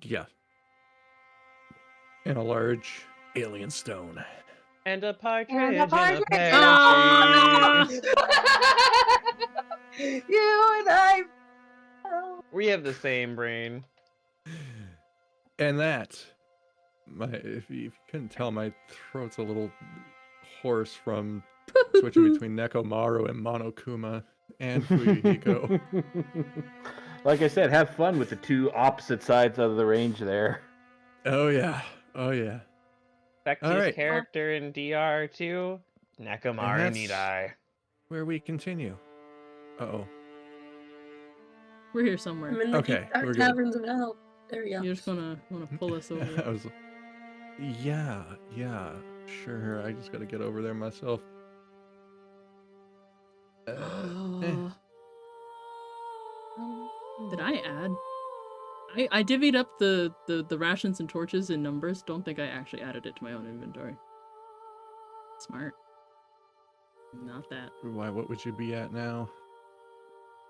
Yeah. And a large alien stone. And a partridge And in a a partridge in pear a tree. You and I. We have the same brain. And that, if you couldn't tell, my throat's a little hoarse from switching between Nekomaru and Monokuma and Fuyuhiko. Like I said, have fun with the two opposite sides of the range there. Oh yeah, oh yeah. Sexiest right. character in DR2, Nekomaru that's- Nidai. Where we continue. Uh-oh. We're here somewhere. I'm in the Okay, Dark we're good. Taverns of Hell. There we go. You're just gonna pull us over. I was, yeah, sure. I just gotta get over there myself. Eh. Did I add? I divvied up the rations and torches in numbers. Don't think I actually added it to my own inventory. Smart. Not that. Why? What would you be at now?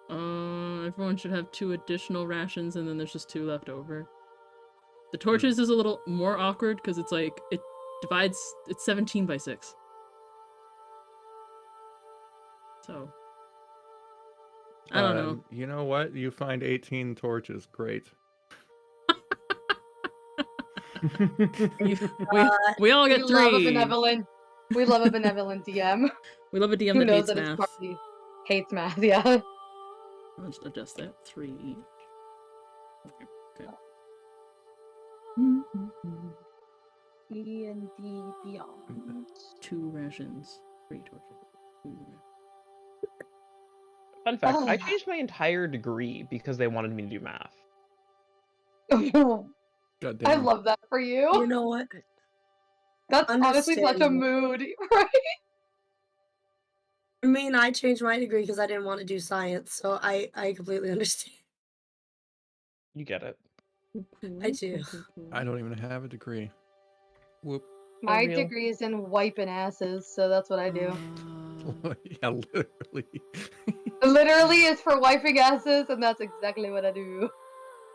Everyone should have 2 additional rations, and then there's just 2 left over. The torches is a little more awkward because it's like it divides. It's 17 by 6. So I don't know. You know what? You find 18 torches. Great. We all get we 3. Love a benevolent. We love a benevolent DM. We love a DM Who that knows hates that math. his party hates math? Yeah. I'll just adjust that. 3 each. Okay. D&D Beyond. 2 rations. 3 torches. 2 rations. Fun fact, I changed my entire degree because they wanted me to do math. God damn. I love that for you. You know what? That's honestly such a Understandable. mood, right? I mean, I changed my degree because I didn't want to do science, so I completely understand. You get it. I do. I don't even have a degree. Whoop. My real. degree is in wiping asses, so that's what I do. Yeah, literally. Literally, it's for wiping asses, and that's exactly what I do.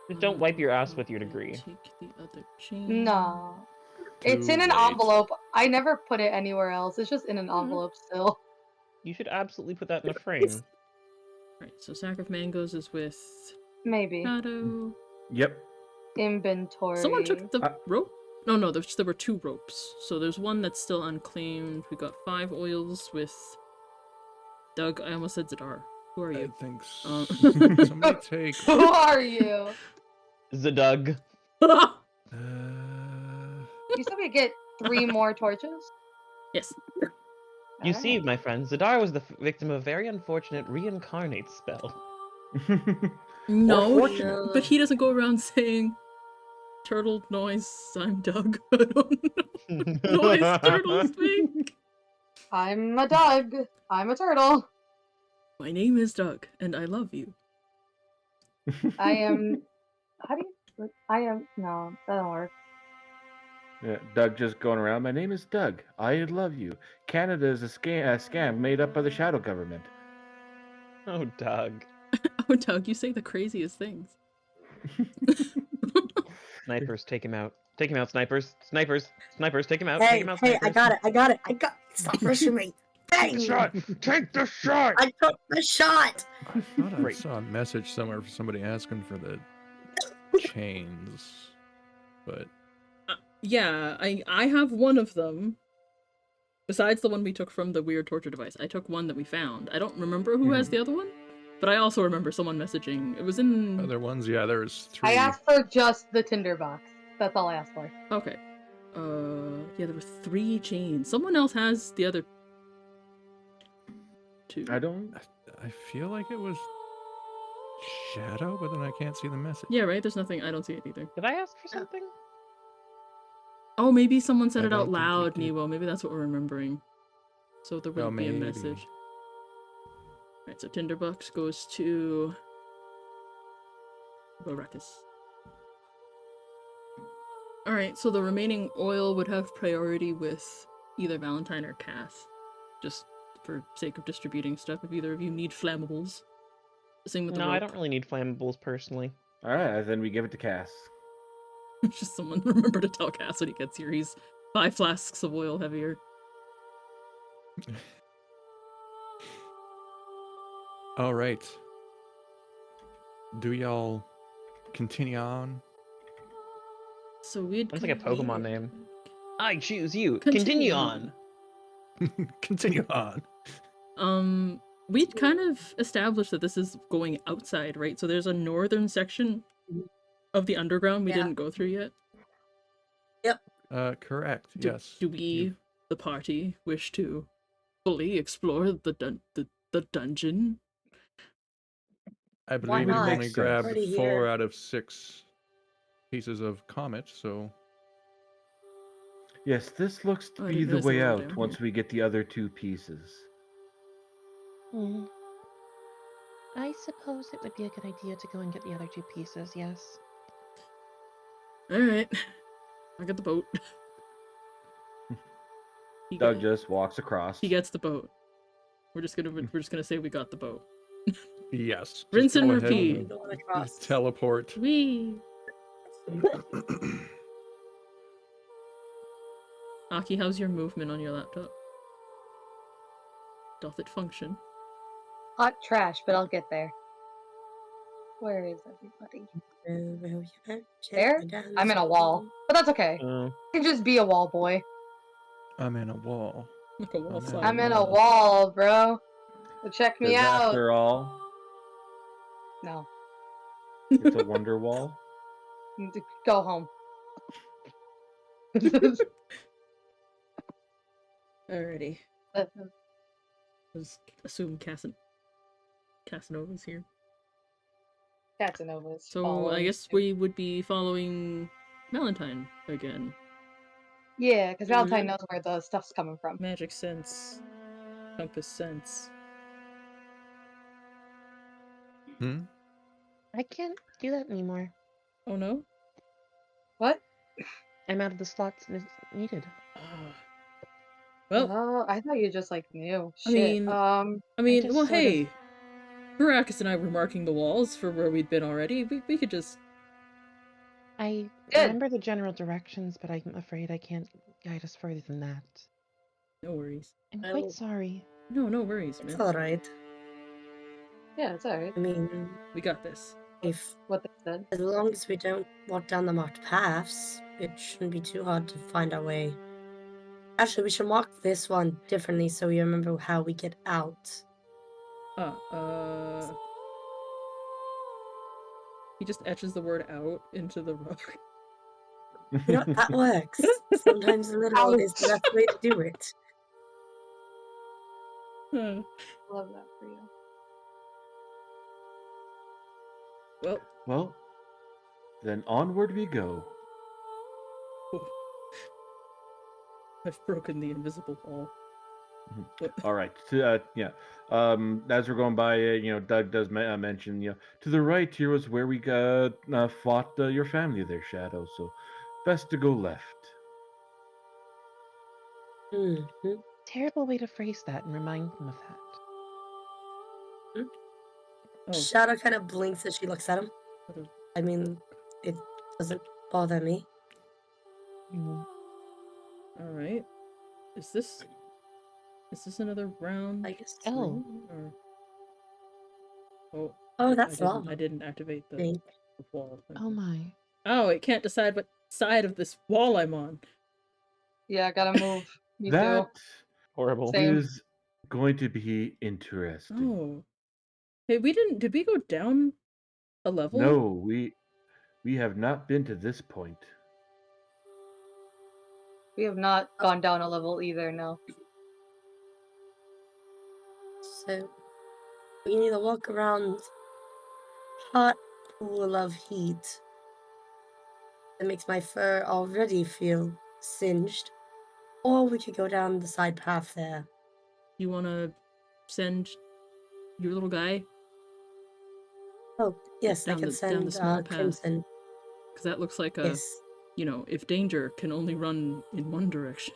Just don't wipe your ass with your degree. Take the other chain. No. It's in an Too late. envelope. I never put it anywhere else. It's just in an envelope still. You should absolutely put that in a frame. Right, so sack of mangoes is with Maybe. Shadow. Yep. Inventory. Someone took the rope? No, there were 2 ropes. So there's one that's still unclaimed. We got 5 oils with Doug. I almost said Zadar. Who are I you? think Somebody take. Who are you? Zadug. You said we get 3 more torches? Yes. You see, my friend, Zadar was the victim of a very unfortunate reincarnate spell. No, fortunate. but he doesn't go around saying turtle noise, I'm Doug. I don't know. Noise turtles make. I'm a Doug. I'm a turtle. My name is Doug, and I love you. I am. How do you? I am. No, that don't work. Yeah, Doug just going around. My name is Doug. I love you. Canada is a scam made up by the shadow government. Oh, Doug. Oh, Doug, you say the craziest things. Snipers, take him out. Take him out, snipers. Snipers. Snipers, take him out. Hey, take him out, hey, snipers. I got it. Stop rushing me. Dang. Take the shot! I took the shot. I thought I Great. saw a message somewhere for somebody asking for the chains, but Yeah, I have one of them. Besides the one we took from the weird torture device, I took one that we found. I don't remember who has the other one, but I also remember someone messaging. It was in... other ones, yeah, there's 3. I asked for just the tinderbox. That's all I asked for. Okay. Yeah, there were 3 chains. Someone else has the other 2. I don't. I feel like it was Shadow, but then I can't see the message. Yeah, right? There's nothing. I don't see it either. Did I ask for something? Oh, maybe someone said I it out don't think you loud, did. Newo. Maybe that's what we're remembering. So there wouldn't be a maybe. message. Right, so Tinderbox goes to... Borakus. Alright, so the remaining oil would have priority with either Valentine or Cass. Just for sake of distributing stuff, if either of you need flammables. Same with the No, rope. I don't really need flammables personally. All right, then we give it to Cass. Just someone remember to tell Cass when he gets here. He's 5 flasks of oil heavier. All right. Do y'all continue on? So we'd That's like a complete- Pokemon name. I choose you. Continue on. Continue on. We'd kind of established that this is going outside, right? So there's a northern section of the underground we Yeah. didn't go through yet. Correct. Do, Yes. Do we, the party, wish to fully explore the dungeon? I Why believe we've not? only Makes sense. grabbed Already 4 here. out of 6 pieces of comet, so Yes, this looks Oh, to I be didn't the realize they way were all out down once here. we get the other 2 pieces. I suppose it would be a good idea to go and get the other 2 pieces, yes. Alright. I got the boat. He Doug get- just walks across. He gets the boat. We're just gonna say we got the boat. yes. just Rinse and go ahead repeat. and Going across. teleport. Wee. Aki, how's your movement on your laptop? Doth it function? Hot trash, but I'll get there. Where is everybody? There? I'm in a wall, but that's okay. Oh. I can just be a wall boy. I'm in a wall. Like a wall I'm in slide. I'm in a wall. wall, bro. So check me 'Cause out. after all, No, it's a wonder wall. go home. Alrighty. Just assume Casanova's here. Casanova's. So I guess we would be following Valentine again. Yeah, because Valentine Mhm. knows where the stuff's coming from. Magic sense. Compass sense. Hmm? I can't do that anymore. Oh no? What? I'm out of the slots needed. Ah. Well, Oh, I thought you just like knew. I Shit. mean- just well, sort of- hey. Baracus and I were marking the walls for where we'd been already. We could just... I Good. remember the general directions, but I'm afraid I can't guide us further than that. No worries. I'm Well- quite sorry. No worries, It's man. alright. Yeah, it's alright. I mean, We got this. if What they said. as long as we don't walk down the marked paths, it shouldn't be too hard to find our way. Actually, we should mark this one differently so we remember how we get out. He just etches the word out into the rock. You know, that works. Sometimes the middle is the best way to do it. Love that for you. Well, Well, then onward we go. I've broken the invisible wall. All right. Yeah. As we're going by, Doug does mention, to the right here was where we fought your family there, Shadow. So, best to go left. Mm-hmm. Terrible way to phrase that and remind them of that. Oh, Shadow kind of blinks as she looks at him. okay. I mean, it doesn't bother me. Alright. Is this another round? I guess. Oh. Or... Oh, Oh, that's I long. didn't activate the Think. wall. Oh my. Oh, it can't decide what side of this wall I'm on. Yeah, I gotta move. Me That too. Horrible. Same. is going to be interesting. Oh. Hey, did we go down a level? No, we have not been to this point. We have not gone down a level either, no. So, we can either walk around hot pool of heat that makes my fur already feel singed, or we could go down the side path there. You wanna send your little guy? Oh, yes, I Down could the- down the send small path. Crimson. Because that looks like a, Yes. if danger can only run in one direction.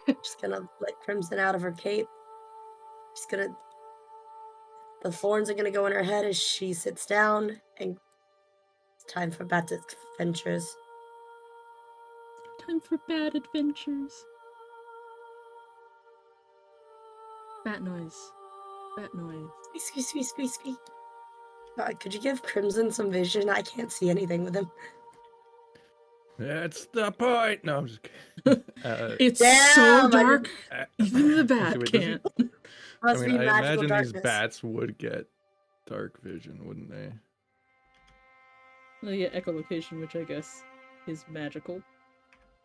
Just gonna let Crimson out of her cape. She's gonna. The thorns are gonna go in her head as she sits down and It's time for bad adventures. Time for bad adventures. Bat noise. Bat noise. Squeak, squeak, squeak, squeak. God, could you give Crimson some vision? I can't see anything with him. That's the point. No, I'm just kidding. It's Damn, so I dark. uh, Even the bat wait, does he- can't. I Must mean, be I magical imagine darkness. these bats would get dark vision, wouldn't they? Well, yeah, echolocation, which I guess is magical.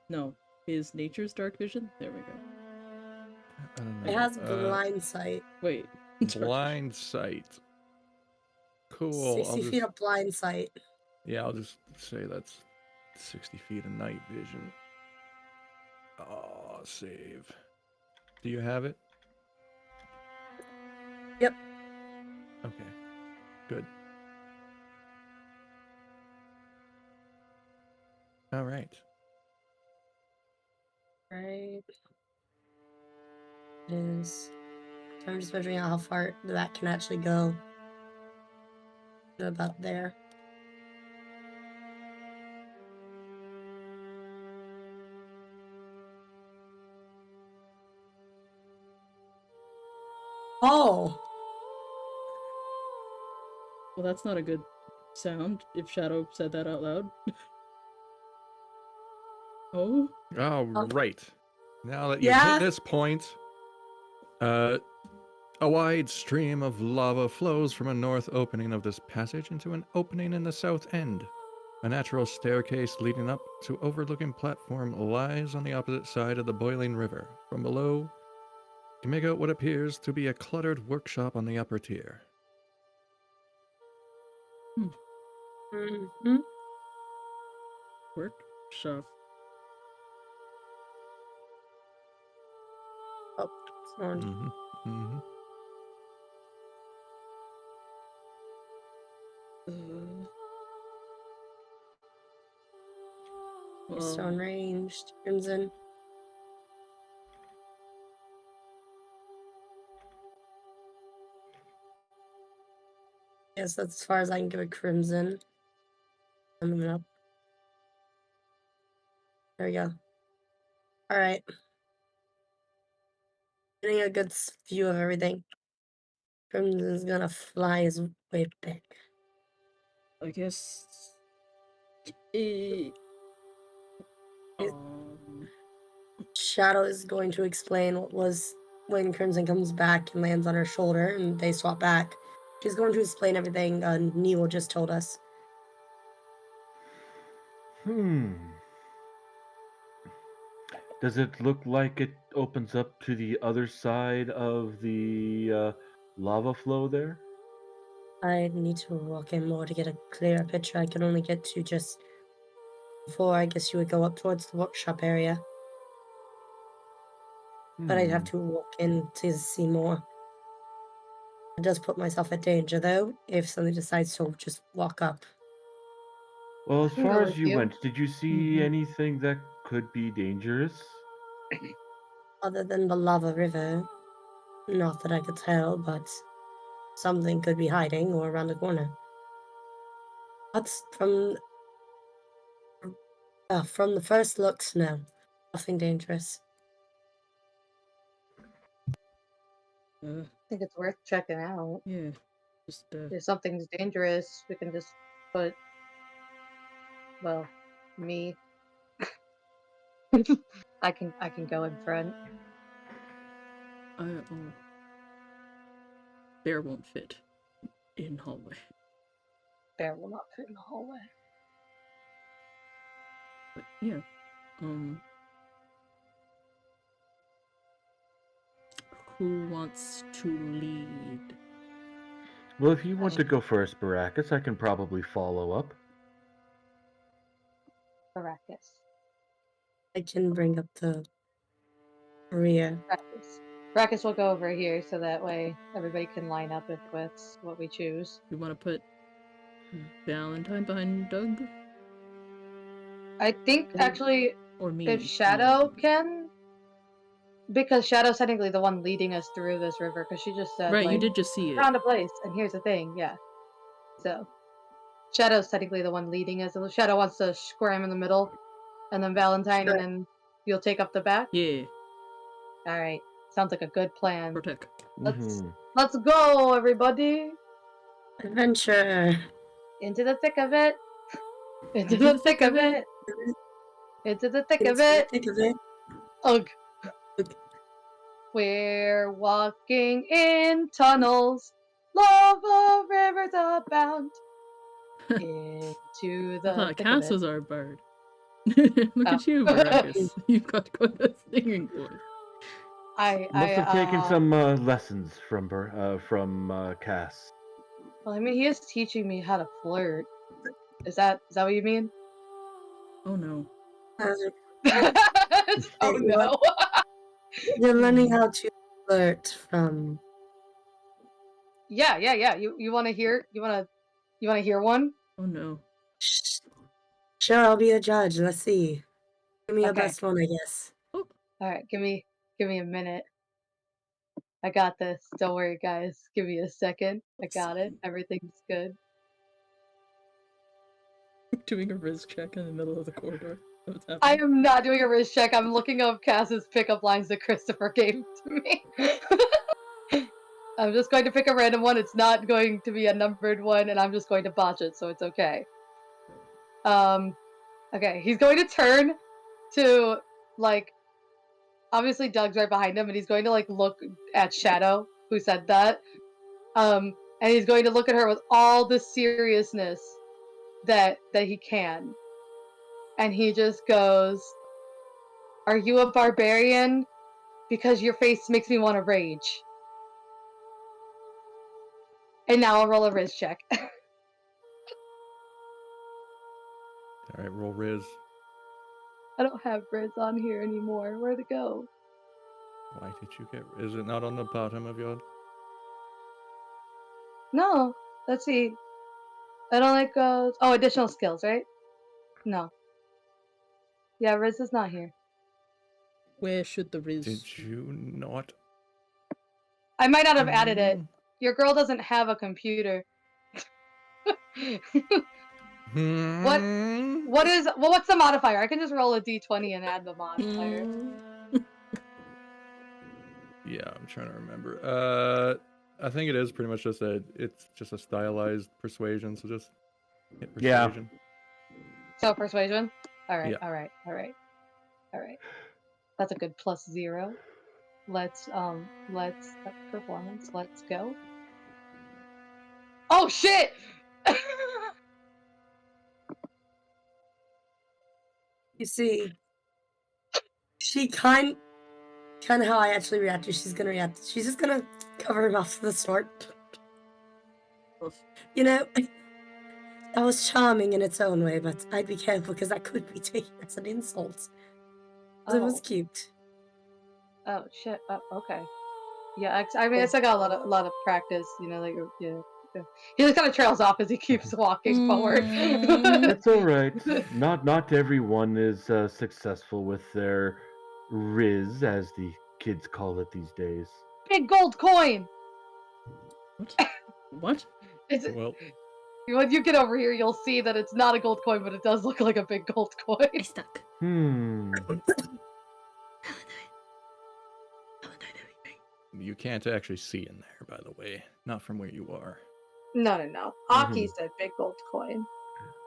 No, is nature's dark vision? There we go. I don't know. It has blind sight. Wait. Blind sight. Cool. 60 feet of blind sight. Yeah, I'll just say that's 60 feet of night vision. Oh, save. Do you have it? Yep. Okay. Good. All right. Right. It is. So I'm just measuring out how far that can actually go. About there. Oh! Well, that's not a good sound if Shadow said that out loud. Oh? Oh, right. Now that you've Yeah? hit this point, a wide stream of lava flows from a north opening of this passage into an opening in the south end. A natural staircase leading up to overlooking platform lies on the opposite side of the boiling river. From below, you can make out what appears to be a cluttered workshop on the upper tier. Mm-hmm. Workshop. Oh, someone. Mm-hmm. Mm-hmm. Stone ranged. Crimson. Yes, that's as far as I can go with Crimson. I'm moving up. There we go. Alright. Getting a good view of everything. Crimson's gonna fly his way back. I guess. Shadow is going to explain what was when Crimson comes back and lands on her shoulder and they swap back. She's going to explain everything Neo just told us. Does it look like it opens up to the other side of the lava flow there? I need to walk in more to get a clearer picture. I can only get to just before I guess you would go up towards the workshop area. But I'd have to walk in to see more. It does put myself at danger though, if somebody decides to just walk up. Well, as can far go as with you you. went, did you see anything that could be dangerous? Other than the lava river, not that I could tell, but something could be hiding or around the corner. That's from the first looks, no. Nothing dangerous. I think it's worth checking out. Yeah. Just, If something's dangerous, we can just put, well, me. I can go in front. Bear won't fit in hallway. Bear will not fit in the hallway. But yeah. Who wants to lead? Well, if you want to go first, Baracus, I can probably follow up. Baracus. I can bring up the rear. Baracus will go over here so that way everybody can line up with what we choose. You want to put Valentine behind Doug? I think actually Or me? if Shadow can, because Shadow's technically the one leading us through this river, because she just said, Right, like, you did just see it. found a place, and here's the thing, yeah. So Shadow's technically the one leading us. So Shadow wants to scram in the middle, and then Valentine, Sure. and then you'll take up the back. Yeah, All right, sounds like a good plan. protect. Let's go, everybody, Adventure. into the thick of it. Into the thick of it. Into the thick of it. Think of it. Ugh. Ugh. We're walking in tunnels, lava rivers abound. Into I the thought thick Cass of it. was our bard. Look at you, Baracus. You've got quite a singing voice. I Must have taken some lessons from Cass. Well, I mean, he is teaching me how to flirt. Is that what you mean? Oh no. Oh no. You're learning how to flirt from. Yeah. You want to hear? You want to hear one? Oh no. Sure, I'll be a judge. Let's see. Give me your Okay. best one, I guess. All right, give me a minute. I got this. Don't worry, guys. Give me a second. I got it. Everything's good. Doing a Riz check in the middle of the corridor. What's happening? I am not doing a wrist check. I'm looking up Cass's pickup lines that Christopher gave to me. I'm just going to pick a random one. It's not going to be a numbered one, and I'm just going to botch it, so it's okay. Okay, he's going to turn to, like, obviously Doug's right behind him, and he's going to, like, look at Shadow, who said that. And he's going to look at her with all the seriousness that he can. And he just goes, "Are you a barbarian? Because your face makes me want to rage." And now I'll roll a Riz check. All right, roll Riz. I don't have Riz on here anymore. Where'd it go? Why did you get? Is it not on the bottom of your? No. Let's see. It only goes. Oh, additional skills, right? No. Yeah, Riz is not here. Where should the Riz? Did you not? I might not have added it. Your girl doesn't have a computer. What's the modifier? I can just roll a d20 and add the modifier. Yeah, I'm trying to remember. I think it is pretty much just it's just a stylized persuasion, so just hit Yeah. persuasion. So persuasion? Alright, Yeah. alright. That's a good +0. Let's performance. Let's go. Oh shit! You see, she kind of how I actually reacted. She's gonna react. She's just gonna cover her mouth with a snort. You know, that was charming in its own way, but I'd be careful because that could be taken as an insult. It was cute. Oh shit. Oh, okay. Yeah, I mean, it's like a lot of practice. You know, like yeah. He just kind of trails off as he keeps walking forward. That's all right. Not everyone is successful with their Riz, as the kids call it these days. Big gold coin. What? It's, Well, when you get over here, you'll see that it's not a gold coin, but it does look like a big gold coin. I stuck. you can't actually see in there, by the way. Not from where you are. No. Aki said big gold coin.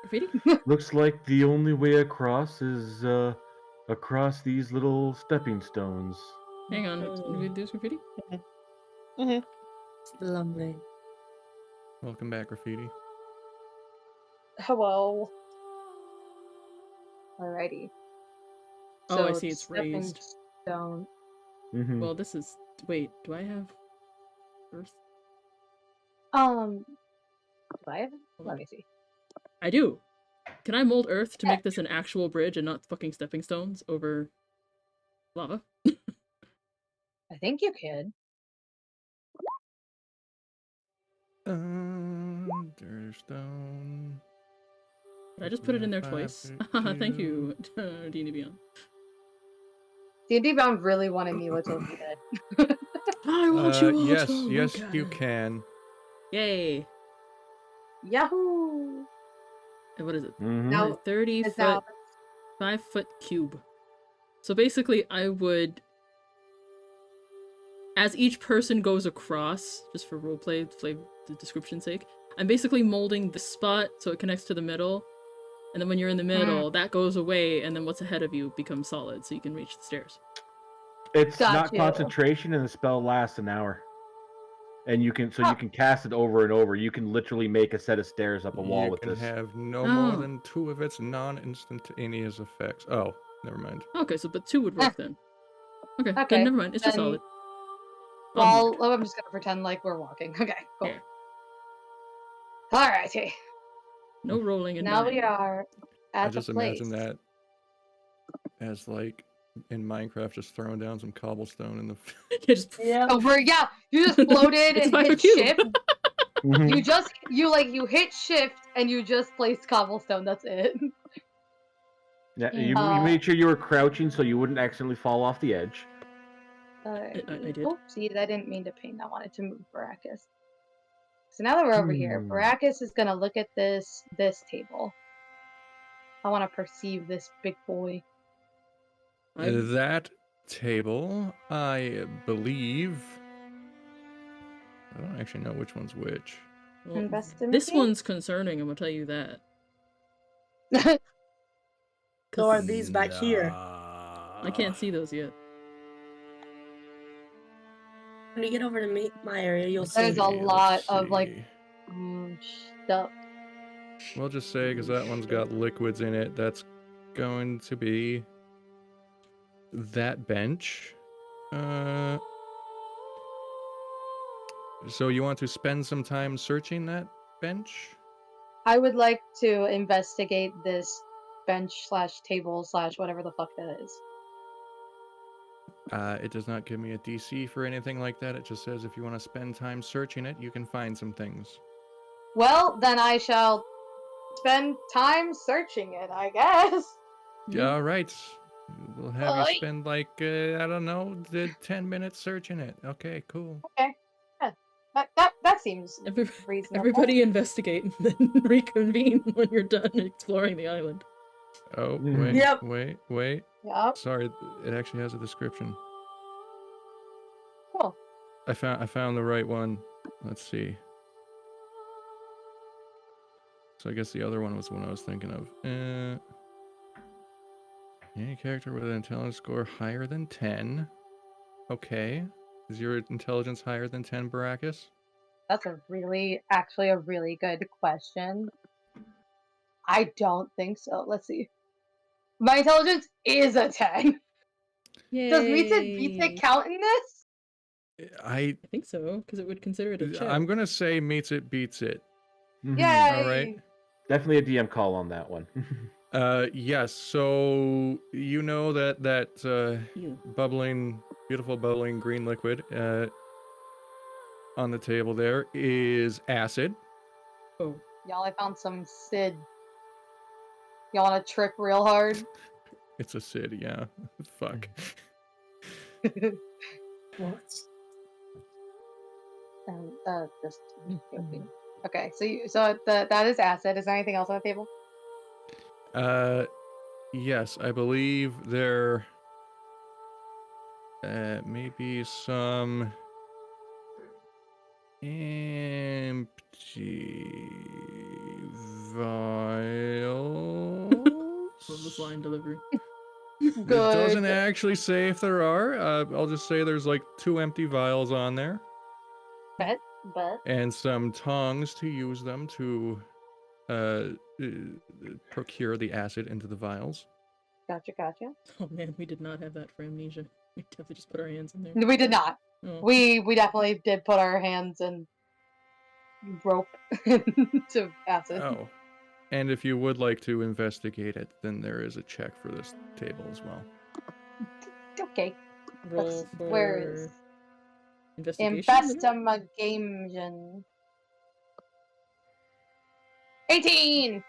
Graffiti? Looks like the only way across is across these little stepping stones. Hang on. Did we do graffiti? It's lovely. Welcome back, Graffiti. Hello. Alrighty. Oh, I see, it's stepping raised. stone. Well, this is. Wait, do I have Earth? Do I have it? Hold Let on. me see. I do. Can I mold Earth to make this an actual bridge and not fucking stepping stones over lava? I think you could. Dirt stone. Did I just put it in there twice? Thank you, D&D Beyond. D&D Bound really wanted Niwozawa dead. I want you all yes, to yes, look at you it. can. Yay. Yahoo! what is it? Mhm. Now, 30 it's foot, now 5-foot cube. So basically, I would, as each person goes across, just for roleplay, the description's sake, I'm basically molding the spot so it connects to the middle. And then when you're in the middle, that goes away, and then what's ahead of you becomes solid, so you can reach the stairs. It's Got not you. concentration, and the spell lasts an hour. And you can you can cast it over and over. You can literally make a set of stairs up a wall You with can this. have no more Oh. than 2 of its non-instantaneous effects. Oh, never mind. Okay, so but 2 would work then. Okay, Okay, then never mind. It's just then- solid. Well, Onward. I'm just gonna pretend like we're walking. Okay, cool. Yeah. Alrighty. No rolling and Now dying. we are at I the just place. imagine that as like in Minecraft, just throwing down some cobblestone in the. Yeah, just Yeah. Over, yeah, you just floated It's and a hit 5-foot cube. shift. Mhm. You hit shift and you just placed cobblestone. That's it. Yeah, you Uh, made sure you were crouching so you wouldn't accidentally fall off the edge. I did. Oopsies, I didn't mean to ping. I wanted to move Baracus. So now that we're over here, Baracus is gonna look at this table. I want to perceive this big boy. That table, I believe. I don't actually know which one's which. Well, Investigate? this one's concerning, I'm gonna tell you that. So are these back here? I can't see those yet. When you get over to my area, you'll see. There's a Let's lot of like see. stuff. We'll just say because that one's got liquids in it. That's going to be that bench. So you want to spend some time searching that bench? I would like to investigate this bench slash table slash whatever the fuck that is. It does not give me a DC for anything like that. It just says if you want to spend time searching it, you can find some things. Well, then I shall spend time searching it, I guess. All right. We'll have you Oi. spend like, I don't know, 10 minutes searching it. Okay, cool. Okay. Yeah. That seems reasonable. Everybody investigate and then reconvene when you're done exploring the island. Oh, Mhm. wait, wait. Yep. Sorry, it actually has a description. Cool. I found the right one. Let's see. So I guess the other one was the one I was thinking of. Any character with an intelligence score higher than 10. Okay. Is your intelligence higher than 10, Baracus? That's actually a really good question. I don't think so. Let's see. My intelligence is a 10. Does meets it count in this? I think so, because it would consider it a check. I'm gonna say meets it beats it. Mhm. Yay! All right. Definitely a DM call on that one. Yes. So you know that bubbling, beautiful bubbling green liquid on the table there is acid. Oh. Y'all, I found some Sid. Y'all want to trip real hard? It's a Sid, yeah. Fuck. What? Just joking. Okay, so that is acid. Is there anything else on the table? Yes, I believe there may be some empty vials. Love this line delivery. It doesn't actually say if there are. I'll just say there's like 2 empty vials on there. But And some tongs to use them to procure the acid into the vials. gotcha. Oh man, we did not have that for amnesia. We definitely just put our hands in there. We did not. Oh. We definitely did put our hands in rope into acid. Oh. And if you would like to investigate it, then there is a check for this table as well. Okay. Roll for Where is investigation. investigation? 18.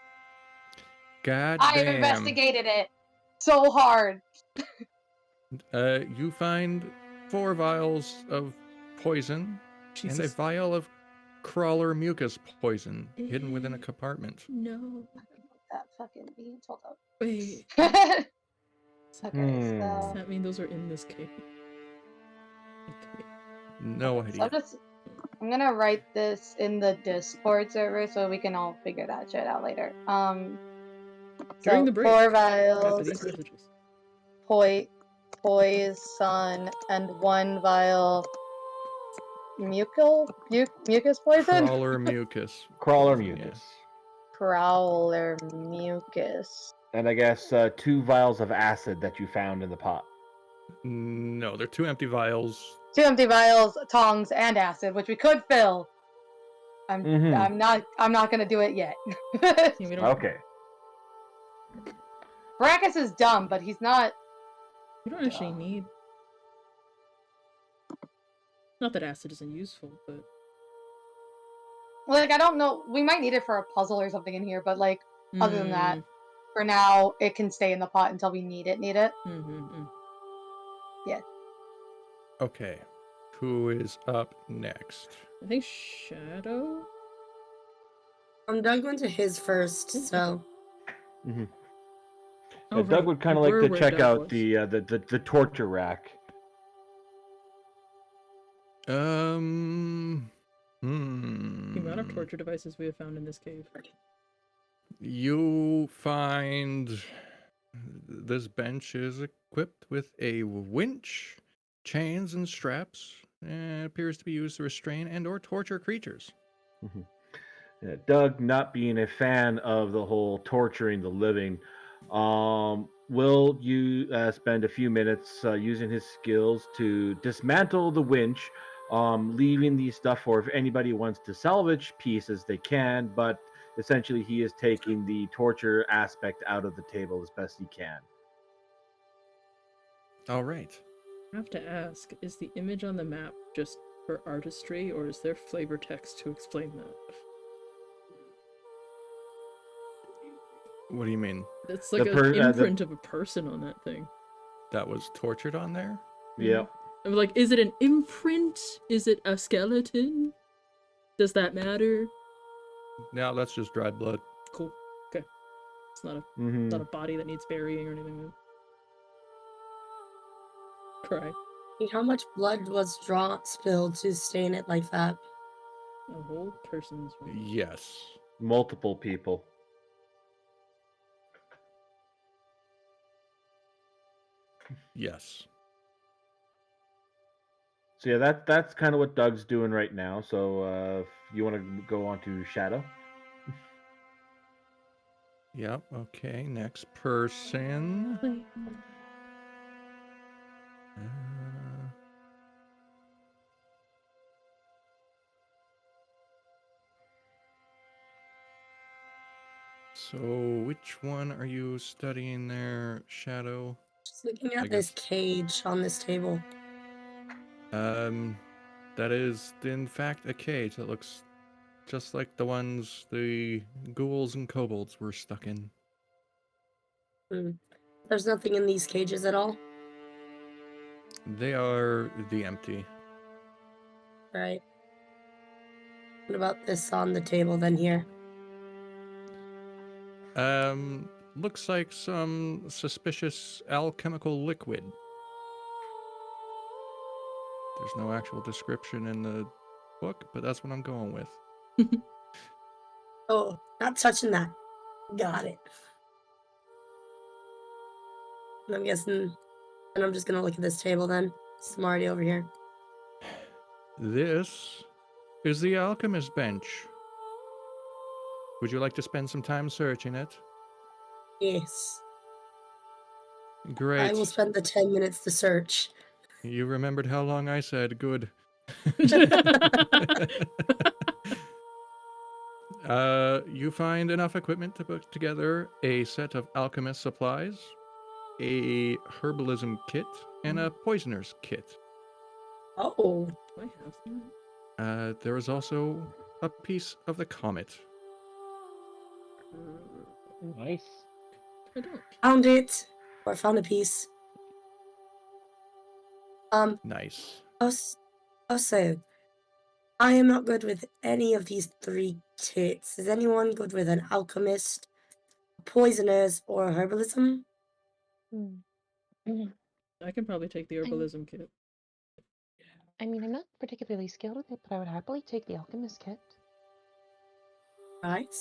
God I have damn. investigated it so hard. You find 4 vials of poison and a Jesus. vial of crawler mucus poison hidden within a compartment. No. that fucking beads. Hold up. Wait, Okay, Hmm. does so that mean those are in this cave? Okay. No okay, so idea. I'm gonna write this in the Discord server so we can all figure that shit out later. During So the break. 4 After vials, these messages. poison, and 1 vial mucus poison? Crawler mucus. Crawler poison, yeah. mucus. Prowler mucus. And I guess 2 vials of acid that you found in the pot. No, they're 2 empty vials. 2 empty vials, tongs, and acid, which we could fill. Mhm. I'm not gonna do it yet. Yeah, we don't. Okay. Brackus is dumb, but he's not. We don't actually need. Not that acid isn't useful, but Like, I don't know. We might need it for a puzzle or something in here, but like, other than that, for now, it can stay in the pot until we need it. Okay. Who is up next? I think Shadow. Doug went to his first, so Mm-hmm. Oh, Doug right. would kind We of like were to where check Doug out was. the torture rack. The amount of torture devices we have found in this cave. You find this bench is equipped with a winch, chains, and straps, and appears to be used to restrain and/or torture creatures. Doug, not being a fan of the whole torturing the living, will you spend a few minutes using his skills to dismantle the winch, leaving the stuff for if anybody wants to salvage pieces, they can, but essentially he is taking the torture aspect out of the table as best he can. All right. I have to ask, is the image on the map just for artistry, or is there flavor text to explain that? What do you mean? It's like an imprint of a person on that thing. That was tortured on there? Yeah. I'm like, is it an imprint? Is it a skeleton? Does that matter? No, that's just dried blood. Cool. Okay. It's not a Mm-hmm. not a body that needs burying or anything. Cry. how much blood was spilled to stain it like that? A whole person's room. Yes. Multiple people. Yes. So yeah, that's kind of what Doug's doing right now. So if you want to go on to Shadow. Yep. Okay. Next person. So, which one are you studying there, Shadow? Just looking I at this guess. cage on this table. That is in fact a cage that looks just like the ones the ghouls and kobolds were stuck in. There's nothing in these cages at all. They are the empty. Right. What about this on the table then here? Looks like some suspicious alchemical liquid. There's no actual description in the book, but that's what I'm going with. Oh, not touching that. Got it. And I'm guessing, and I'm just gonna look at this table then. Smarty over here. This is the alchemist bench. Would you like to spend some time searching it? Yes. Great. I will spend the 10 minutes to search. You remembered how long I said. Good. You find enough equipment to put together a set of alchemist supplies, a herbalism kit, and a poisoner's kit. Oh. Do I have that? There is also a piece of the comet. Nice. I don't. Found it. Or found a piece. Nice. Also, I am not good with any of these 3 kits. Is anyone good with an alchemist, poisoners or herbalism? I can probably take the herbalism kit. I mean, I'm not particularly skilled with it, but I would happily take the alchemist kit. Right.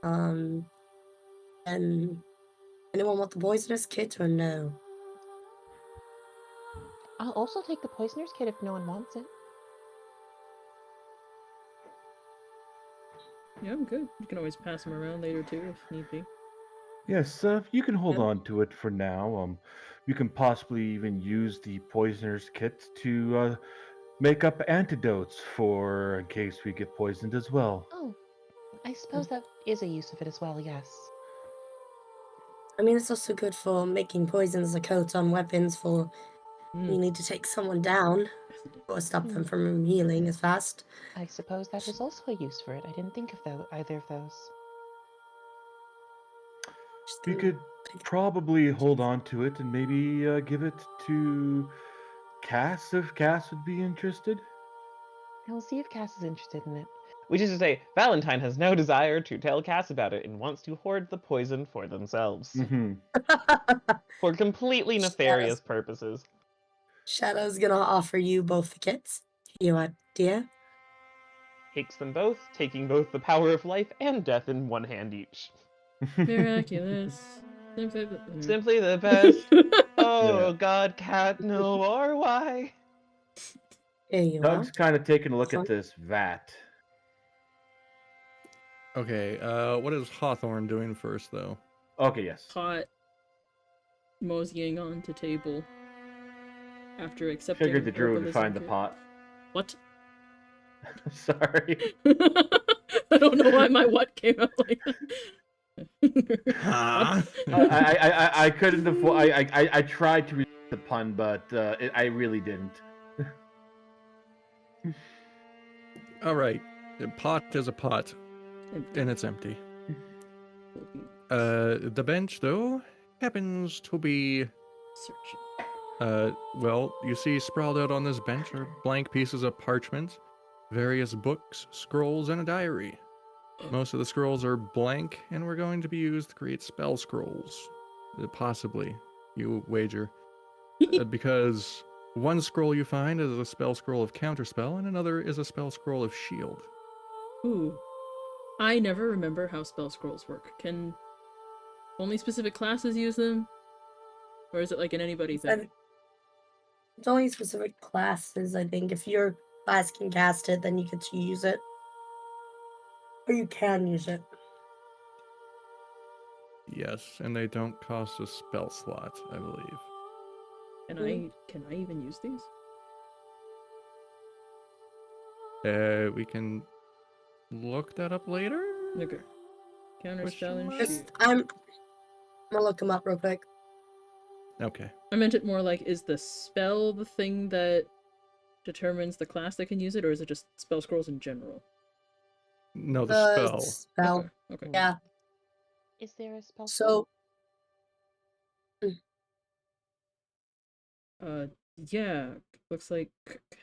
And anyone want the poisonous kit or no? I'll also take the poisoner's kit if no one wants it. Yeah, I'm good. You can always pass them around later too if need be. Yes, you can hold Yeah. on to it for now. You can possibly even use the poisoner's kit to make up antidotes for in case we get poisoned as well. Oh, I suppose that is a use of it as well, yes. I mean, it's also good for making poisons a coat on weapons for you need to take someone down or stop them from healing as fast. I suppose that is also a use for it. I didn't think of either of those. Just We gonna could pick- probably hold on to it and maybe give it to Cass if Cass would be interested. I'll see if Cass is interested in it. Which is to say, Valentine has no desire to tell Cass about it and wants to hoard the poison for themselves. Mm-hmm. For completely nefarious purposes. Shadow's gonna offer you both the kits. Here, what, dear? Takes them both, taking both the power of life and death in one hand each. Miraculous. Simply the best. Oh God, cat, no, or why? Here you Doug's are. kind of taking a look Fine. at this vat. Okay, what is Hawthorne doing first, though? Okay, yes. Pot moseying onto table after accepting Figured the druid would herbalism find the kit. pot. What? Sorry. I don't know why my what came out like that. Huh? I couldn't afford. I tried to read the pun, but I really didn't. All right, the pot is a pot, and it's empty. The bench, though, happens to be Searching. well, you see sprawled out on this bench are blank pieces of parchment, various books, scrolls, and a diary. Most of the scrolls are blank and were going to be used to create spell scrolls. Possibly, you wager. Because one scroll you find is a spell scroll of counterspell, and another is a spell scroll of shield. Ooh. I never remember how spell scrolls work. Can only specific classes use them? Or is it like an anybody thing? It's only specific classes, I think. If your class can cast it, then you get to use it. Or you can use it. Yes, and they don't cost a spell slot, I believe. Can I even use these? We can look that up later. Okay. Counterspell and mark? shield. I'm gonna look them up real quick. Okay. I meant it more like, is the spell the thing that determines the class that can use it, or is it just spell scrolls in general? No, the spell. Spell. Okay. Yeah. Is there a spell? So Yeah. Looks like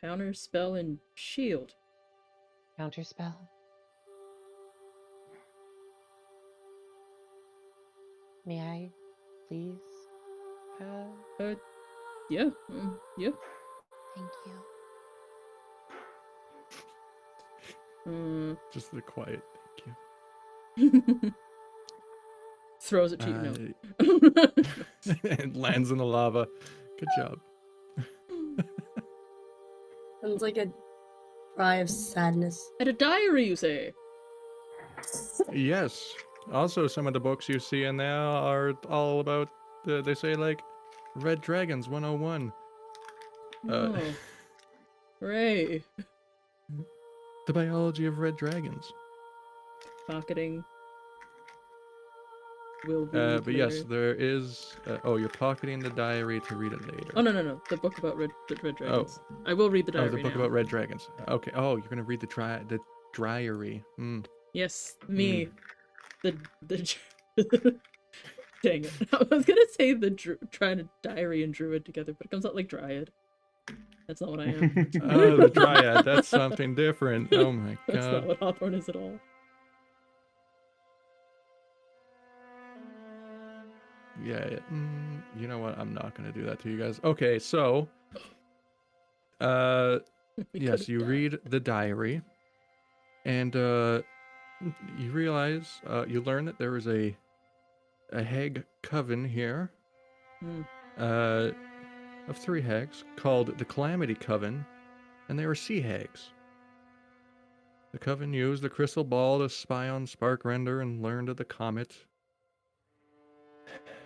counterspell and shield. Counterspell? May I, please? Yeah. Yeah. Thank you. Just the quiet. Thank Throws it to you. you. No. It lands in the lava. Good job. sounds like a cry of sadness. At a diary, you say? Yes. Also, some of the books you see in there are all about, they say, like, Red Dragons 101. Oh. Right. The biology of red dragons. Pocketing. Will be But yes, later. there is... oh, you're pocketing the diary to read it later. Oh, no. The book about red dragons. I will read the diary Oh, the book now. about red dragons. Okay. Oh, you're going to read the diary. Hmm. Yes, me. The Dang it. I was gonna say trying to diary and druid together, but it comes out like dryad. That's not what I am. Oh, the dryad. That's something different. Oh my That's not god. what Hawthorne is at all. Yeah. You know what? I'm not gonna do that to you guys. Okay, so, We yes, could've you died. read the diary, and you realize, you learn that there is a hag coven here, Hmm. of 3 hags called the Calamity Coven, and they were sea hags. The coven used the crystal ball to spy on Sparkrender and learned of the comet.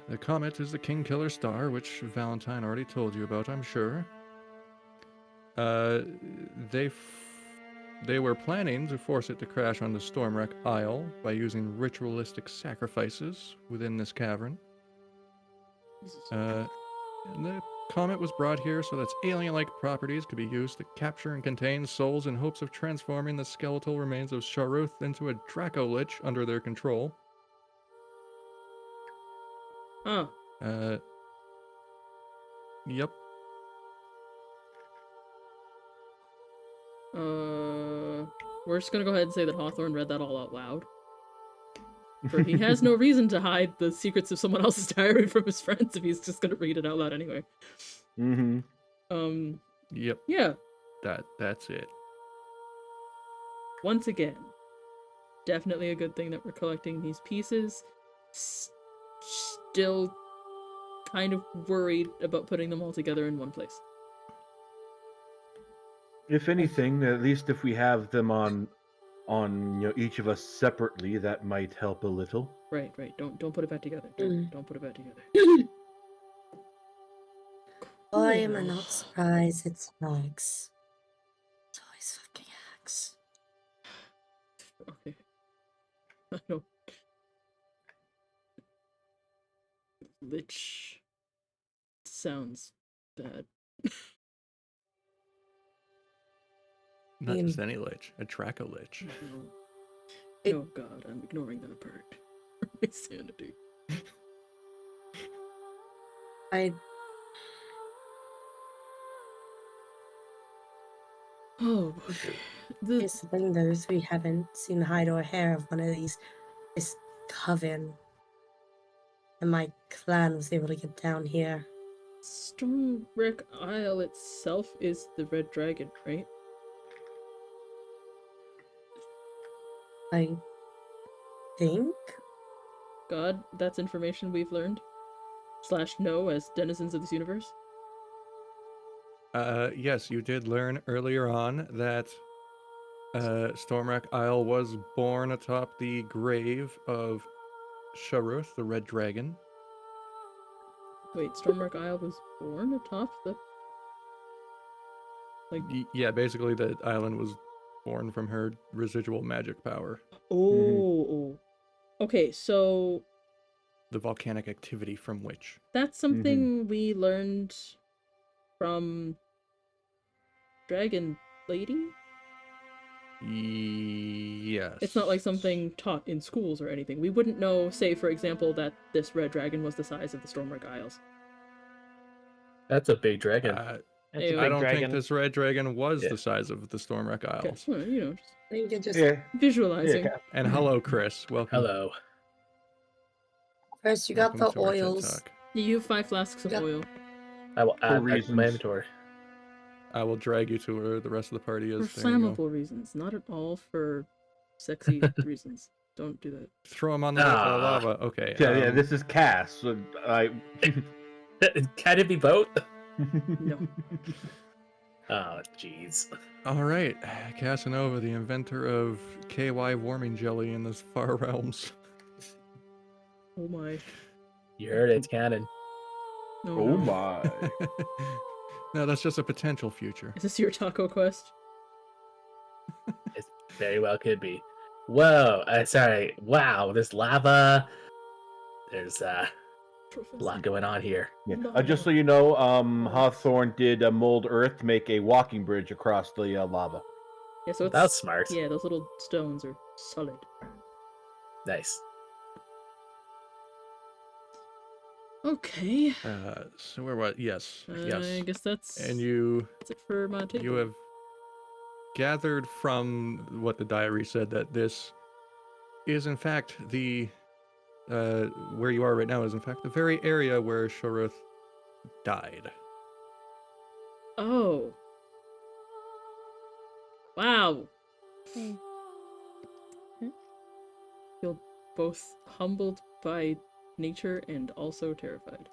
The comet is the King Killer star, which Valentine already told you about, I'm sure. Uh, they they were planning to force it to crash on the Stormwreck Isle by using ritualistic sacrifices within this cavern. Jesus. And the comet was brought here so that its alien-like properties could be used to capture and contain souls in hopes of transforming the skeletal remains of Sharuth into a Draco-Lich under their control. Oh, Yep. we're just gonna go ahead and say that Hawthorne read that all out loud. For he has no reason to hide the secrets of someone else's diary from his friends if he's just gonna read it out loud anyway. Mm-hmm. Yep. Yeah, That's it. once again, definitely a good thing that we're collecting these pieces. Still kind of worried about putting them all together in one place. If anything, at least if we have them on each of us separately, that might help a little. Right. Don't put it back together. Don't put it back together. Why am I not surprised it's hags? It's always fucking hags. Okay. I don't. Lich sounds bad. Not just any lich, a Draco-Lich. No. It- Oh god, I'm ignoring that part. My sanity. Oh boy. Here's the thing though, is we haven't seen the hide or hair of one of this coven. And my clan was able to get down here. Stormwreck Isle itself is the red dragon, right? I think? God, that's information we've learned. / know as denizens of this universe. Yes, you did learn earlier on that Stormwreck Isle was born atop the grave of Sharuth, the Red Dragon. Wait, Stormwreck Isle was born atop the... Like... Yeah, basically the island was born from her residual magic power. Oh. Okay, so... The volcanic activity from which. That's something we learned from Dragon Lady? Yes. It's not like something taught in schools or anything. We wouldn't know, say, for example, that this red dragon was the size of the Stormwreck Isles. That's a big dragon. It's a I I big don't dragon. think this red dragon was Yeah. the size of the Stormwreck Okay, Isles. well, you know, just I think it just visualizing. And hello, Chris. Welcome. Hello. first you got Welcome the to our TED oils. Talk. You have 5 flasks of Yeah. oil. I will add that to reasons. my inventory. I will drag you to where the rest of the party For is. There you go. flammable reasons, not at all for sexy reasons. Don't do that. Throw him on the Ah. lava. Okay. Yeah, this is Cass. So Can it be both? No. Oh, jeez. All right, Casanova, the inventor of KY warming jelly in the far realms. Oh my. You heard it, it's canon. No, Oh no. my. No, that's just a potential future. Is this your taco quest? It very well could be. Whoa, sorry. Wow, this lava. There's a lot going on here. Yeah. Just so you know, Hawthorne did mold earth to make a walking bridge across the lava. Yeah, so it's... That's smart. Yeah, those little stones are solid. Nice. Okay. So where was? Yes, I yes. guess that's And you it for my table. you have gathered from what the diary said that this is in fact the where you are right now is in fact the very area where Shoruth died. Oh. Wow. Hmm. Feel both humbled by nature and also terrified.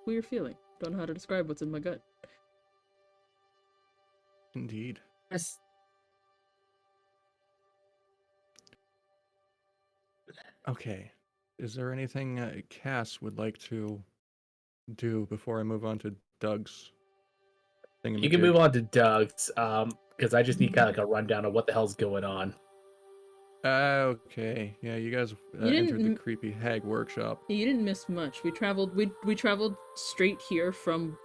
Who you're feeling. Don't know how to describe what's in my gut. Indeed. Yes. Okay. Is there anything Cass would like to do before I move on to Doug's thingamajig? You can move on to Doug's, because I just need kind of like a rundown of what the hell's going on. Okay. Yeah, you guys You didn't entered the m- creepy hag workshop. You didn't miss much. We traveled straight here from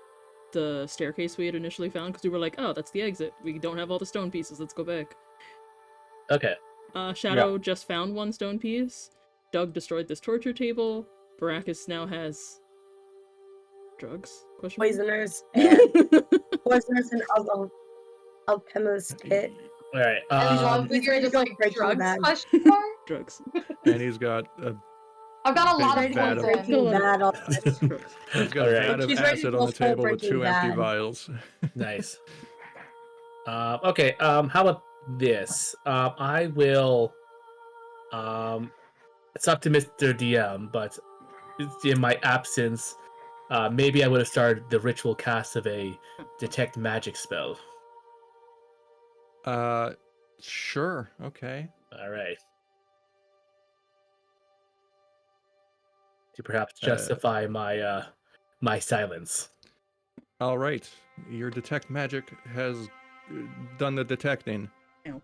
the staircase we had initially found because we were like, oh, that's the exit. We don't have all the stone pieces. Let's go back. Okay. Shadow just found one stone piece. Doug destroyed this torture table. Baracus now has drugs? Question mark? Poisoners and poisoners and alchemist kit. All right. And one He's figure ready just to go like Breaking drugs Bad. question mark? Drugs. And he's got a I've got a Big lot of vat points of- in. Breaking Bad on it. Drugs. he's got All a right. vat of He's ready to acid go on the full table with Breaking 2 empty Bad. vials. Nice. Okay. How about this? I will. It's up to Mr. DM, but in my absence, maybe I would have started the ritual cast of a detect magic spell. Sure. Okay. All right. To perhaps Uh, justify my silence. All right. Your detect magic has done the detecting. Ow.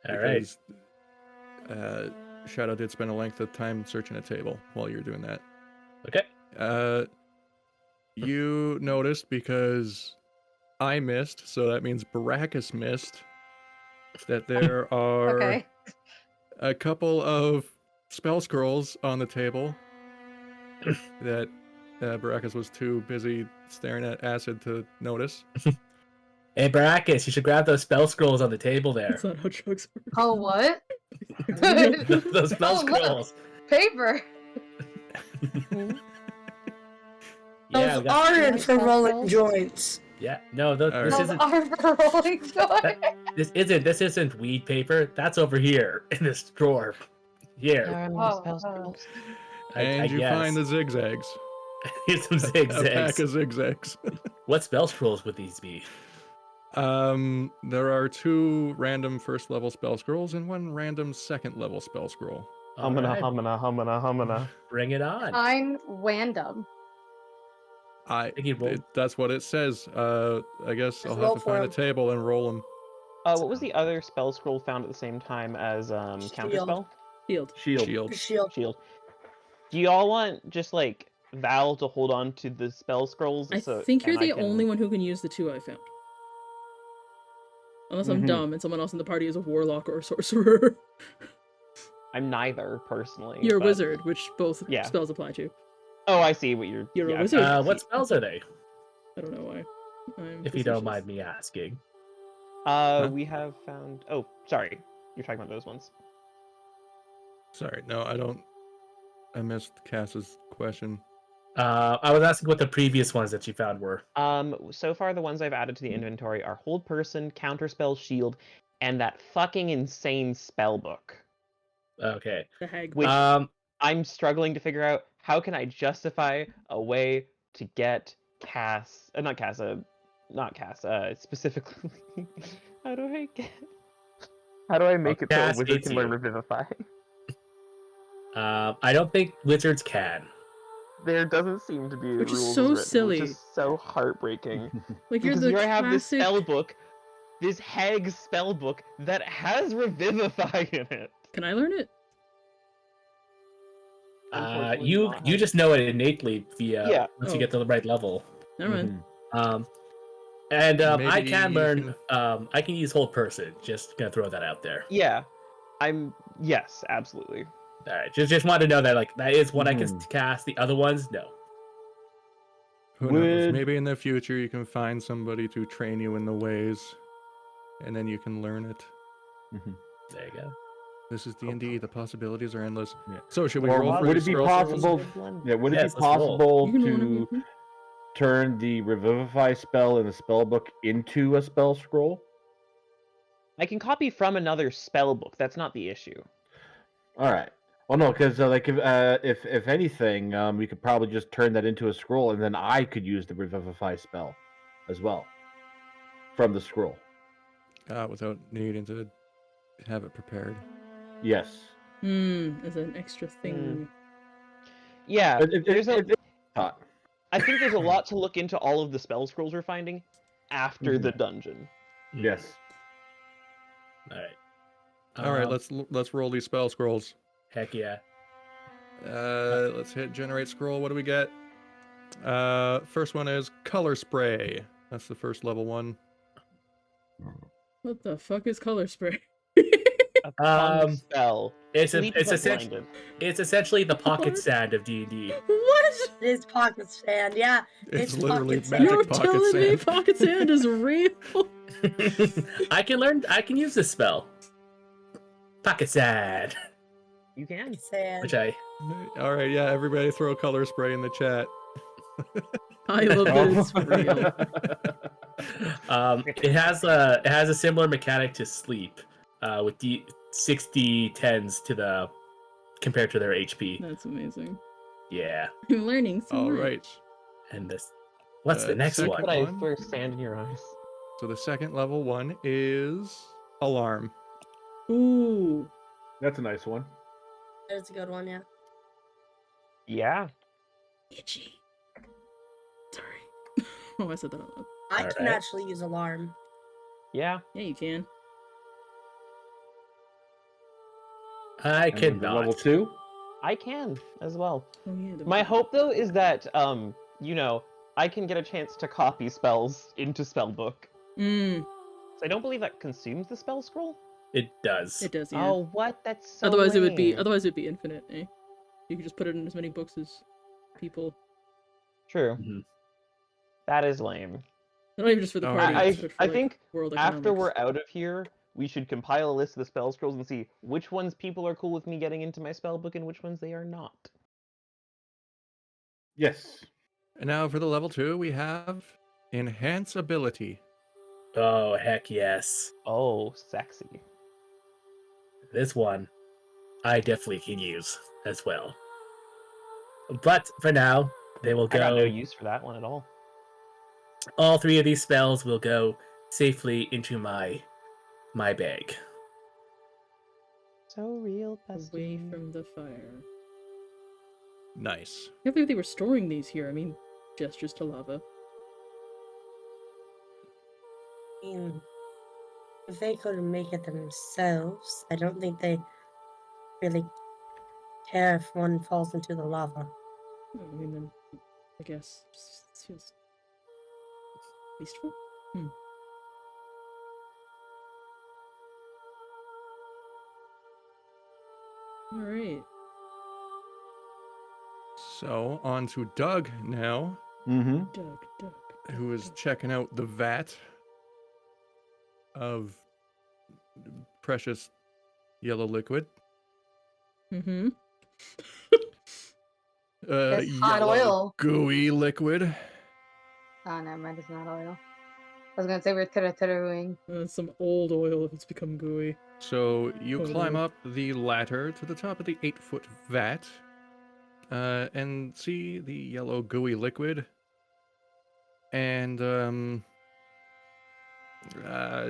All right. Because Shadow did spend a length of time searching a table while you're doing that. Okay. You noticed because I missed, so that means Baracus missed, that there are Okay. a couple of spell scrolls on the table that Baracus was too busy staring at acid to notice. Hey, Baracus, you should grab those spell scrolls on the table there. That's not how drugs work. Oh, what? Those spell Oh, look. scrolls. Paper. Yeah, Those we got. aren't for Spell rolling scrolls? joints. Yeah, no, this Alright. Those isn't. are for rolling joy. This isn't weed paper. That's over here in this drawer. Here, There are no Oh, spell oh. scrolls. And I you guess. find the zigzags. Here's some A pack zigzags. of zigzags. What spell scrolls would these be? There are 2 random first level spell scrolls and 1 random second level spell scroll. Alright, Humana. bring it on. Fine, random. Think you roll- That's what it says. I guess Just I'll roll have to for find a 'em. table and roll them. What was the other spell scroll found at the same time as counterspell? Shield. Shield. Shield. Shield. Do y'all want just like Val to hold on to the spell scrolls? I think you're the only one who can use the 2 I found. Unless I'm dumb and someone else in the party is a warlock or a sorcerer. I'm neither personally. You're a but- wizard, which both Yeah. spells apply to. Oh, I see what you're. You're a yeah, wizard. I What see. spells are they? I don't know why. I'm If you don't facetious. mind me asking. We have found. Oh, sorry. You're talking about those ones. Sorry, no, I don't. I missed Cass's question. I was asking what the previous ones that you found were. So far the ones I've added to the inventory are Hold Person, Counterspell, Shield, and that fucking insane spell book. Okay. The hag. Which Um, I'm struggling to figure out how can I justify a way to get Cass, not Cass, specifically. How do I get? How do I make it so a Cass wizard hates can learn you. Revivify? I don't think wizards can. There doesn't seem to be Which is rules so written, silly. which is so heartbreaking. Like you're Because the here I have this classic. spell book, this hag spell book that has Revivify in it. Can I learn it? Unfortunately You not. just know it innately via Yeah. once Oh. you get to the right level. Never mind. And I Maybe can you learn. I can use Hold Person. Just gonna throw that out there. Yeah, yes, absolutely. All right. Just want to know that like that is one I can cast. The other ones, no. Who knows? Would- Maybe in the future you can find somebody to train you in the ways, and then you can learn it. There you go. This is D&D. The possibilities are endless. Yeah. So should we Or roll for would these it be spell possible? scrolls? Yeah, would it Yes, be let's roll. possible You can roll whenever to you can. turn the revivify spell in the spell book into a spell scroll? I can copy from another spell book. That's not the issue. All right. Well, no, because like if anything, we could probably just turn that into a scroll, and then I could use the revivify spell as well from the scroll. Without needing to have it prepared. Yes. As an extra thing. Yeah, there's a. Thought. I think there's a lot to look into all of the spell scrolls we're finding after the dungeon. Yes. All right. All right, let's roll these spell scrolls. Heck yeah. Let's hit generate scroll. What do we get? First one is color spray. That's the first level one. What the fuck is color spray? A common spell. It's Sleep but essentially blinded. the pocket sand of D&D. What? It is pocket sand, yeah. It's literally pocket magic sand. You're pocket telling me sand. pocket sand is real? I can use this spell. Pocket sand. You can. Pocket sand. Which I All right, yeah, everybody throw color spray in the chat. I love that it's real. it has a similar mechanic to sleep, with 60 10s to the compared to their HP. That's amazing. Yeah. I'm learning so All much. right. And this, what's the next second one? But I one? throw sand in your eyes. So the second level one is alarm. Ooh. That's a nice one. That's a good one, yeah. Yeah. Itchy. Sorry. Oh, I said that out loud. I can Alright. actually use alarm. Yeah. Yeah, you can. I And then the cannot. level 2. I can as well. Oh, yeah. My hope though is that I can get a chance to copy spells into spellbook. So I don't believe that consumes the spell scroll. It does. It does, yeah. Oh, what? That's so Otherwise, it would be lame. infinite. Eh? You could just put it in as many books as people. True. Mhm. That is lame. Not even just for the Oh, party. I but for, I like, think world after economics. we're out of here, we should compile a list of the spell scrolls and see which ones people are cool with me getting into my spell book and which ones they are not. Yes. And now for the level 2, we have enhance ability. Oh heck yes! Oh, sexy. This one, I definitely can use as well. But for now, they will I got no go. use for that one at all. All 3 of these spells will go safely into my bag. So real, Away bestie. from the fire. Nice. I can't believe they were storing these here. I mean, gestures to lava. I mean, if they couldn't make it themselves, I don't think they really care if one falls into the lava. I mean, then I guess just feels wasteful. All right. So on to Doug now, Mm-hmm. Doug. who is checking out the vat of precious yellow liquid. Mm-hmm. It's hot Yellow oil. gooey liquid. Oh, never mind. It's not oil. I was gonna say we're titter-tittering. Some old oil if it's become gooey. So you Totally. climb up the ladder to the top of the 8-foot vat, and see the yellow gooey liquid. And I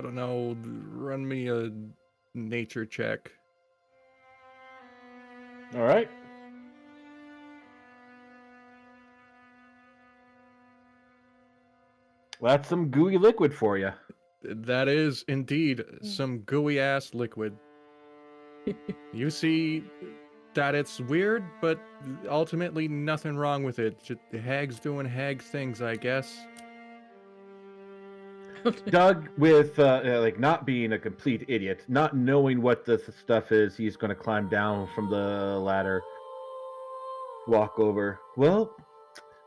don't know. Run me a nature check. All right. That's some gooey liquid for you. That is indeed some gooey ass liquid. You see that it's weird, but ultimately nothing wrong with it. Just hags doing hag things, I guess. Doug, with like not being a complete idiot, not knowing what this stuff is, he's going to climb down from the ladder, walk over. Well,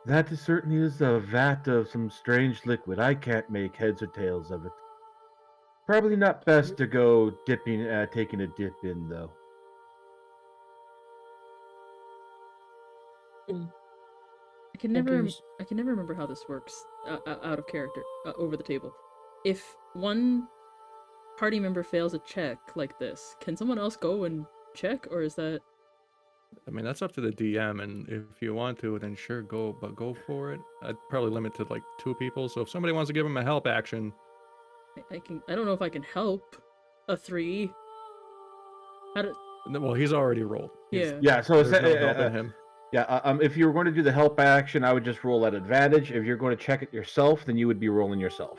that certainly is a vat of some strange liquid. I can't make heads or tails of it. Probably not best to go taking a dip in though. I can never Agreed. remember how this works out of character over the table. If one party member fails a check like this, can someone else go and check, or is that? I mean, that's up to the DM, and if you want to, then sure, go for it. I'd probably limit to like 2 people. So if somebody wants to give him a help action, I can. I don't know if I can help a 3. How do? well, he's already rolled. Yeah. Yeah, so There's no helping him. if you were going to do the help action, I would just roll at advantage. If you're going to check it yourself, then you would be rolling yourself.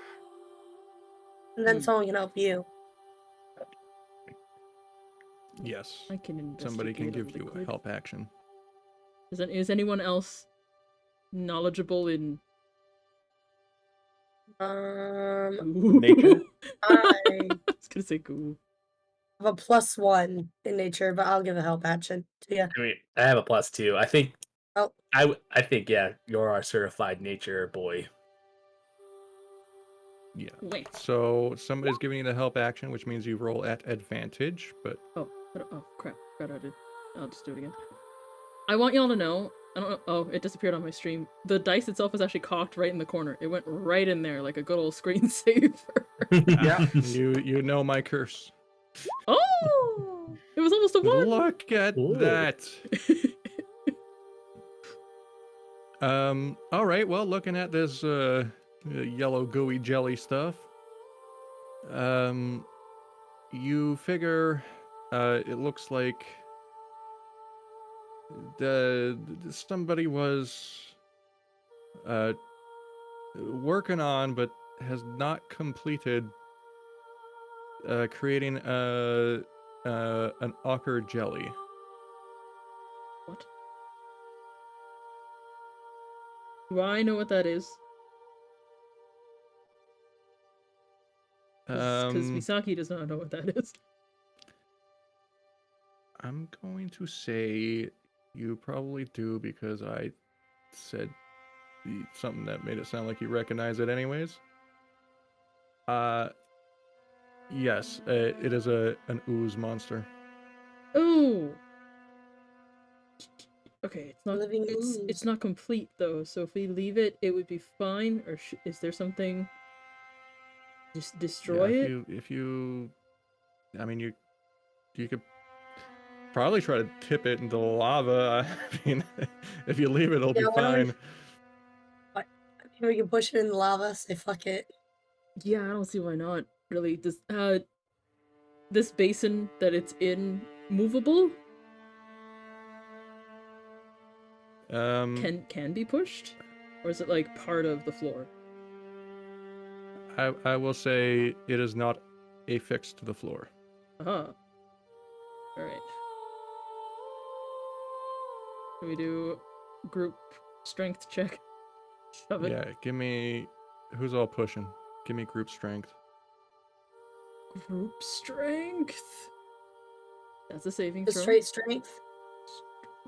And then someone can help you. Yes. I can Somebody can investigate give you a liquid. help action. Is anyone else knowledgeable in Nature? I I was gonna say goo. have a +1 in nature, but I'll give a help action to you. I mean, I have a +2. I think. Oh. I think yeah, you're our certified nature boy. Yeah. Wait. So somebody's giving you the help action, which means you roll at advantage, but Oh crap! Forgot I did. I'll just do it again. I want y'all to know. I don't know. Oh, it disappeared on my stream. The dice itself was actually cocked right in the corner. It went right in there like a good old screensaver. Yeah. you know my curse. Oh! It was almost a 1. Look at Ooh. that. All right. Well, looking at this yellow gooey jelly stuff, you figure it looks like somebody was working on but has not completed creating an ochre jelly. What? Do I know what that is? Because Misaki does not know what that is. I'm going to say you probably do because I said something that made it sound like you recognize it anyways. Yes, it is an ooze monster. Oh. Okay, it's not. Living It's ooze. not complete though. So if we leave it, it would be fine. Or is there something? Just destroy Yeah, it. if you, I mean, you could probably try to tip it into lava. I mean, if you leave it, it'll be Yeah, why don't we- fine. We can push it in the lava, say fuck it. Yeah, I don't see why not. Really, does this basin that it's in movable? Can be pushed, or is it like part of the floor? I will say it is not affixed to the floor. All right. Can we do group strength check? Shove it. Yeah, give me who's all pushing. Give me group strength. Group strength. That's a saving The throw. straight strength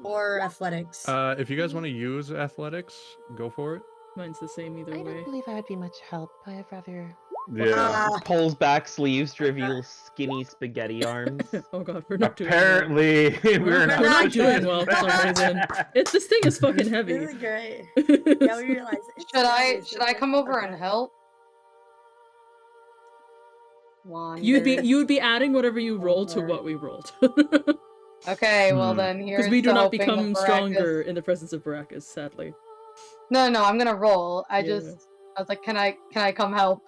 or athletics. If you guys want to use athletics, go for it. Mine's the same either I way. don't believe I would be much help. I have rather Yeah. pulls back sleeves to reveal skinny spaghetti arms. Oh god, we're not doing Apparently, we're not, We're not pushing doing it. well for some reason. This thing is fucking heavy. This is great. Yeah, we realize it. Should I come over and help? You would be adding whatever you roll to what we rolled. Okay, well then here's Because we do to not hoping that become Baracus- stronger in the presence of Baracus, sadly. No, I'm gonna roll. I Yeah. was like, can I come help?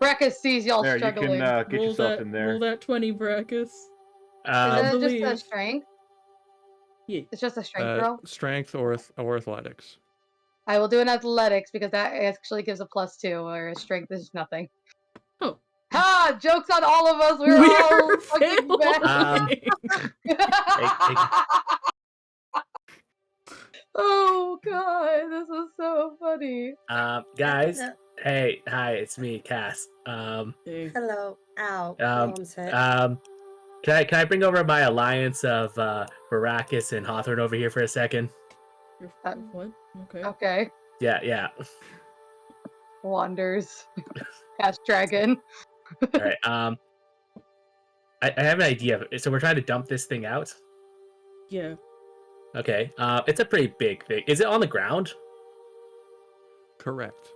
Baracus sees y'all there, you struggling. can get Roll yourself that, in there. roll that 20, Baracus. Is I it just a believe. strength? Yeah. It's just a strength roll? Strength or athletics. I will do an athletics because that actually gives a +2, whereas strength is nothing. Oh. Ha! Joke's on all of us! We're all fucking bad. Oh god, this is so funny. Guys. Hey, hi, it's me, Cass. Hey. Hello. Ow. Um, I'm sick. Can I bring over my alliance of Baracus and Hawthorne over here for a second? What? Okay. Okay. Yeah. Wanders. Cast dragon. All right. I have an idea. So we're trying to dump this thing out. Yeah. Okay. It's a pretty big thing. Is it on the ground? Correct.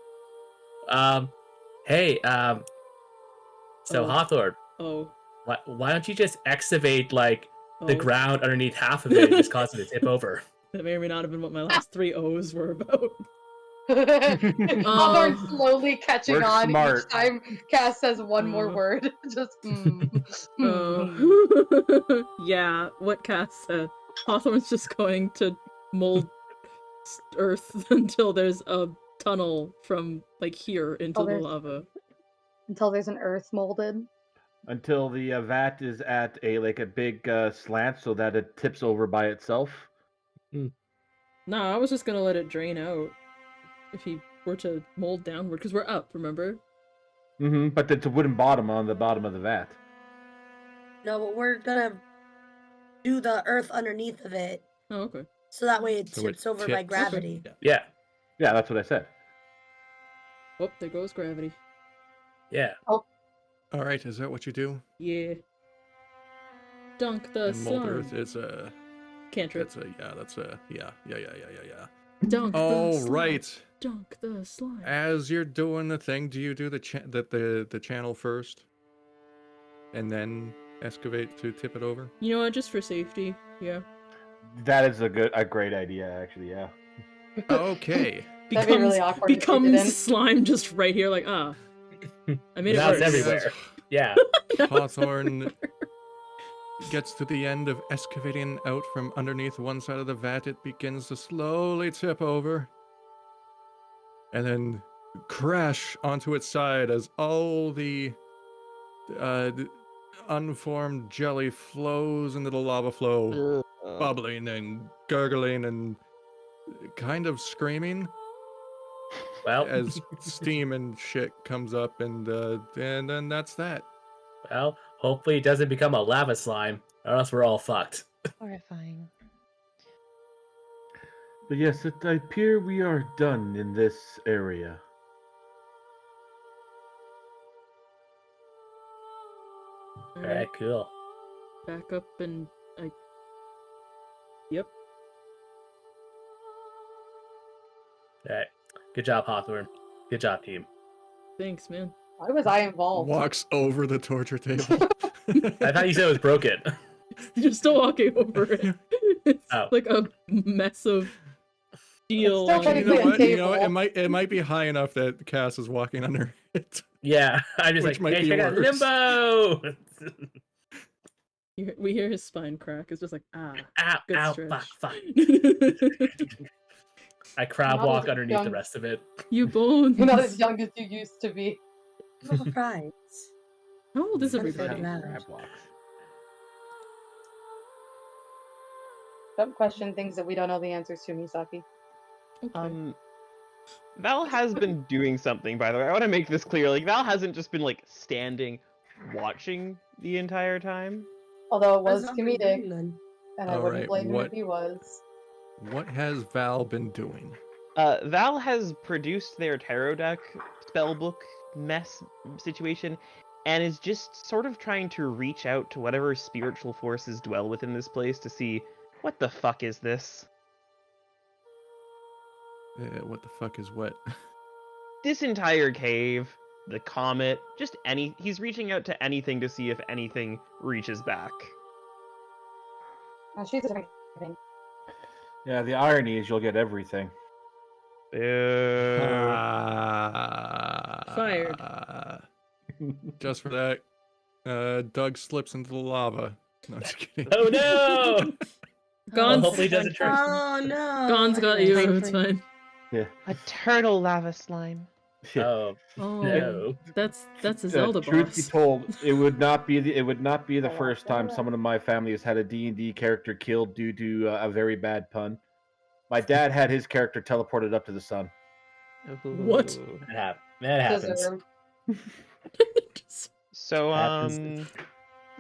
Hey. So Oh. Hawthorne, Oh. why don't you just excavate like the Oh. ground underneath half of it and just cause it to tip over? That may or may not have been what my last 3 O's were about. Hawthorne slowly catching Work on smart. each time Cass says one more word. Just Yeah, what Cass said. Hawthorne's just going to mold earth until there's a tunnel from like here into the lava. until there's an earth molded. Until the vat is at a big slant so that it tips over by itself. No, I was just gonna let it drain out if he were to mold downward, because we're up, remember? Mm-hmm. But it's a wooden bottom on the bottom of the vat. No, but we're gonna do the earth underneath of it, Oh, okay. so that way it So it tips over by tips. gravity. Yeah. Yeah, that's what I said. Oh, there goes gravity. Yeah. All right, is that what you do? Yeah. Dunk the And mold sun. earth is a. Cantrip. That's a yeah. Dunk the All slime. right. Dunk the slime. As you're doing the thing, do you do the channel first, and then excavate to tip it over? You know what? Just for safety. Yeah. That is a great idea, actually. Yeah. Okay. That'd be really awkward if you Becomes didn't. slime just right here, like, I made it Now worse. it's everywhere. Yeah. Hawthorne gets to the end of excavating out from underneath one side of the vat. It begins to slowly tip over, and then crash onto its side as all the unformed jelly flows into the lava flow, bubbling and gurgling and kind of screaming Well, as steam and shit comes up, and then that's that. well, hopefully it doesn't become a lava slime, or else we're all fucked. Horrifying. But yes, it appear we are done in this area. Alright, cool. Back up and Yep. Alright. Good job, Hawthorne. Good job, team. Thanks, man. Why was I involved? Walks over the torture table. I thought you said it was broken. You're still walking over it. It's Oh. like a mess of steel. still and- trying to You know get a what? You know what? table. It might be high enough that Cass is walking under it. Yeah, I'm just Which like, might hey, be check out worse. Limbo! We hear his spine crack. It's just like, ow, good ow, stretch. fuck. I crab Not walk as underneath the young. rest of it. You bones. You're not as young as you used to be. I'm surprised. How old is How does that everybody? matter? Crab walks. Don't question things that we don't know the answers to, Misaki. Okay. Val has been doing something, by the way. I want to make this clear. Like, Val hasn't just been, like, standing, watching the entire time. Although it was What's up with comedic, you, then? and I All wouldn't right, blame him what- if he was. What has Val been doing? Val has produced their tarot deck spellbook mess situation, and is just sort of trying to reach out to whatever spiritual forces dwell within this place to see what the fuck is this. What the fuck is what? This entire cave, the comet, just he's reaching out to anything to see if anything reaches back. Oh, she's everything. Yeah, the irony is you'll get everything. Fired. Just for that, Doug slips into the lava. No, just kidding. Oh no! Gon's, hopefully it doesn't turn. Oh no! Gon's got you. Time It's for- fine. A turtle lava slime. Oh, Oh, no. that's a Zelda Truth be boss. told, it would not be the first time someone in my family has had a D&D character killed due to a very bad pun. My dad had his character teleported up to the sun. What? Ooh. That happens. Deserved. So, Happens.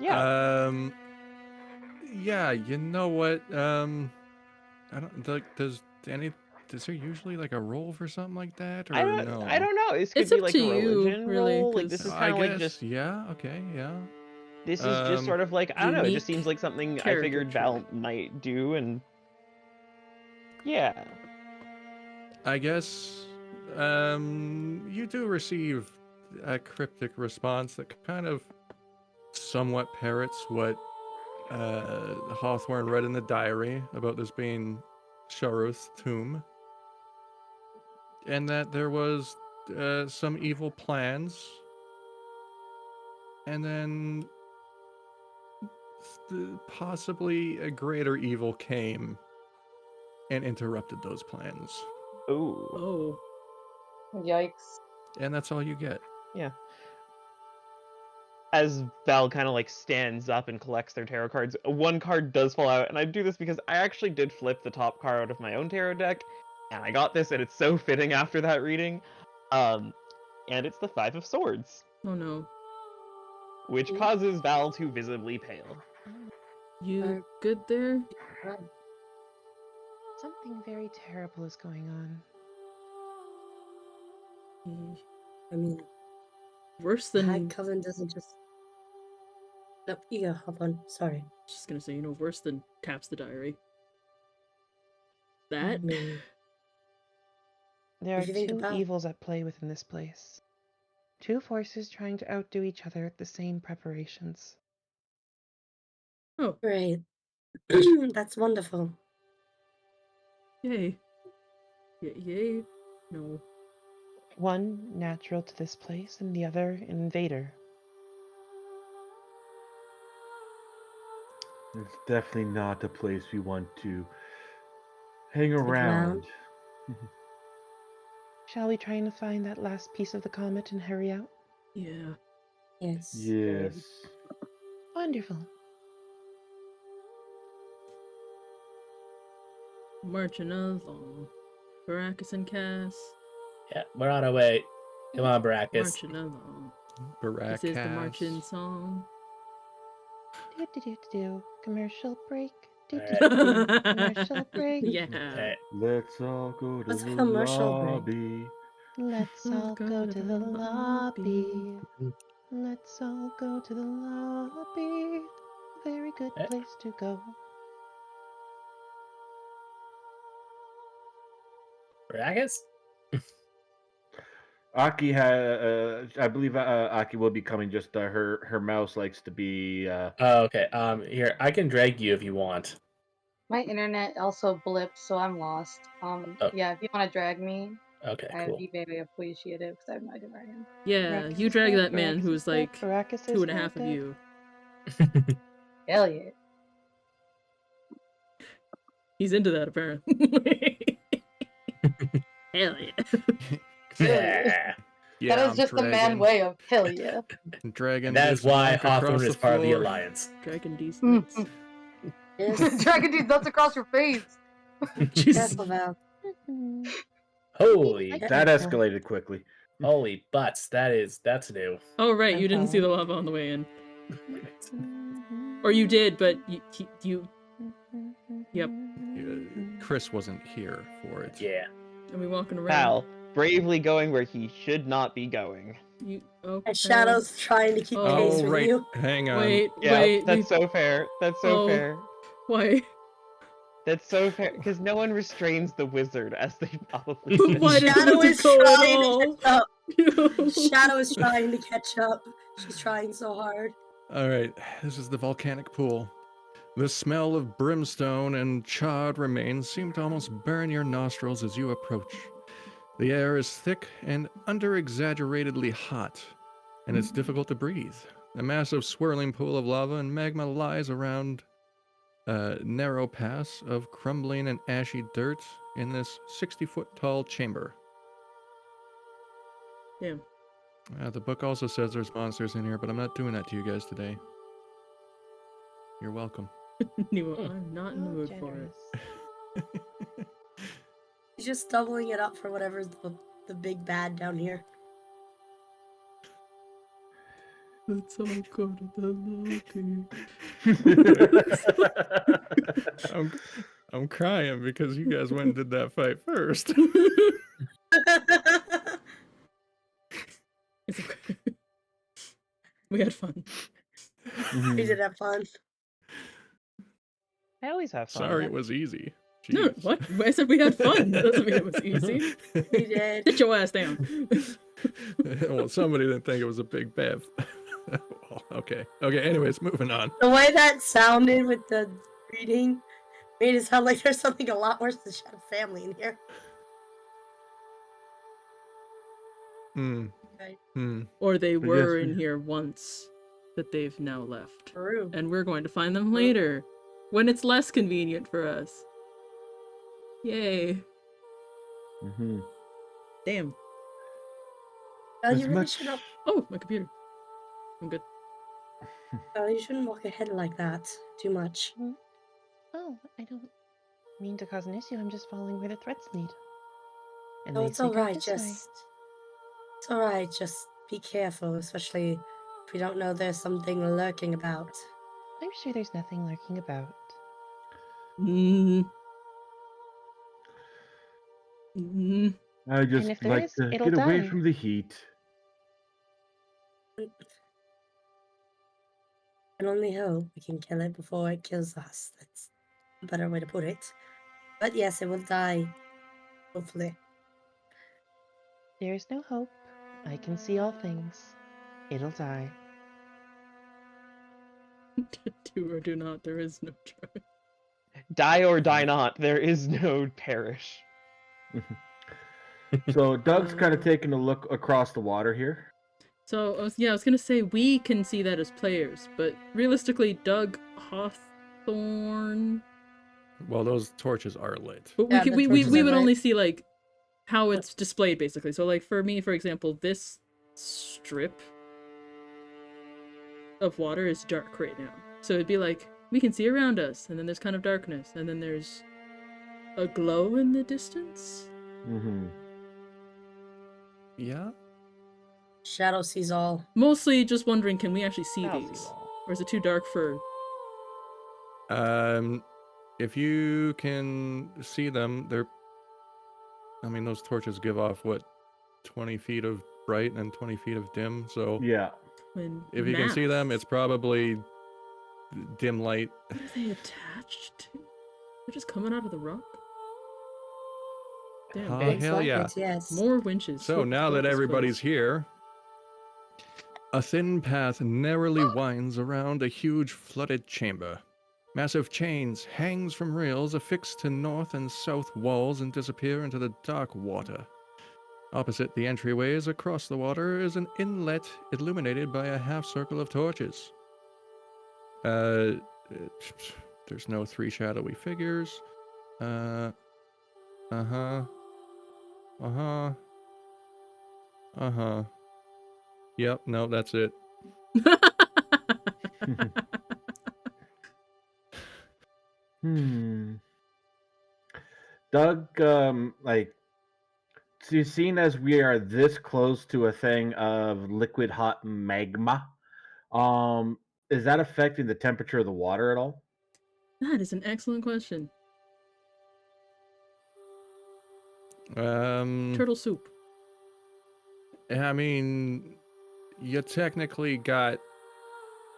yeah. Yeah, you know what? I don't. Does is there usually like a roll for something like that, or I don't no? know. This could It's be up like to a you, religion really, roll. Like this 'cause- is I kind of like guess, just yeah, okay, yeah. this is just sort of like I don't know. It just seems unique like something I character figured Val trait. might do, and yeah. I guess you do receive a cryptic response that kind of somewhat parrots what Hawthorne read in the diary about this being Sharuth's tomb, and that there was some evil plans, and then possibly a greater evil came and interrupted those plans. Oh, Oh. Yikes. And that's all you get. yeah. As Val kind of like stands up and collects their tarot cards, one card does fall out, and I do this because I actually did flip the top card out of my own tarot deck, and I got this, and it's so fitting after that reading. And it's the Five of Swords, Oh no. which causes Val to visibly pale. You good there? Something very terrible is going on. Eh, I mean, Worse the than Hag Coven doesn't just. No, you go, hop on. Sorry. just gonna say, worse than taps the diary. That? I mean, There are If you think two about- evils at play within this place. Two forces trying to outdo each other at the same preparations. Oh, great. That's wonderful. yay. Yay. No. One natural to this place, and the other an invader. It's definitely not a place we want to hang around. around. Shall we try and find that last piece of the comet and hurry out? Yeah. Yes. Yes. Wonderful. Marching along. Baracus and Cass. Yeah, we're on our way. Come on, Baracus. Marching along. Baracus. This is the marching song. Do. Commercial break. Alright. Commercial break. Yeah. Alright. Let's all go to What's the commercial break? lobby. Let's all go to the lobby. Let's all go to the lobby. Very good Eh. place to go. Baracus? Aki I believe Aki will be coming. Just her mouse likes to be. Oh, okay. Here, I can drag you if you want. My internet also blipped, so I'm lost. Oh. Yeah, if you want to drag me, Okay, I'd cool. be very appreciative because I have no idea where I am. Yeah, Baracus you is drag dead, that man Baracus who's is dead, like Baracus is 2.5 dead, of dead. you. Hell yeah. He's into that apparently. Hell yeah. Yeah. Yeah, That is just the man way of hell yeah. Dragon. And that is this why monk across Hawthorne the is part of the floor. Alliance. Dragon D Mm. snakes. Yes. Dragging these nuts across your face. Jesus. Careful, Val. Holy, That escalated quickly. holy butts. That's new. Oh right, you didn't see the lava on the way in. Or you did, but you Yep. Chris wasn't here for it. Yeah. And we walking around. Val, bravely going where he should not be going. You okay. And Shadow's trying to keep Oh, pace Oh with right, you. hang on. Wait, Yeah, wait. that's so fair. That's so Oh. fair. Why? That's so fair because no one restrains the wizard as they probably But should. why did Shadow the is wizard go at trying all? to catch up. Shadow is trying to catch up. She's trying so hard. All right, this is the volcanic pool. The smell of brimstone and charred remains seem to almost burn your nostrils as you approach. The air is thick and under-exaggeratedly hot, and it's difficult to breathe. A massive swirling pool of lava and magma lies around a narrow pass of crumbling and ashy dirt in this 60-foot tall chamber. Damn. The book also says there's monsters in here, but I'm not doing that to you guys today. You're welcome. I'm not in the Oh, mood for it. generous. He's just doubling it up for whatever's the big bad down here. Let's all go to the lobby. I'm crying because you guys went and did that fight first. It's okay. We had fun. We did have fun. I always have fun. Sorry, it was easy. No, Jeez. what? I said we had fun. That doesn't mean it was easy. We did. Sit your ass down. Well, somebody didn't think it was a big bev. Well, okay. Okay, anyways, moving on. The way that sounded with the reading made it sound like there's something a lot worse than Shadow Family in here. Hmm. Okay. Or they But were yes, in here once that they've now left. True. And we're going to find them later when it's less convenient for us. Yay. Mm-hmm. Damn. Well, As you really much- shouldn't. Oh, my computer. I'm good. Well, you shouldn't walk ahead like that too much. Oh, I don't mean to cause an issue. I'm just following where the threats lead. And No, they it's say all go right. this way. It's all right. Just be careful, especially if you don't know there's something lurking about. I'm sure there's nothing lurking about. Mm. Mm. I just if there like is, to it'll get away die. from the heat. And only hope we can kill it before it kills us. That's a better way to put it. But yes, it will die. Hopefully. There is no hope. I can see all things. It'll die. Do or do not, there is no choice. Die or die not. There is no perish. So Doug's kind of Uh, taking a look across the water here. So, I was gonna say we can see that as players, but realistically, Doug, Hawthorne... Well, those torches are lit. But Yeah, the we torches are would lit. only see, like, how it's displayed, basically. So, like, for me, for example, this strip of water is dark right now. So it'd be like, we can see around us, and then there's kind of darkness, and then there's a glow in the distance? Mm-hmm. Yeah? Shadow sees all. Mostly just wondering, can we actually see I'll see these? all. Or is it too dark for... If you can see them, they're... I mean, those torches give off, what, 20 feet of bright and 20 feet of dim, so... Yeah. When If you can see them, it's probably dim light. What are they attached to? They're just coming out of the rock? Damn. Oh, Looks hell like yeah. it, yes. More winches. So now that everybody's here, a thin path narrowly winds around a huge flooded chamber. Massive chains hangs from rails affixed to north and south walls and disappear into the dark water. Opposite the entryways across the water is an inlet illuminated by a half circle of torches. There's no three shadowy figures. Uh-huh. Yep, no, that's it. Doug, so seeing as we are this close to a thing of liquid hot magma, is that affecting the temperature of the water at all? That is an excellent question. Turtle soup. I mean, you technically got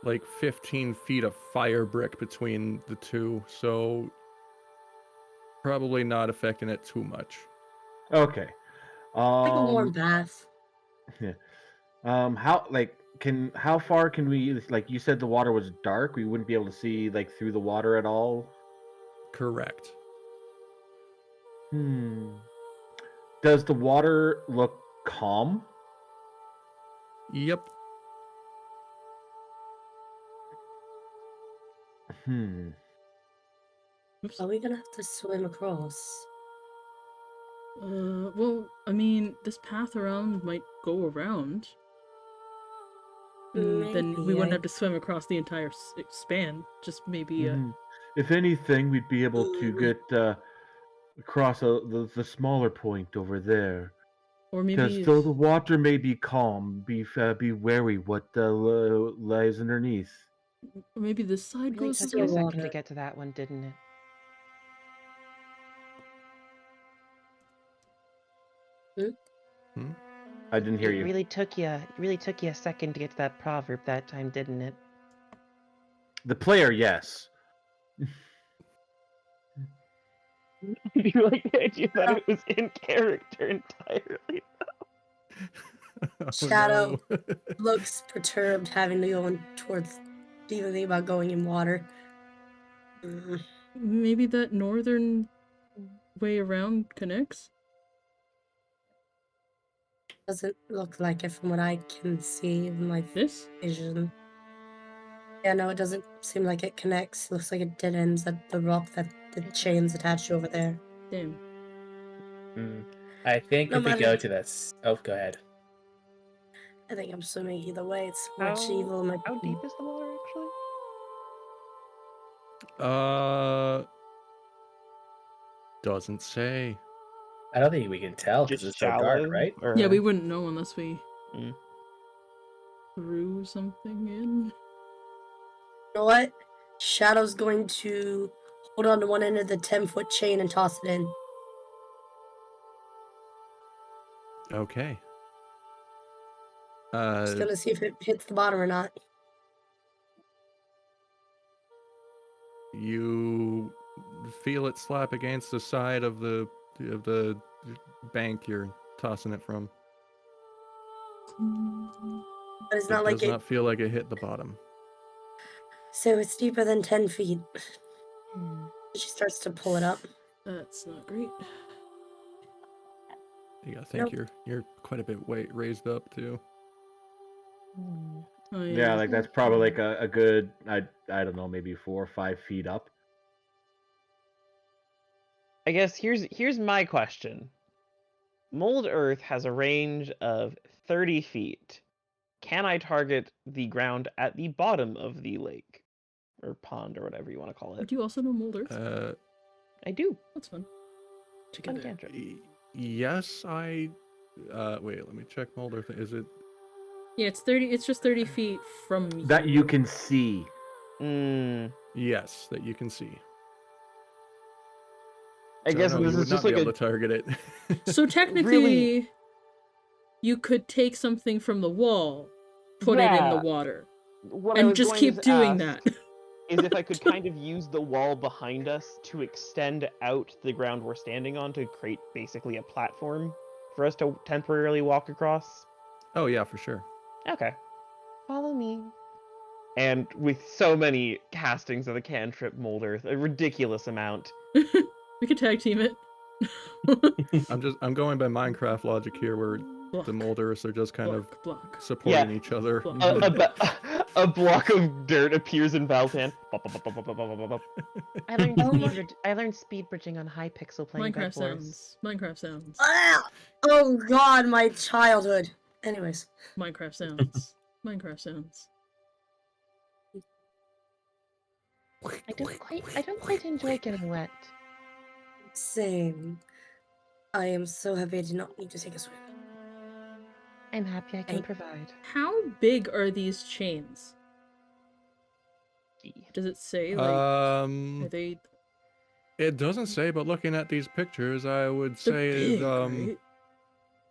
like 15 feet of fire brick between the two, so probably not affecting it too much. Okay. Like a warm bath. How far can we, like you said the water was dark, we wouldn't be able to see like through the water at all? Correct. Does the water look calm? Yep. Oops. Are we gonna have to swim across? Well, I mean, this path around might go around. Then we wouldn't have to swim across the entire span. Just maybe If anything, we'd be able to get across the smaller point over there. or maybe Because though the water may be calm, be wary what lies underneath. or maybe this side Really goes took to you a the second water. to get to that one, didn't it? I didn't hear It you. really took you a second to get to that proverb that time, didn't it? The player, yes. You like the idea that it was in character entirely? Oh, Shadow no. looks perturbed, having to go towards even think about going in water. Maybe that northern way around connects? Doesn't look like it from what I can see in my This? vision. Yeah, no, it doesn't seem like it connects. Looks like it dead ends at the rock that the chain's attached to over there. Damn. I think No if we matter. go to this... Oh, go ahead. I think I'm swimming either way. It's How, much evil. how deep is the water actually? Doesn't say. I don't think we can tell because it's so dark, right? Or... Yeah, we wouldn't know unless we Mm. threw something in. You know what? Shadow's going to hold on to one end of the 10-foot chain and toss it in. Okay. Just gonna see if it hits the bottom or not. You feel it slap against the side of the bank you're tossing it from. But it's It not like does it. not feel like it hit the bottom. So it's deeper than 10 feet. She starts to pull it up. That's not great. You gotta think Nope. you're quite a bit raised up too. Oh, Yeah, like that's probably like a good, I don't know, maybe 4 or 5 feet up. I guess here's my question. Mold Earth has a range of 30 feet. Can I target the ground at the bottom of the lake? Or pond, or whatever you want to call it. Do you also know Mold Earth? I do. That's fun. Fun Together. cantrip. Yes, I. Wait, let me check Mulder. Is it? Yeah, it's 30. It's just 30 feet from That you can see. Yes, that you can see. I So, guess no, this you would is not just be like able a... to target it. So technically, Really? you could take something from the wall, put it in the water, What I and was just going keep to doing ask that. is if I could kind of use the wall behind us to extend out the ground we're standing on to create basically a platform for us to temporarily walk across. Oh yeah, for sure. Okay. Follow me. And with so many castings of the cantrip Mold Earth, a ridiculous amount. We could tag team it. I'm going by Minecraft logic here, where Block, the Molders are just kind of block. supporting each other. Block. A block of dirt appears in Valentine. I learned speed bridging on high pixel playing Minecraft Bed Wars. sounds. Minecraft sounds. Ah! Oh god, my childhood. Anyways. Minecraft sounds. Minecraft sounds. I don't quite enjoy getting wet. Same. I am so happy I did not need to take a swim. I'm happy I can provide. How big are these chains? Does it say, like, are they... It doesn't say, but looking at these pictures, I would They're say big, right?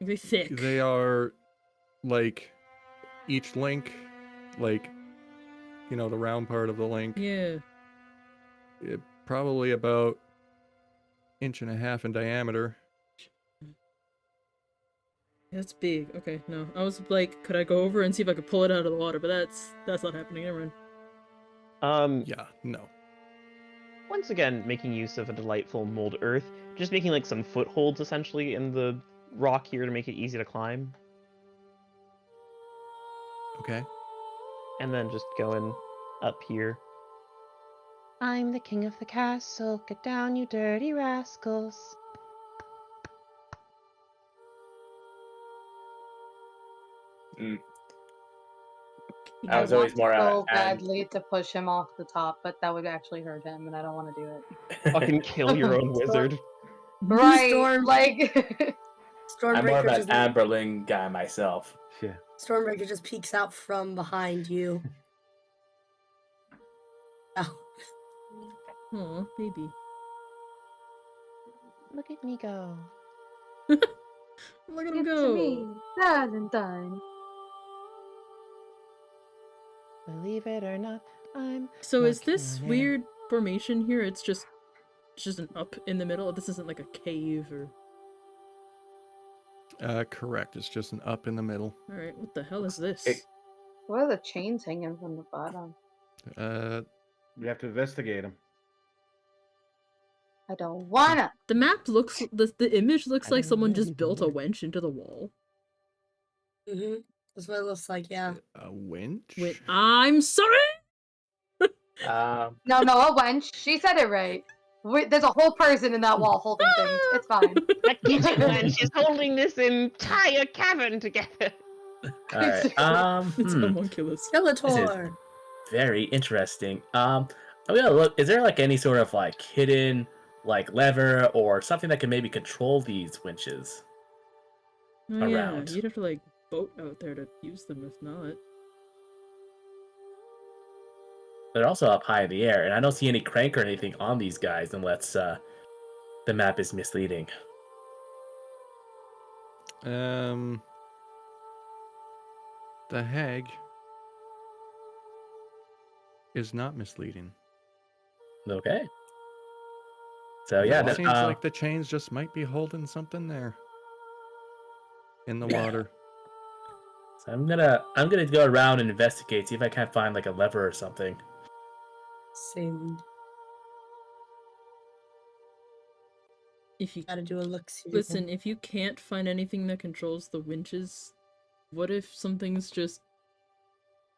Are they thick? they are, like, each link, like, you know, the round part of the link. Yeah. Probably about 1.5 inches in diameter. That's big. Okay, no. I was like, could I go over and see if I could pull it out of the water? But that's not happening. Never mind. Yeah, no. Once again, making use of a delightful Mold Earth, just making like some footholds essentially in the rock here to make it easy to climb. Okay. And then just going up here. I'm the king of the castle, get down you dirty rascals. I was always more so and badly to push him off the top, but that would actually hurt him, and I don't want to do it. Fucking kill your own wizard. Right, Storm, like... I'm more of Stormbreaker an just Amberling guy myself. Yeah. Stormbreaker just peeks out from behind you. Oh. Aw, baby. Look at me go. Look at him It's go. me, Valentine. Believe it or not, I'm. So is lucky this on air. weird formation here? It's just an up in the middle. This isn't like a cave or. Correct. It's just an up in the middle. All right, what the hell is this? It- What are the chains hanging from the bottom? We have to investigate him. I don't wanna. The map looks. The image looks I like don't someone know just built a anymore. wench into the wall. Mm-hmm. That's what it looks like, yeah. A winch? Wait, I'm sorry. Um, No, a wench. She said it right. There's a whole person in that wall holding things. It's fine. The kitchen wench is holding this entire cavern together. all right. It's homunculus. Skeletor! Very interesting. I'm gonna look. Is there like any sort of like hidden like lever or something that can maybe control these winches? Oh, yeah, Around. you'd have to like boat out there to use them. If not, They're also up high in the air, and I don't see any crank or anything on these guys unless the map is misleading. The hag is not misleading. Okay. So yeah, It that, seems like the chains just might be holding something there in the Yeah. water. so I'm gonna go around and investigate, see if I can't find like a lever or something. Same. if you Gotta do a look-see. listen, if you can't find anything that controls the winches, what if something's just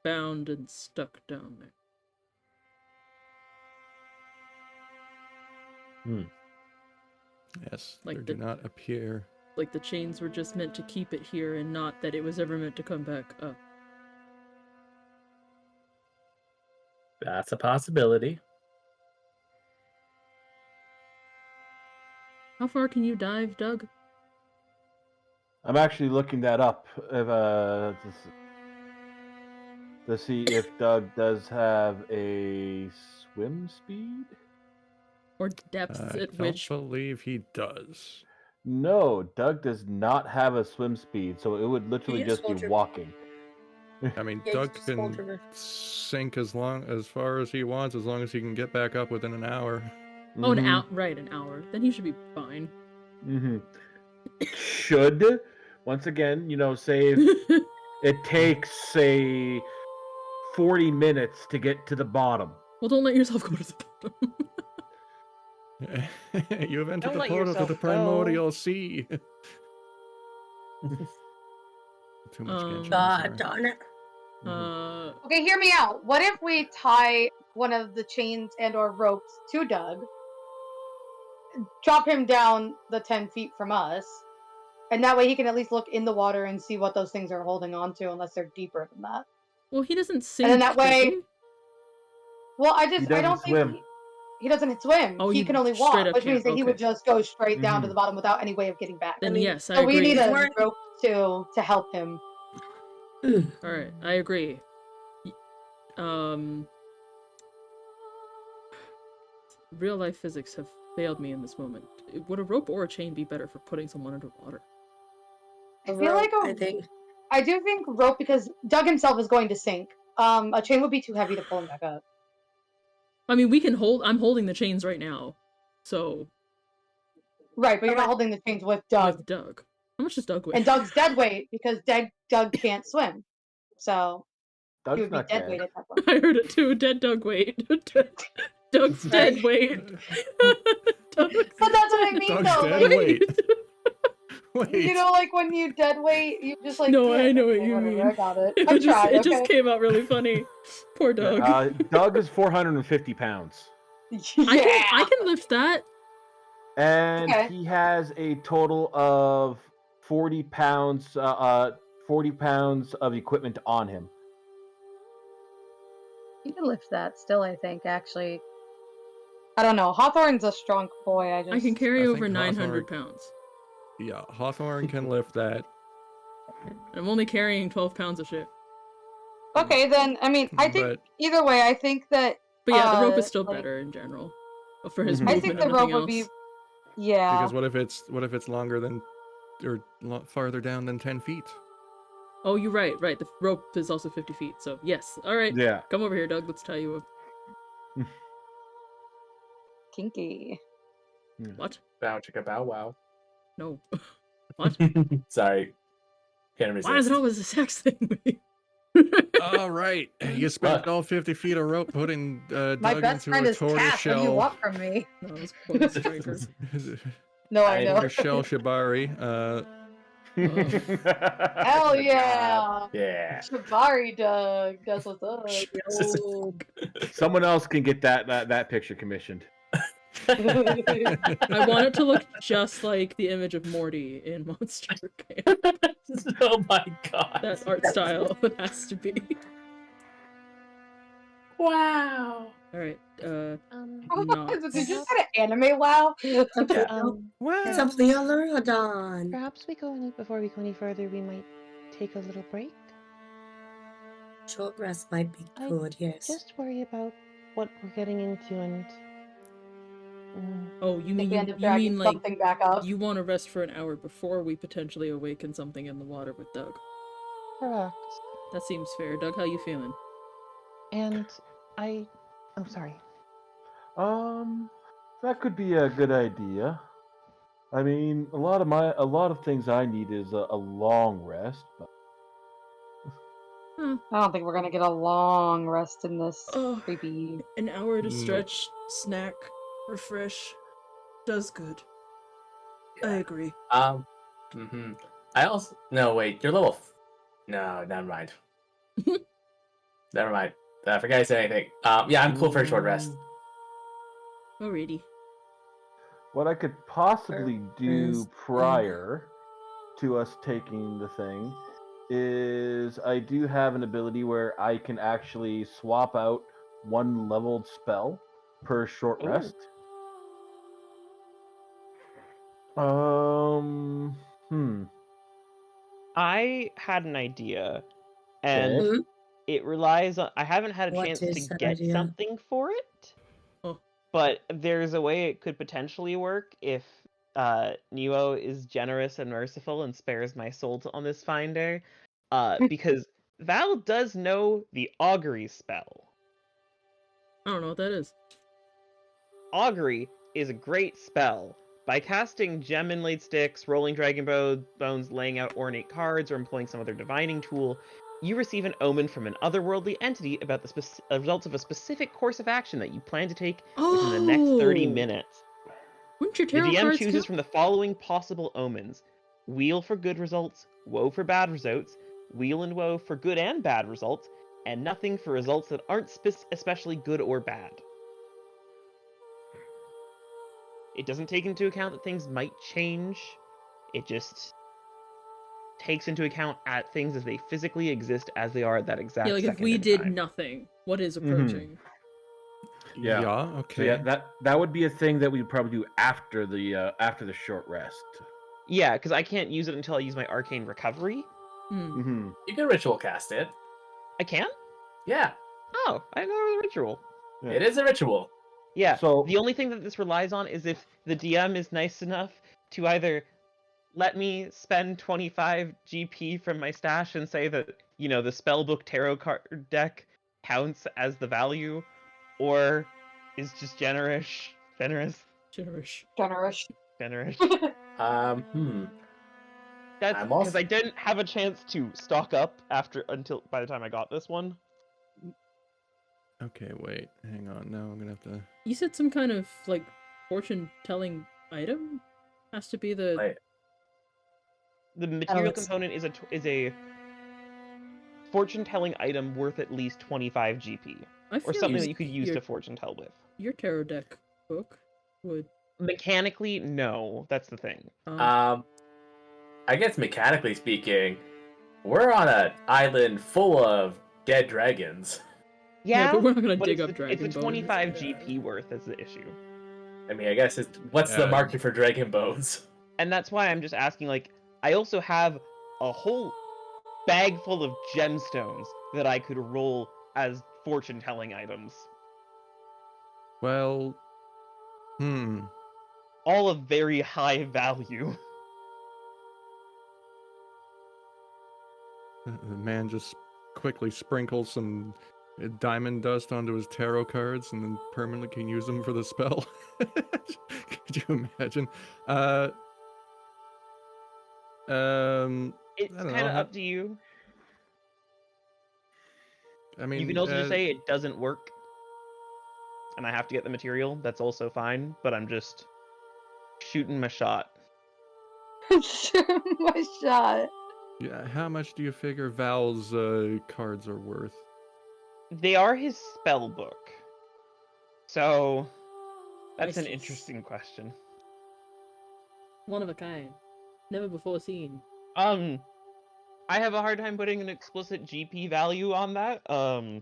bound and stuck down there? Yes, Like there do the- not appear. Like the chains were just meant to keep it here and not that it was ever meant to come back up. That's a possibility. How far can you dive, Doug? I'm actually looking that up if, to see if Doug does have a swim speed. Or depths I at don't which believe he does. No, Doug does not have a swim speed, so it would literally is just be water- walking. I mean, Yeah, Doug he's just hold can river. sink as far as he wants, as long as he can get back up within an hour. Oh, an hour, right, an hour. Then he should be fine. Mm-hmm. Should, once again, say if it takes, say, 40 minutes to get to the bottom. Well, don't let yourself go to the bottom. You have entered Don't the let portal to yourself the go. primordial sea. Too much Genshin. God I'm sorry. darn it. Okay, hear me out. What if we tie one of the chains and/or ropes to Doug, drop him down the 10 feet from us, and that way he can at least look in the water and see what those things are holding on to, unless they're deeper than that. Well, he doesn't sink. And then that does way- he? Well, I He don't doesn't swim. think he doesn't swim. Oh, he you can only straight walk, up which means that can't, he would okay. just go straight down to Mhm. the bottom without any way of getting back. Then mean, yes, I So agree. we need a We're- rope to help him. All right, I agree. Real life physics have failed me in this moment. Would a rope or a chain be better for putting someone underwater? I feel like I think. I do think rope, because Doug himself is going to sink. A chain would be too heavy to pull him back up. I mean, we can hold. I'm holding the chains right now, so Right, but you're not holding the chains with Doug. with Doug. How much does Doug weigh? And Doug's dead weight because Doug can't swim. So he Doug's would be not dead dead. weight at that point. I heard it too. Dead Doug weight. Doug's dead weight. Doug. But that's what I mean, Doug's though. dead Like, weight. Wait. you know, like when you dead weight, you just like. No, yeah, I know what okay, you whatever, mean. I got it. It I just, tried. it Okay. just came out really funny. Poor Doug. Doug is 450 pounds. Yeah. I can lift that. And Okay. he has a total of 40 pounds, 40 pounds of equipment on him. You can lift that still, I think, actually. I don't know. Hawthorne's a strong boy. I can carry I over think 900 Hawthorne- pounds. Yeah, Hawthorne can lift that. I'm only carrying 12 pounds of shit. Okay, then, I mean, I think But either way, I think that. But yeah, the rope is Uh, still like- better in general. For his Mhm. I movement think and the rope everything would be. else. Yeah. because what if it's longer than or farther down than 10 feet. Oh, you're right. Right. The rope is also 50 feet. So yes. All right. Yeah. Come over here, Doug. Let's tie you up. Kinky. What? Bow chicka bow wow. No. What? Sorry. Can't resist. Why is it always a sex thing? All right. You spent Look. all 50 feet of rope putting My Doug best into friend a is tortoise Cass. What do you shell. want from me? No, it's Bone Striker. No, I know. Tortoise shell shibari. Hell yeah! Yeah. Shibari Doug. That's what's up. Yo. Someone else can get that picture commissioned. I want it to look just like the image of Morty in Monster Camp. Oh my god. That art style it has to be. Wow. All right. Did you just get an anime wow? It's a Pleoleurodon. Perhaps before we go any further, we might take a little break. Short rest might be I good, yes. Just worry about what we're getting into and. Oh, you If we end mean up dragging like something back up. you want to rest for an hour before we potentially awaken something in the water with Doug? Correct. That seems fair. Doug, how you feeling? And I'm sorry. That could be a good idea. I mean, a lot of things I need is a long rest. But... I don't think we're gonna get a long rest in this Oh, creepy. an hour to No. stretch, snack, refresh, does good. I agree. Mm-hmm. I also wait. You're level. No, never mind. Never mind. I forgot to say anything. Yeah, I'm cool for a short rest. Alrighty. What I could possibly do Rest. prior to us taking the thing is I do have an ability where I can actually swap out one leveled spell per short Ooh. rest. I had an idea, and Okay. it relies on. I haven't had a What chance is to that get idea? something for it, Oh. but there's a way it could potentially work if Neo is generous and merciful and spares my soul on this fine day. Because Val does know the augury spell. I don't know what that is. Augury is a great spell. By casting gem inlaid sticks, rolling dragon bones, laying out ornate cards, or employing some other divining tool, you receive an omen from an otherworldly entity about the results of a specific course of action that you plan to take within the next 30 Oh! minutes. Wouldn't your The tarot DM cards chooses count? from the following possible omens: Wheel for good results, Woe for bad results, Wheel and Woe for good and bad results, and nothing for results that aren't especially good or bad. It doesn't take into account that things might change. It just takes into account at things as they physically exist as they are at that exact Yeah, like second if we in did time. nothing, what is approaching? Yeah. Yeah, So okay. yeah, that would be a thing that we'd probably do after the short rest. Yeah, because I can't use it until I use my arcane recovery. Mm-hmm. You can ritual cast it. I can? Yeah, Oh, I know it was a ritual. Yeah. it is a ritual. Yeah, So- the only thing that this relies on is if the DM is nice enough to either let me spend 25 GP from my stash and say that, the spellbook tarot card deck counts as the value, or is just generous. Generous. Generous. That's I'm because also- I didn't have a chance to stock up until by the time I got this one. Okay, wait. Hang on. No, I'm gonna have to. You said some kind of like fortune-telling item has to be the. Wait. The material it's- component is a fortune-telling item worth at least 25 GP, I or feel something like that you could use your, to fortune tell with. your tarot deck book would. Mechanically, no. That's the thing. I guess mechanically speaking, we're on an island full of dead dragons. Yeah, but we're not gonna dig it's up the, dragon It's the bones. 25 GP worth as the issue. I mean, I guess what's the Yeah. market for dragon bones? And that's why I'm just asking, I also have a whole bag full of gemstones that I could roll as fortune-telling items. Well, All of very high value. The man just quickly sprinkles some diamond dust onto his tarot cards and then permanently can use them for the spell. Could you imagine? It's I don't kind know. of up to you. I mean, You can also just say it doesn't work, and I have to get the material. That's also fine, but I'm just shooting my shot. Sure, my shot. yeah. How much do you figure Val's cards are worth? They are his spell book, so that's an Priceless. interesting question. One of a kind. Never before seen. I have a hard time putting an explicit GP value on that. I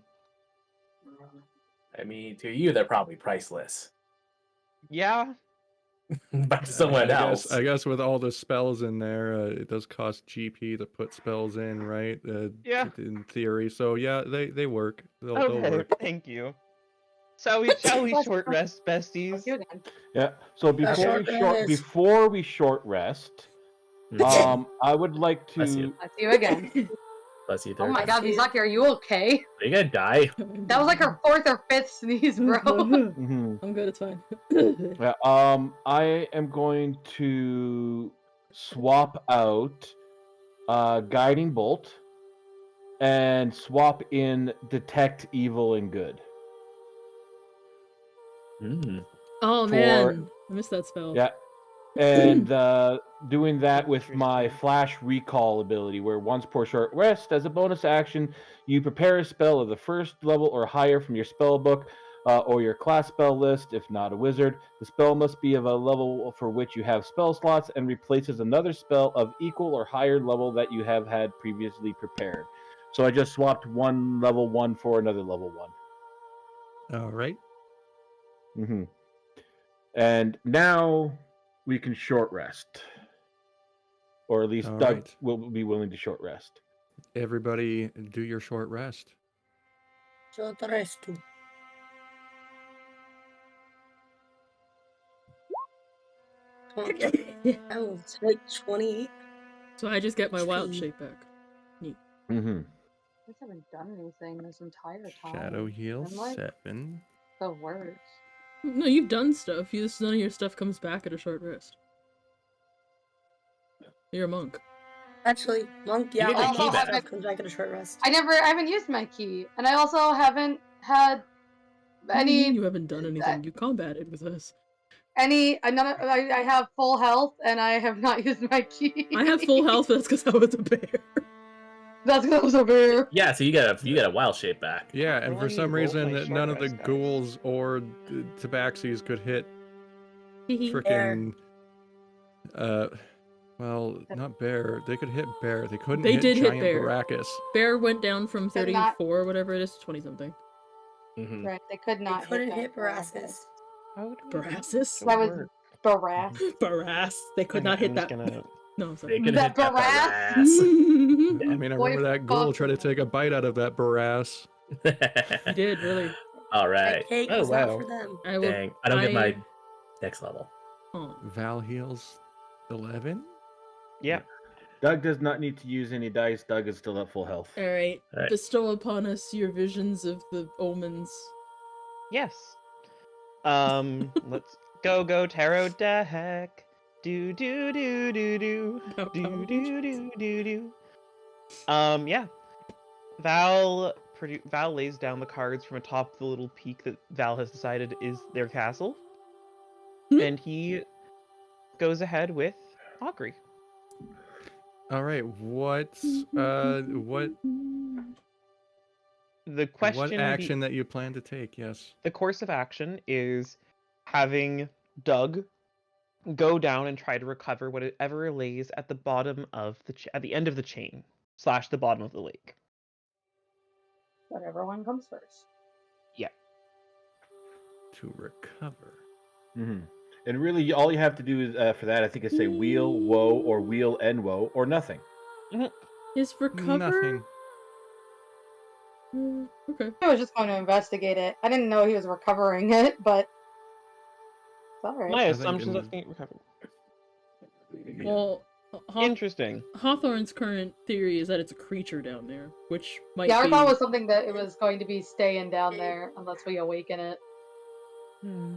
mean, to you, they're probably priceless. Yeah, But to someone else, I guess with all the spells in there, it does cost GP to put spells in, right? Yeah. In theory, so yeah, they work. They'll okay, work. thank you. Shall we short rest, besties? You again. Yeah. So before we short rest, I would like Bless to. you. That's you again. Bless you, Oh third. my god, Misaki, are you okay? Are you gonna die? That was like her 4th or 5th sneeze, bro. Mhm. I'm good, it's fine. Yeah, I am going to swap out Guiding Bolt and swap in Detect Evil and Good. Oh man, I missed that spell. Yeah, and doing that with my Flash Recall ability, where once per short rest, as a bonus action, you prepare a spell of the 1st level or higher from your spell book or your class spell list, if not a wizard. The spell must be of a level for which you have spell slots and replaces another spell of equal or higher level that you have had previously prepared. So I just swapped one level 1 for another level 1. All right. Mm-hmm. And now we can short rest. Or at least All Doug right. will be willing to short rest. Everybody, do your short rest. Short rest. I will take 28. So I just get my wild Tree. shape back. Neat. Mm-hmm. I just haven't done anything this entire time. Shadow heal I'm like 7. the worst. No, you've done stuff. None of your stuff comes back at a short rest. You're a monk. Actually, monk, yeah, get the all key my back. stuff comes back at a short rest. I haven't used my key, and I also haven't had any. You haven't done anything. You combated with us. I have full health, and I have not used my key. I have full health, but that's because I was a bear. That's because I was a bear. Yeah, so you get a wild shape back. Yeah, and for Let me some roll reason, my short none of the rest dice. ghouls or tabaxis could hit freaking. Well, not bear. They could hit bear. They couldn't They hit did hit giant bear. Baracus. Bear went down from Could not- 34, whatever it is, to 20 something. Mm-hmm. Right, they could not. They couldn't that hit Barassus. How do we Barassus? to That was work? Barass. Barass. They could not hit that. No, I'm They sorry. could That hit that Barass? Barass. I mean, I remember that ghoul tried to take a bite out of that Barass. You did, really. All That right. cake Oh, was not wow. for them. I will. Dang, I don't get my next level. Oh. Val heals 11. Yeah. Doug does not need to use any dice. Doug is still at full health. Alright. Alright. Bestow upon us your visions of the omens. Yes. Let's go tarot deck. Do do do do do About do power do do do do. Yeah. Val lays down the cards from atop the little peak that Val has decided is their castle, and he goes ahead with Augury. All right, what The question, action that you plan to take? Yes. the course of action is having Doug go down and try to recover whatever lays at the bottom of at the end of the chain / the bottom of the lake. Whatever one comes first. Yeah. To recover. Mm-hmm. And really, all you have to do is for that, I think, is say wheel, woe, or wheel and woe, or nothing. Is recover? Nothing. Okay. I was just going to investigate it. I didn't know he was recovering it, but it's alright. My think assumption is in- that's getting recovered. Well, Interesting. Hawthorne's current theory is that it's a creature down there, which might Yeah, our be... thought was something that it was going to be staying down there unless we awaken it. Hmm.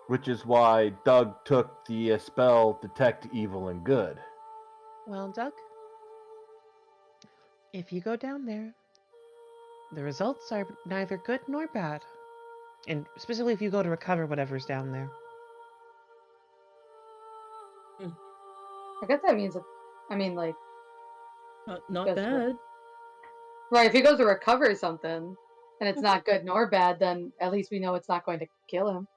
Which is why Doug took the spell Detect Evil and Good. Well, Doug, if you go down there, the results are neither good nor bad. And specifically if you go to recover whatever's down there. I guess that means, I mean, like, Not Guess what? bad. right, if he goes to recover something and it's not good nor bad, then at least we know it's not going to kill him.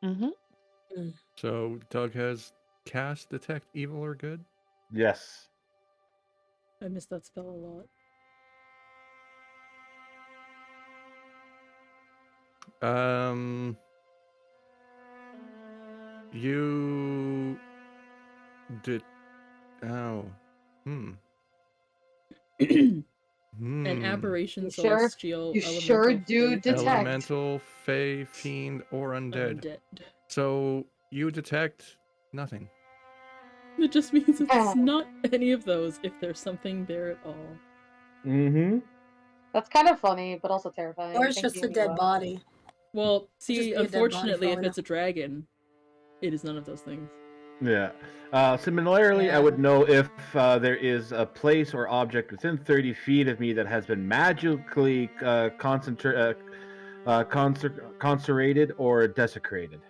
Mm-hmm. So Doug has cast Detect Evil or Good? Yes. I miss that spell a lot. You did. Oh. An aberration, You sure? celestial, You elemental, sure do fey, detect. Elemental, fey, fiend, or undead. undead. So you detect nothing. It just means Yeah. it's not any of those if there's something there at all. Mm-hmm. That's kind of funny, but also terrifying. Or it's Thank just you, a dead Niwa. body. Well, Just see, be a dead body unfortunately, for all if we it's a dragon, it is none of those things. Yeah. Similarly, I would know if there is a place or object within 30 feet of me that has been magically consecrated or desecrated.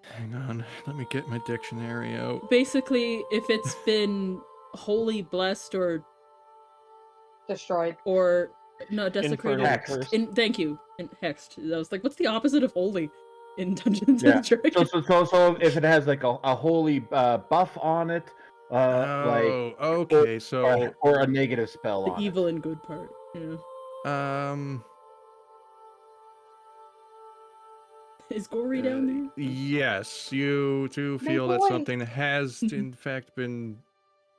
Hang on, let me get my dictionary out. Basically, if it's been wholly blessed or Destroyed. no, desecrated. Infernally cursed. Thank you. Hexed. I was like, what's the opposite of holy in Dungeons Yeah. and Dragons? So if it has like a holy buff on it, like okay, so or a negative spell The on evil it. and good part. Yeah. Is Gory down there? Yes, you do My feel that boy. something has in fact been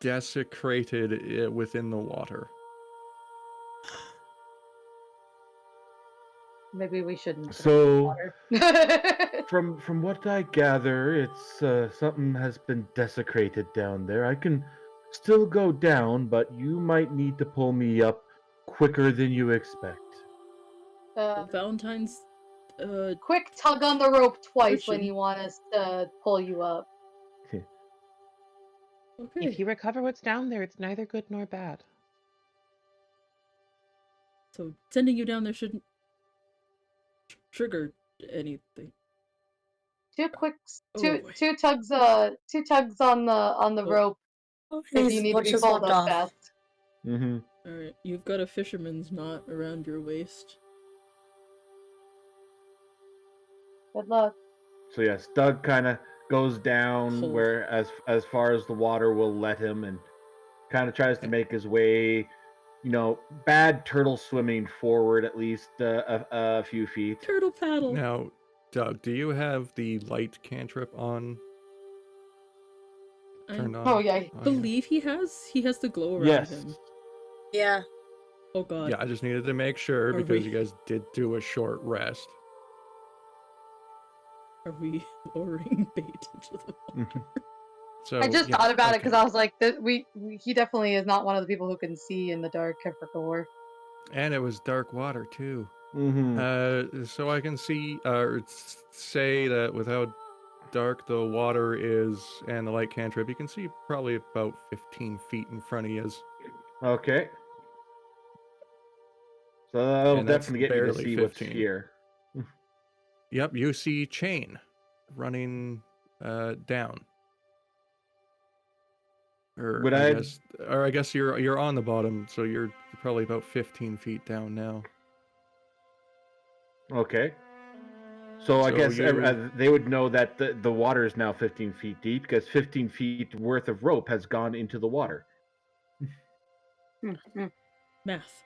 desecrated within the water. Maybe we shouldn't. So, Water. from what I gather, it's something has been desecrated down there. I can still go down, but you might need to pull me up quicker than you expect. Valentine's Quick tug on the rope twice when Fortune. you want us to pull you up. Okay. If you recover what's down there, it's neither good nor bad. So sending you down there shouldn't trigger anything. Two boy. two tugs on the Oh. rope if you need to be pulled up fast. Mm-hmm. Alright, you've got a fisherman's knot around your waist. Good luck. So yes, Doug kind of goes down Hold. where as far as the water will let him, and kind of tries to make his way, bad turtle swimming forward at least a few feet. Turtle paddle! Now, Doug, do you have the light cantrip on? Turned on? Oh yeah. I believe he has the glow around Yes. him. Yeah. Oh god. Yeah, I just needed to make sure Are because we- you guys did do a short rest. Are we lowering bait into the water? So I just yes, thought about it because okay. I was like, he definitely is not one of the people who can see in the dark for gore. And it was dark water too. Mm-hmm. So I can see or say that with how dark the water is and the light cantrip, you can see probably about 15 feet in front of you. Okay. So that'll And that's definitely get me to barely see 15. what's here. Yep, you see Chain running down. Or I guess you're on the bottom, so you're probably about 15 feet down now. Okay. So I guess you- they would know that the water is now 15 feet deep because 15 feet worth of rope has gone into the water. Math.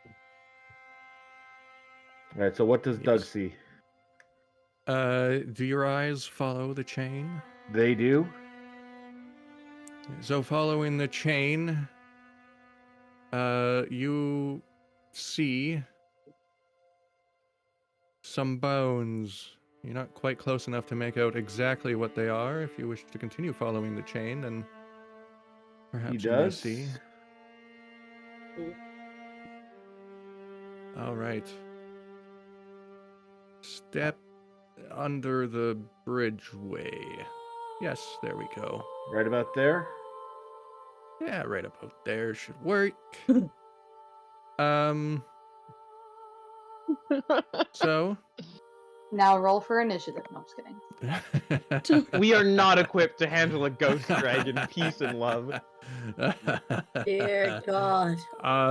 All right. So what does Doug Yes. see? Do your eyes follow the chain? They do. So following the chain, you see some bones You're not quite close enough to make out exactly what they are. If you wish to continue following the chain, then perhaps He you may does. see. All right. Step under the bridgeway. Yes, there we go. Right about there. Yeah, right about there should work. So Now roll for initiative. No, I'm just kidding. We are not equipped to handle a ghost dragon. Peace and love. Dear God.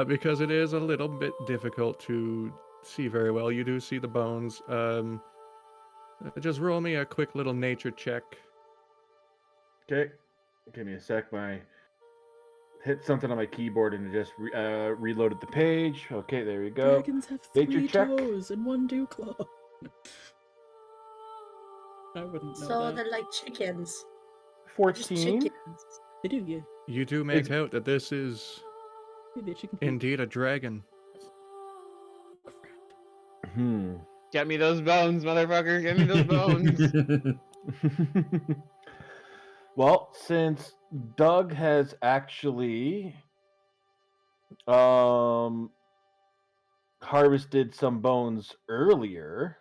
Because it is a little bit difficult to see very well. You do see the bones. Just roll me a quick little nature check. Okay. Give me a sec. My hit something on my keyboard and it just reloaded the page. Okay, there we go. Dragons have Nature 3 check. toes and 1 dew claw. I wouldn't know So that. they're like chickens. Just 14. chickens. They do, yeah. You do make out that this is Yeah, they chicken feet. indeed a dragon. Hmm. Get me those bones, motherfucker. Get me those bones. Well, since Doug has actually harvested some bones earlier,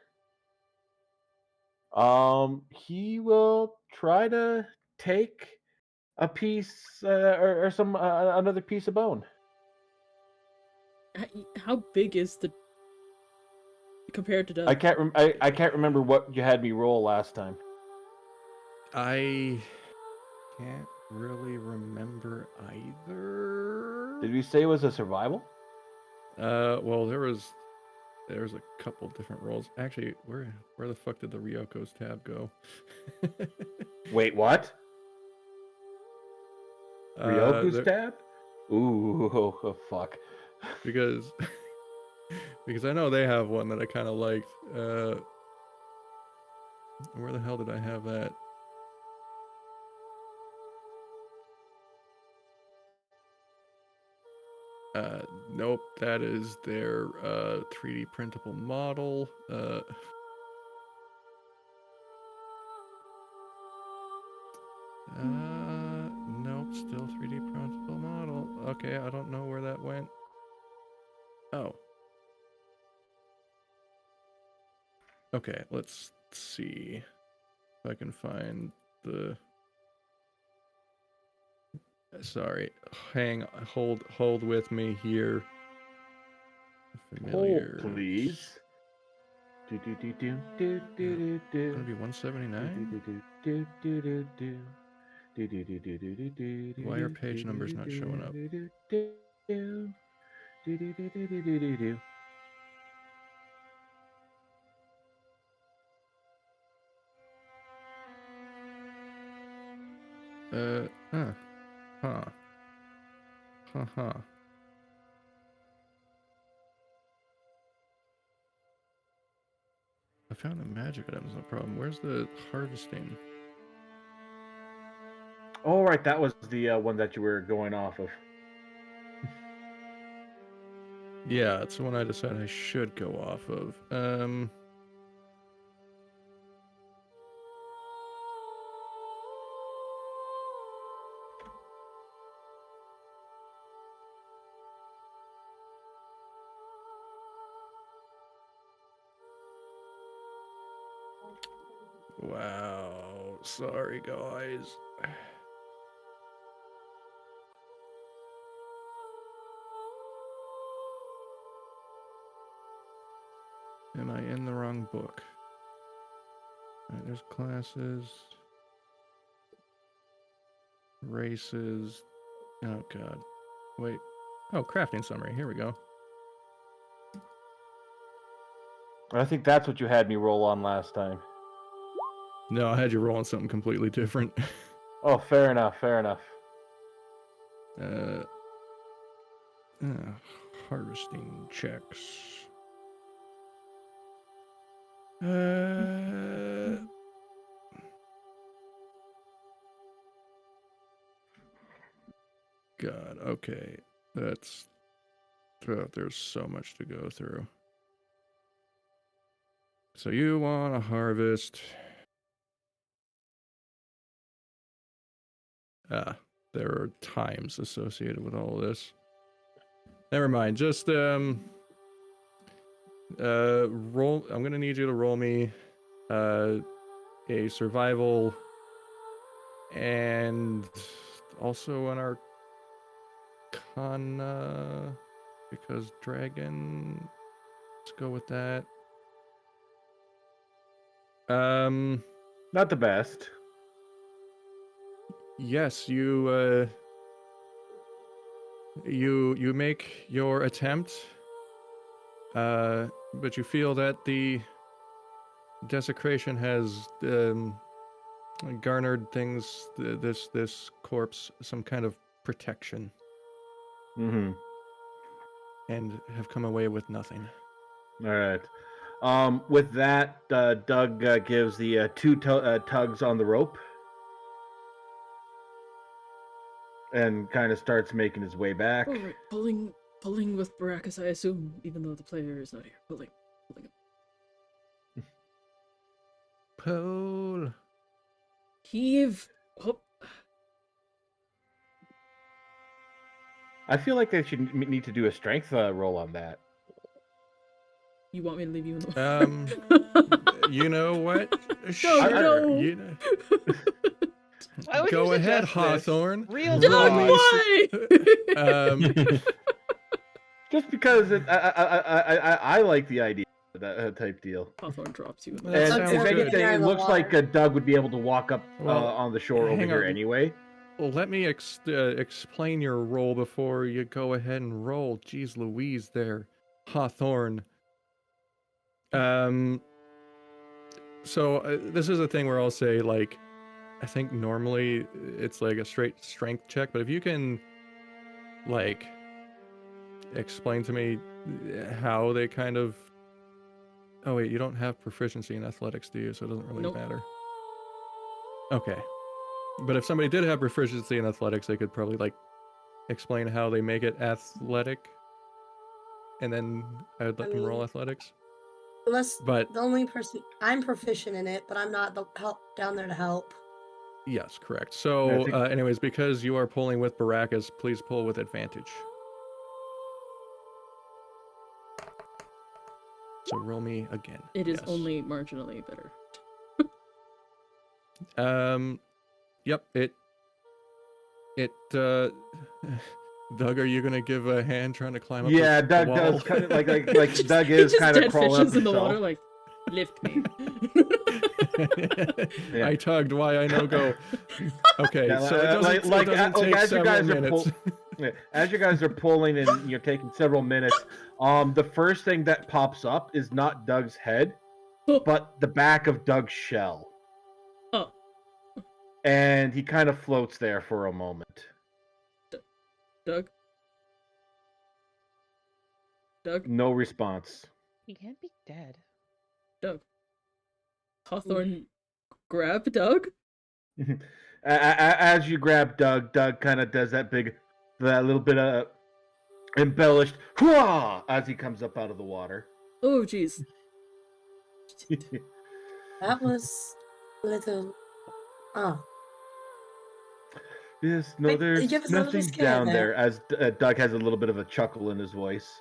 he will try to take a piece or some another piece of bone. How big is the compared to Doug? I can't remember what you had me roll last time. I can't really remember either. Did we say it was a survival? Well, there's a couple different rolls. Actually, where the fuck did the Ryoko's tab go? Wait, what? Ryoku's there- tab? Ooh, oh, fuck. because because I know they have one that I kind of liked. Where the hell did I have that? Nope, that is their 3D printable model. Nope, still 3D printable model. Okay, I don't know where that went. Oh. Okay, let's see if I can find the. Sorry, hold with me here. Familiar. Hold, please. Gonna be 179. Why are page numbers not showing up? Huh. I found a magic item's no problem. Where's the harvesting? Oh, right, that was the one that you were going off of. Yeah, it's the one I decided I should go off of. Wow, sorry guys. Am I in the wrong book? Alright, there's classes. Races. Oh god. Wait. Oh, crafting summary. Here we go. I think that's what you had me roll on last time. No, I had you rolling something completely different. Oh, fair enough, fair enough. Harvesting checks. God, okay. That's there's so much to go through. So you want to harvest. There are times associated with all of this. Never mind. Just roll. I'm gonna need you to roll me a survival and also an arcana because dragon. Let's go with that. Not the best. Yes, you make your attempt, but you feel that the desecration has garnered things. This corpse some kind of protection, Mm-hmm. and have come away with nothing. All right. With that, Doug gives the two tugs on the rope and kind of starts making his way back. All right, pulling with Baracus, I assume, even though the player is not here. Pulling him. Pull. Heave. Hop. I feel like they should need to do a strength roll on that. You want me to leave you in the water? You know what? No, Sure. no. You know. Why would Go you ahead, suggest this? Hawthorne. Real Roll talk. me Why? Just because I like the idea of that type deal. Hawthorne drops you. That And sounds if good. anything, it looks like Doug would be able to walk up Well, on the shore over hang here on. anyway. Well, let me explain your roll before you go ahead and roll. Jeez Louise there, Hawthorne. So this is a thing where I'll say, like, I think normally it's like a straight strength check, but if you can, like, explain to me how they kind of... Oh wait, you don't have proficiency in athletics, do you? So it doesn't really Nope. matter. Okay. But if somebody did have proficiency in athletics, they could probably, like, explain how they make it athletic, and then I would let them roll athletics. Unless But the only person I'm proficient in it, but I'm not the help down there to help. yes, correct. So, think- anyways, because you are pulling with Baracus, please pull with advantage. So roll me again. It is Yes. only marginally better. Yep. Doug, are you gonna give a hand trying to climb up? Yeah, the Doug wall? does kind of like Doug He is just kind of dead crawling up fishes in the water, himself. like, lift me. Yeah. I tugged. Why I no go? Okay, Yeah, so it doesn't, like take as you several guys minutes. yeah, as you guys are pulling and you're taking several minutes, the first thing that pops up is not Doug's head, but the back of Doug's shell. Oh. And he kind of floats there for a moment. Doug? No response. He can't be dead. Doug. Hawthorne grab Doug? As you grab Doug, Doug kind of does that little bit of embellished hurrah as he comes up out of the water. Oh, jeez. That was a little. Oh. Yes, no, Wait, there's give us a little nothing scare down there. there. As Doug has a little bit of a chuckle in his voice.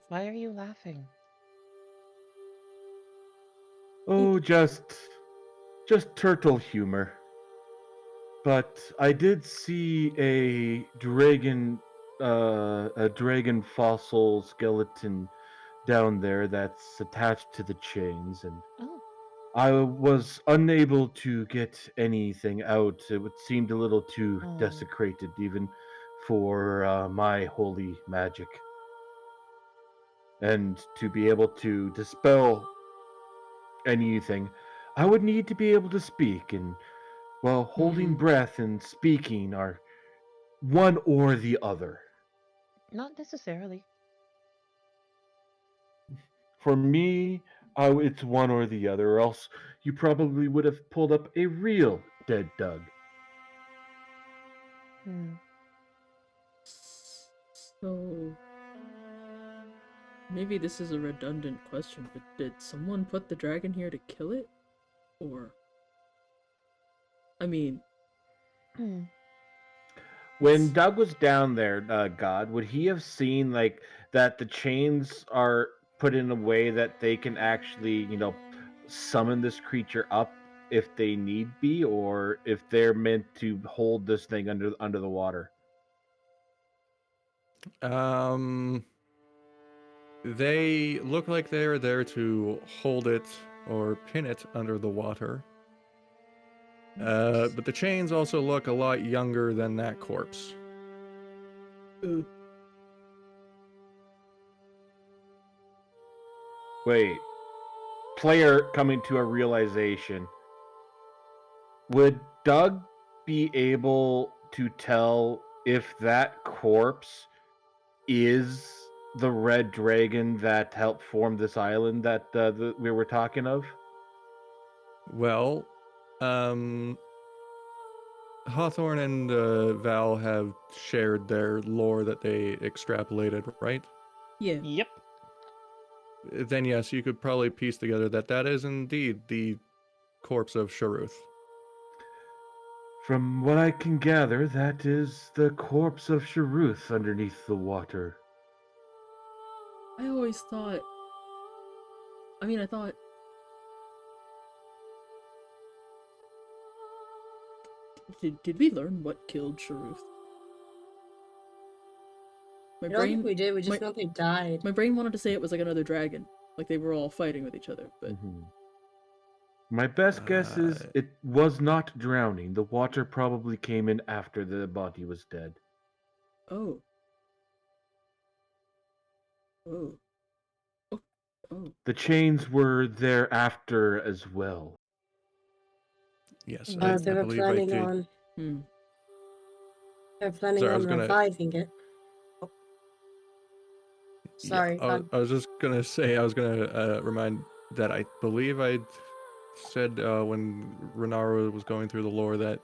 Why are you laughing? Oh, just turtle humor. But I did see a dragon fossil skeleton down there that's attached to the chains, and Oh. I was unable to get anything out. It seemed a little too Oh. desecrated, even for my holy magic. And to be able to dispel anything, I would need to be able to speak, and well, holding breath and speaking are one or the other. Not necessarily. For me, it's one or the other, or else you probably would have pulled up a real dead Doug. So... Maybe this is a redundant question, but did someone put the dragon here to kill it? Or... I mean... When Doug was down there, God, would he have seen like that the chains are put in a way that they can actually, summon this creature up if they need be, or if they're meant to hold this thing under the water? They look like they're there to hold it or pin it under the water. But the chains also look a lot younger than that corpse. Ooh. Wait, player coming to a realization. Would Doug be able to tell if that corpse is the red dragon that helped form this island that we were talking of? Well, Hawthorne and Val have shared their lore that they extrapolated, right? Yeah. Yep. Then yes, you could probably piece together that that is indeed the corpse of Sharuth. From what I can gather, that is the corpse of Sharuth underneath the water. I always thought... I thought... Did we learn what killed Sharuth? My I don't think we did. We just know they died. My brain wanted to say it was like another dragon. Like they were all fighting with each other, but... My best guess is it was not drowning. The water probably came in after the body was dead. Oh. Oh. Oh. Oh. The chains were there after as well. Yes, They I were believe I planning did. on. Hmm. They're planning Sorry, I on was gonna- reviving it. Oh. Sorry. Yeah, I was just gonna say, I was gonna remind that I believe I said when Renara was going through the lore that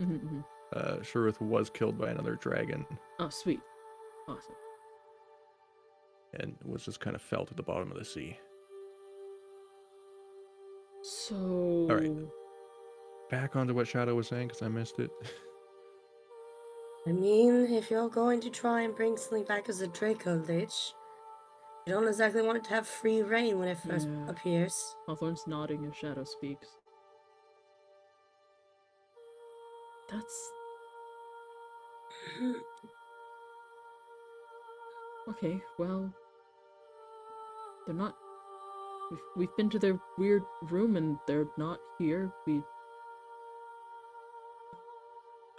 Sharuth was killed by another dragon. Oh, sweet. Awesome. And was just kind of fell to the bottom of the sea. So... Alright. Back onto what Shadow was saying, because I missed it. I mean, if you're going to try and bring something back as a Draco Lich, you don't exactly want it to have free reign when it first appears. Hawthorne's nodding as Shadow speaks. That's... Okay, well... They're not... We've been to their weird room and they're not here. Why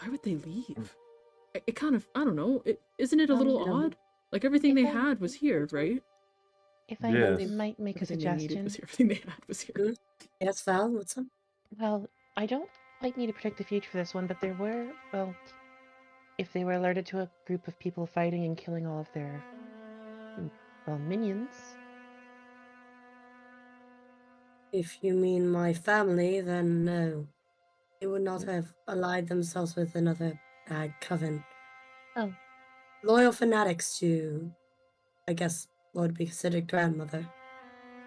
would they leave? It kind of... I don't know. Isn't it a little odd? Like, everything they had was here, right? If I might make a suggestion. Everything they had was here. Yes, Val, what's up? Well, I don't quite need to predict the future for this one, but there were, well, if they were alerted to a group of people fighting and killing all of their, well, minions. If you mean my family, then no. They would not have allied themselves with another bad coven. Oh. Loyal fanatics to, I guess, what would be considered grandmother.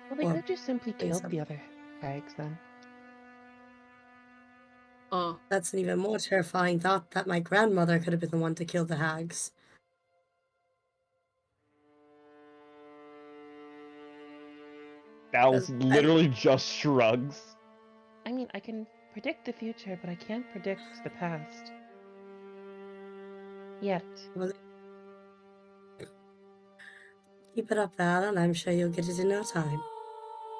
Well, they could have just simply killed the other hags then. That's an even more terrifying thought that my grandmother could have been the one to kill the hags. Val literally just shrugs. I mean, I can predict the future, but I can't predict the past. Yet. Well, keep it up, Val, and I'm sure you'll get it in no time.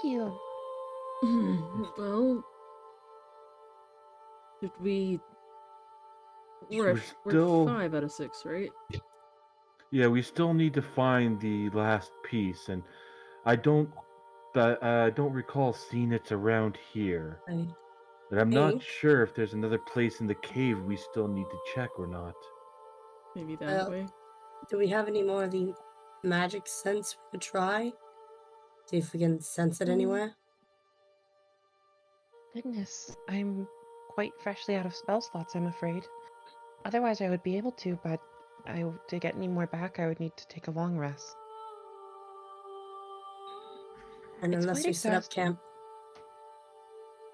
Thank you. Well... Did we... We're still... 5 out of 6, right? Yeah, we still need to find the last piece, and I don't recall seeing it around here. Right. But I'm not sure if there's another place in the cave we still need to check or not. Maybe that way. Do we have any more of the magic sense we could try? See if we can sense it anywhere? Goodness, I'm quite freshly out of spell slots, I'm afraid. Otherwise I would be able to, but to get any more back, I would need to take a long rest. And It's unless quite we set up exhausting. camp.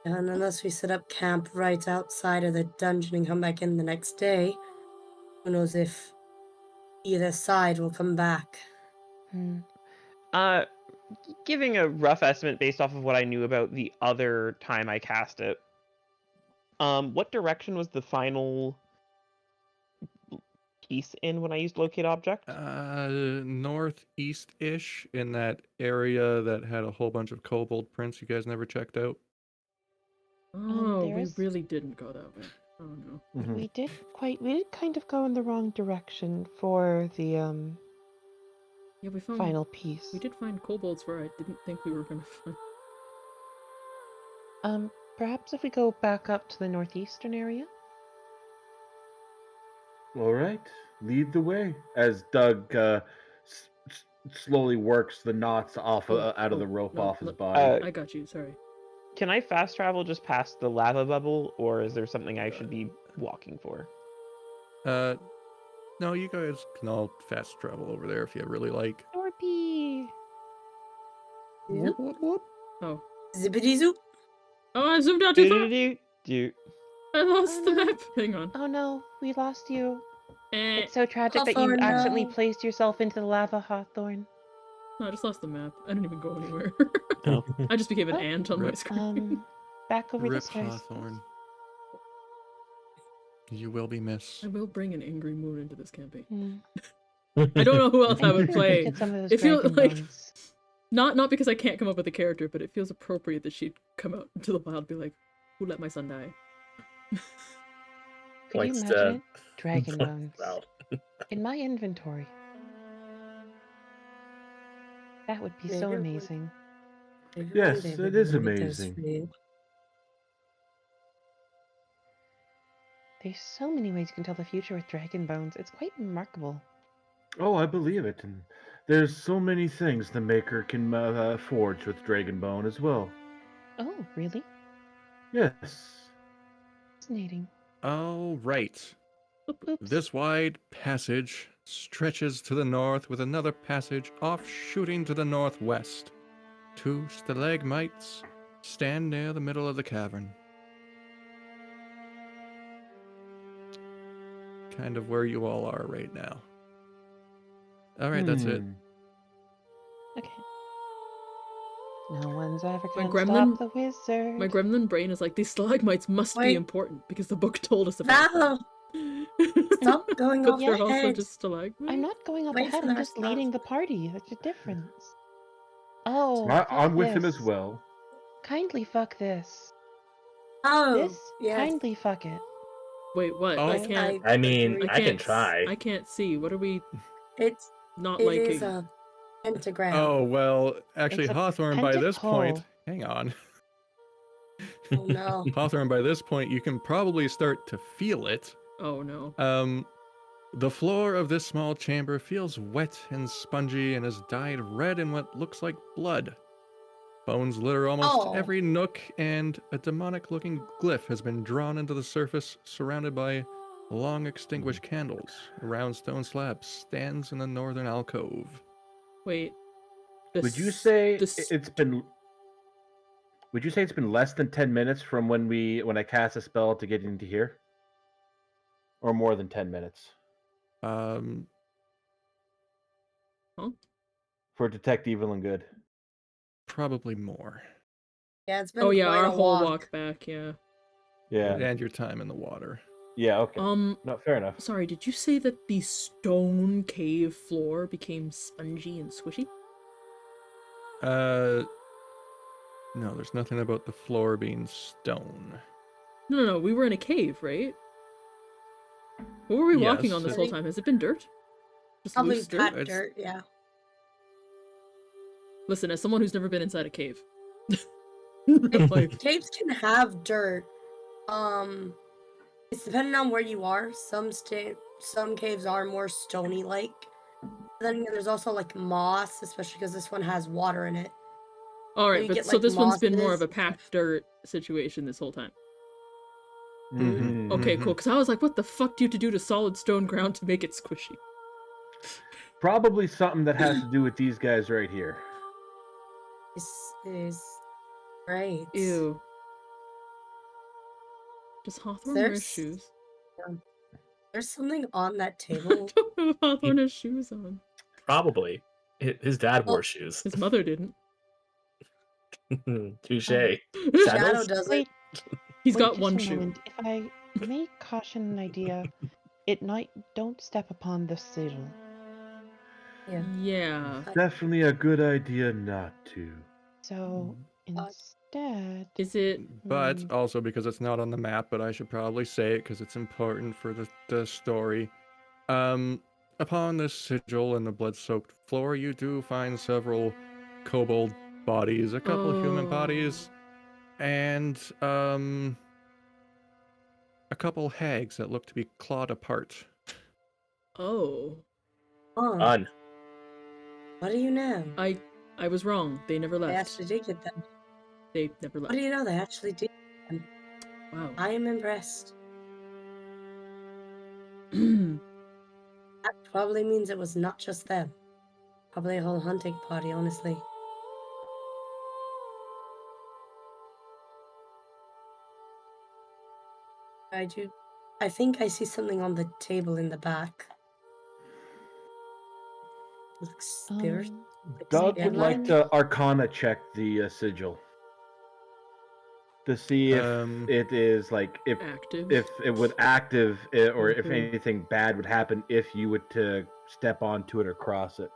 And unless we set up camp right outside of the dungeon and come back in the next day, who knows if either side will come back. Hmm. Giving a rough estimate based off of what I knew about the other time I cast it. What direction was the final piece in when I used locate object? Northeast-ish in that area that had a whole bunch of kobold prints you guys never checked out. Oh, we there's- really didn't go that way. Oh no. Mhm. We did kind of go in the wrong direction for the Yeah, we found final piece. we did find kobolds where I didn't think we were gonna find. Perhaps if we go back up to the northeastern area? All right, lead the way. As Doug slowly works the knots off out of the rope no, off his look, body. I got you, sorry. Can I fast travel just past the lava bubble, or is there something I should be walking for? No, you guys can all fast travel over there if you really like. Dorpy! Whoop, whoop, whoop. Oh. Zippity zoop. Oh, I zoomed out too far! Do. I lost the no. map! Hang on. Oh no, we lost you. Eh. It's so tragic that you Hawthorne, accidentally no. placed yourself into the lava, Hawthorne. No, I just lost the map. I didn't even go anywhere. Oh. I just became an Oh. ant on my Rip. screen. Back over Rip this way. I Hawthorne. You will be missed. I will bring an angry mood into this campaign. suppose. I don't know who else I would Get play. some of those It feels dragon like bones. not because I can't come up with a character, but it feels appropriate that she'd come out into the wild and be like, "Who let my son die?" Could you Points imagine to- it? Dragon bones. Well, In my inventory. That would be so Maybe it would. amazing. Yes, Maybe it is we'll get those amazing. for you. There's so many ways you can tell the future with dragon bones. It's quite remarkable. Oh, I believe it. And there's so many things the maker can forge with Dragonbone as well. Oh, really? Yes. Fascinating. All right. Oops. This wide passage stretches to the north with another passage offshooting to the northwest. 2 stalagmites stand near the middle of the cavern. Kind of where you all are right now. All right, that's it. Okay. No one's ever My gonna gremlin- stop the wizard. My gremlin brain is like, these stalagmites must be Wait. important because the book told us about Val, them. stop going But off they're also ahead. just stalagmites. I'm not going up Wait ahead, for I'm the just response. leading the party. There's a difference. Oh, I'm fuck with him as this. well. Kindly fuck this. Oh, This, yes. kindly fuck it. Wait, what? Oh. I can't. I mean, agree. I can can't try. I can't see. What are we It's not it liking? is a pentagram. Oh, well, actually, It's a Hawthorne, by this point, pentacle. hang on. Oh, no. Hawthorne, by this point, you can probably start to feel it. Oh no. The floor of this small chamber feels wet and spongy and is dyed red in what looks like blood. Bones litter almost Oh. every nook, and a demonic-looking glyph has been drawn into the surface, surrounded by long extinguished candles. A round stone slab stands in the northern alcove. Wait. Would you say this? it's been? Would you say it's been less than 10 minutes from when I cast a spell to get into here, or more than 10 minutes Um, for detect evil and good? probably more. Yeah, it's been Oh yeah, quite our a whole walk. walk back. Yeah. Yeah. And your time in the water. Yeah. Okay. No, fair enough. Sorry, did you say that the stone cave floor became spongy and squishy? No, there's nothing about the floor being stone. No, we were in a cave, right? What were we walking Yes, on this it- whole time? Has it been dirt? Just Probably loose dirt? cut It's- dirt, yeah. Listen, as someone who's never been inside a cave. like, Caves can have dirt. It's depending on where you are. Some caves are more stony like. Then there's also like moss, especially because this one has water in it. alright, you but get, so like, this one's been more of a mosses. packed dirt situation this whole time. Mhm. Okay, cool. Because I was like, what the fuck do you have to do to solid stone ground to make it squishy? Probably something that has to do with these guys right here. This is great. Ew. Does Hawthorne wear There's- shoes? There's something on that I table. don't know if Hawthorne has shoes on. Probably. His dad wore Oh. shoes. His mother didn't. Touche. Shadow Sandals? does it. Wait, He's wait got just one a shoe. moment. If I may caution an idea, don't step upon the sigil. Yeah. Yeah. Definitely a good idea not to. So instead, Is it? But Hmm. also because it's not on the map, but I should probably say it because it's important for the story. Upon the sigil and the blood-soaked floor, you do find several kobold bodies, a couple human bodies, and a couple hags that look to be clawed apart. Oh. Oh, Fun. what do you know? I was wrong. They never They left. actually did get them. They never What left. do you know? They actually did get them. Wow. I am impressed. That probably means it was not just them. Probably a whole hunting party, honestly. I think I see something on the table in the back. Looks spirit. Doug Yeah, would like mine- to Arcana check the sigil to see if it is like Active. if it would active or if Mhm. anything bad would happen if you were to step onto it or cross it.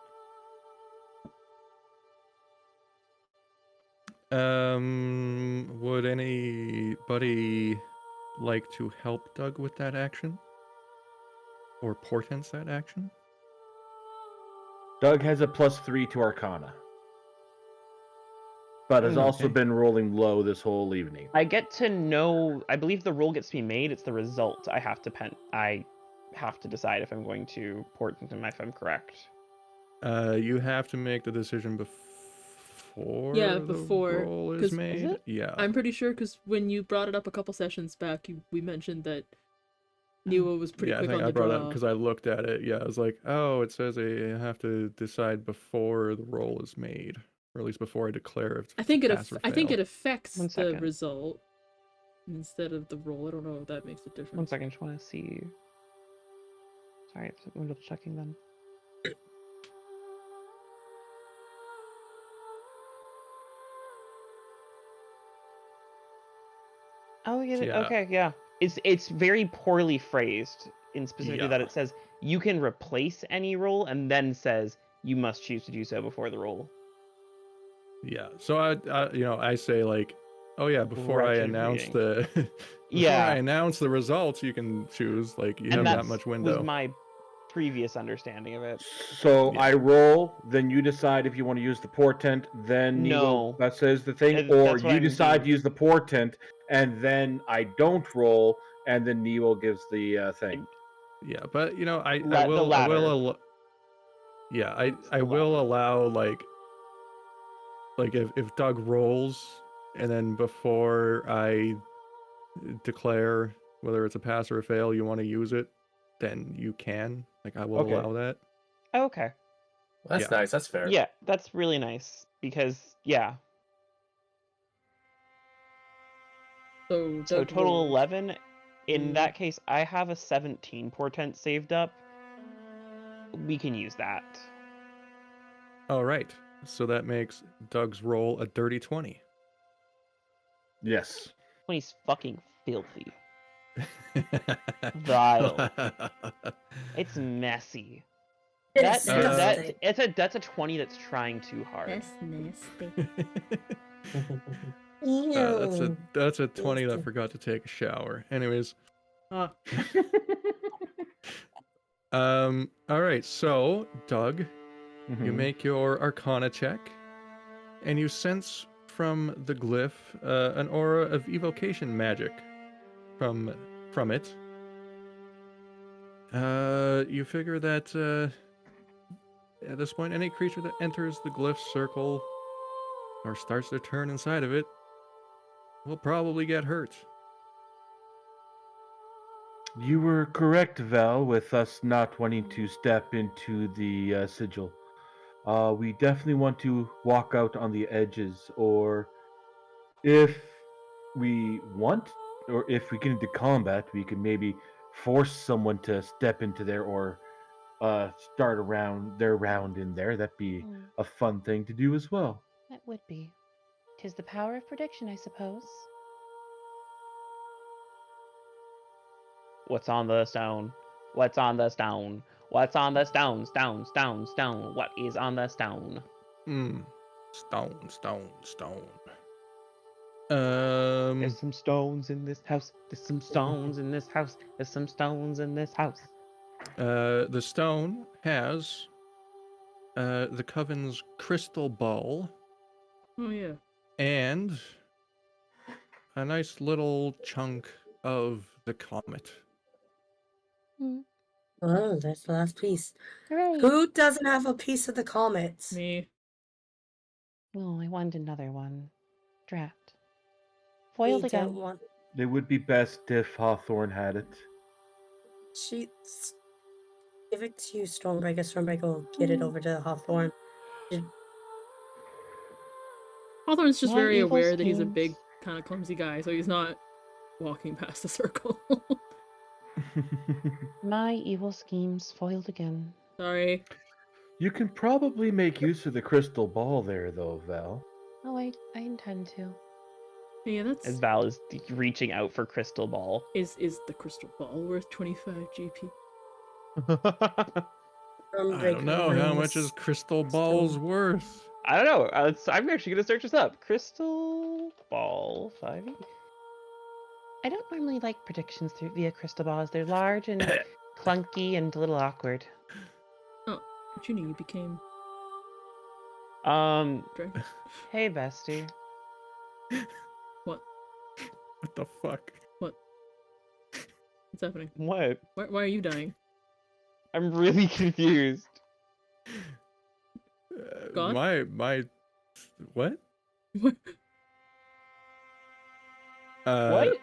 Would anybody like to help Doug with that action? Or portents that action? Doug has a +3 to Arcana, but has also Okay. been rolling low this whole evening. I get to know. I believe the roll gets to be made. It's the result. I have to decide if I'm going to portent him if I'm correct. You have to make the decision before Yeah, the before, roll is 'cause- Is made. it? Yeah. I'm pretty sure because when you brought it up a couple sessions back, we mentioned that Niwa was pretty yeah, quick I think on I the brought draw. up because I looked at it. Yeah, I was like, oh, it says I have to decide before the roll is made, or at least before I declare if I think it's it. a pass or I think fail. it affects One the second. result instead of the roll. I don't know if that makes a difference. 1 second. Just want to see. Sorry, I'm double checking then. Oh, yeah. Yeah. Okay, yeah. It's very poorly phrased in specifically that Yeah. it says you can replace any roll and then says you must choose to do so before the roll. Yeah. So I say like, oh yeah, before I Wretched announce reading. the before Yeah. I announce the results, you can choose. Like you And have that that much was window. my previous understanding of it. So Yeah. I roll, then you decide if you want to use the portent, then No. that says the thing, That's or what you I'm decide to being- use the portent, and then I don't roll, and then Neo gives the thing. Yeah, but I The will latter. yeah, It's I the will latter. allow like if Doug rolls and then before I declare whether it's a pass or a fail, you want to use it, then you can. Like I will Okay. allow that. Okay. That's Yeah. nice. That's fair. Yeah, that's really nice because yeah. So, So Doug total rolled. 11. In Mm. that case, I have a 17 portent saved up. We can use that. All right. So that makes Doug's roll a dirty 20. Yes. 20's fucking filthy. Vile. It's messy. That's a 20 that's trying too hard. That's nasty. That's a 20 that forgot to take a shower. Anyways, Ah, all right. So, Doug, you Mhm. make your Arcana check, and you sense from the glyph an aura of evocation magic from it. You figure that at this point, any creature that enters the glyph circle or starts to turn inside of it will probably get hurt. You were correct, Val, with us not wanting to step into the sigil. we definitely want to walk out on the edges, or if we want, or if we get into combat, we can maybe force someone to step into there or start around their round in there. That'd be a fun thing to do as well. That would be. 'Tis the power of prediction, I suppose. What's on the stone? What's on the stone? What's on the stone? Stone, stone, stone. What is on the stone? Stone, stone, stone. There's some stones in this house. There's some stones in this house. There's some stones in this house. The stone has the coven's crystal ball Oh yeah. and a nice little chunk of the comet. Oh, that's the last piece. Hooray! Who doesn't have a piece of the comet? Me. Oh, I want another one. Draft. We Foiled don't again. want. It would be best if Hawthorne had it. Give it to Stormbreaker. Stormbreaker will get it over to Hawthorne. Hawthorne's just My very evil aware that he's a schemes. big, kind of clumsy guy, so he's not walking past the circle. My evil schemes foiled again. Sorry. You can probably make use of the crystal ball there, though, Val. Oh, I intend to. Yeah, that's As Val is reaching out for crystal ball. is the crystal ball worth 25 GP? I don't know how much is crystal balls worth. I don't know. I'm actually gonna search this up. Crystal ball 5. I don't normally like predictions via crystal balls. They're large and clunky and a little awkward. Oh, Junie became dragon. Hey, bestie. What? What the fuck? What's happening? What? Why are you dying? I'm really confused. God? My what? What? What?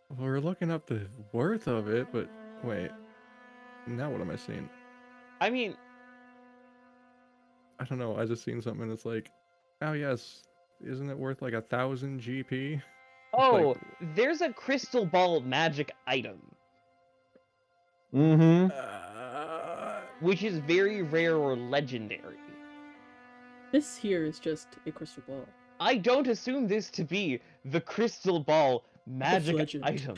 Well, we're looking up the worth of it, but wait. Now what am I seeing? I mean, I don't know. I just seen something and it's like, oh yes, isn't it worth like 1,000 GP? oh, there's a crystal ball magic item, Mm-hmm. which is very rare or legendary. This here is just a crystal ball. I don't assume this to be the crystal ball magic legend. item.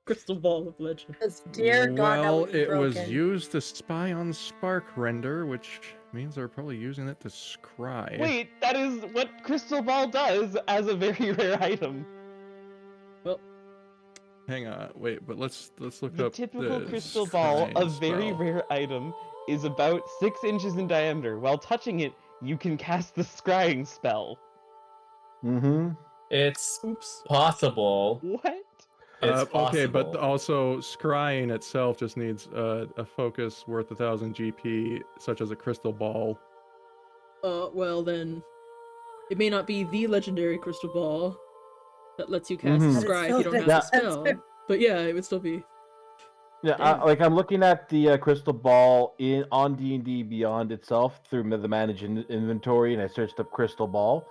Crystal ball of legend. Because dear God, that well, would be it was broken. used to spy on Spark Render, which means they're probably using it to scry. Wait, that is what crystal ball does as a very rare item. Well, Hang on, wait, but let's look The up typical the crystal ball, scrying a very spell. rare item, is about 6 inches in diameter. While touching it, you can cast the scrying spell. Mm-hmm. It's oops. possible. What? It's Okay, but possible. also scrying itself just needs a focus worth 1,000 GP, such as a crystal ball. Well then, it may not be the legendary crystal ball that lets you cast Mhm. But it's scry if still you don't have Yeah. the spell. But yeah, it would still be. Yeah, Damn. like I'm looking at the crystal ball on D&D Beyond itself through the manage inventory, and I searched up crystal ball,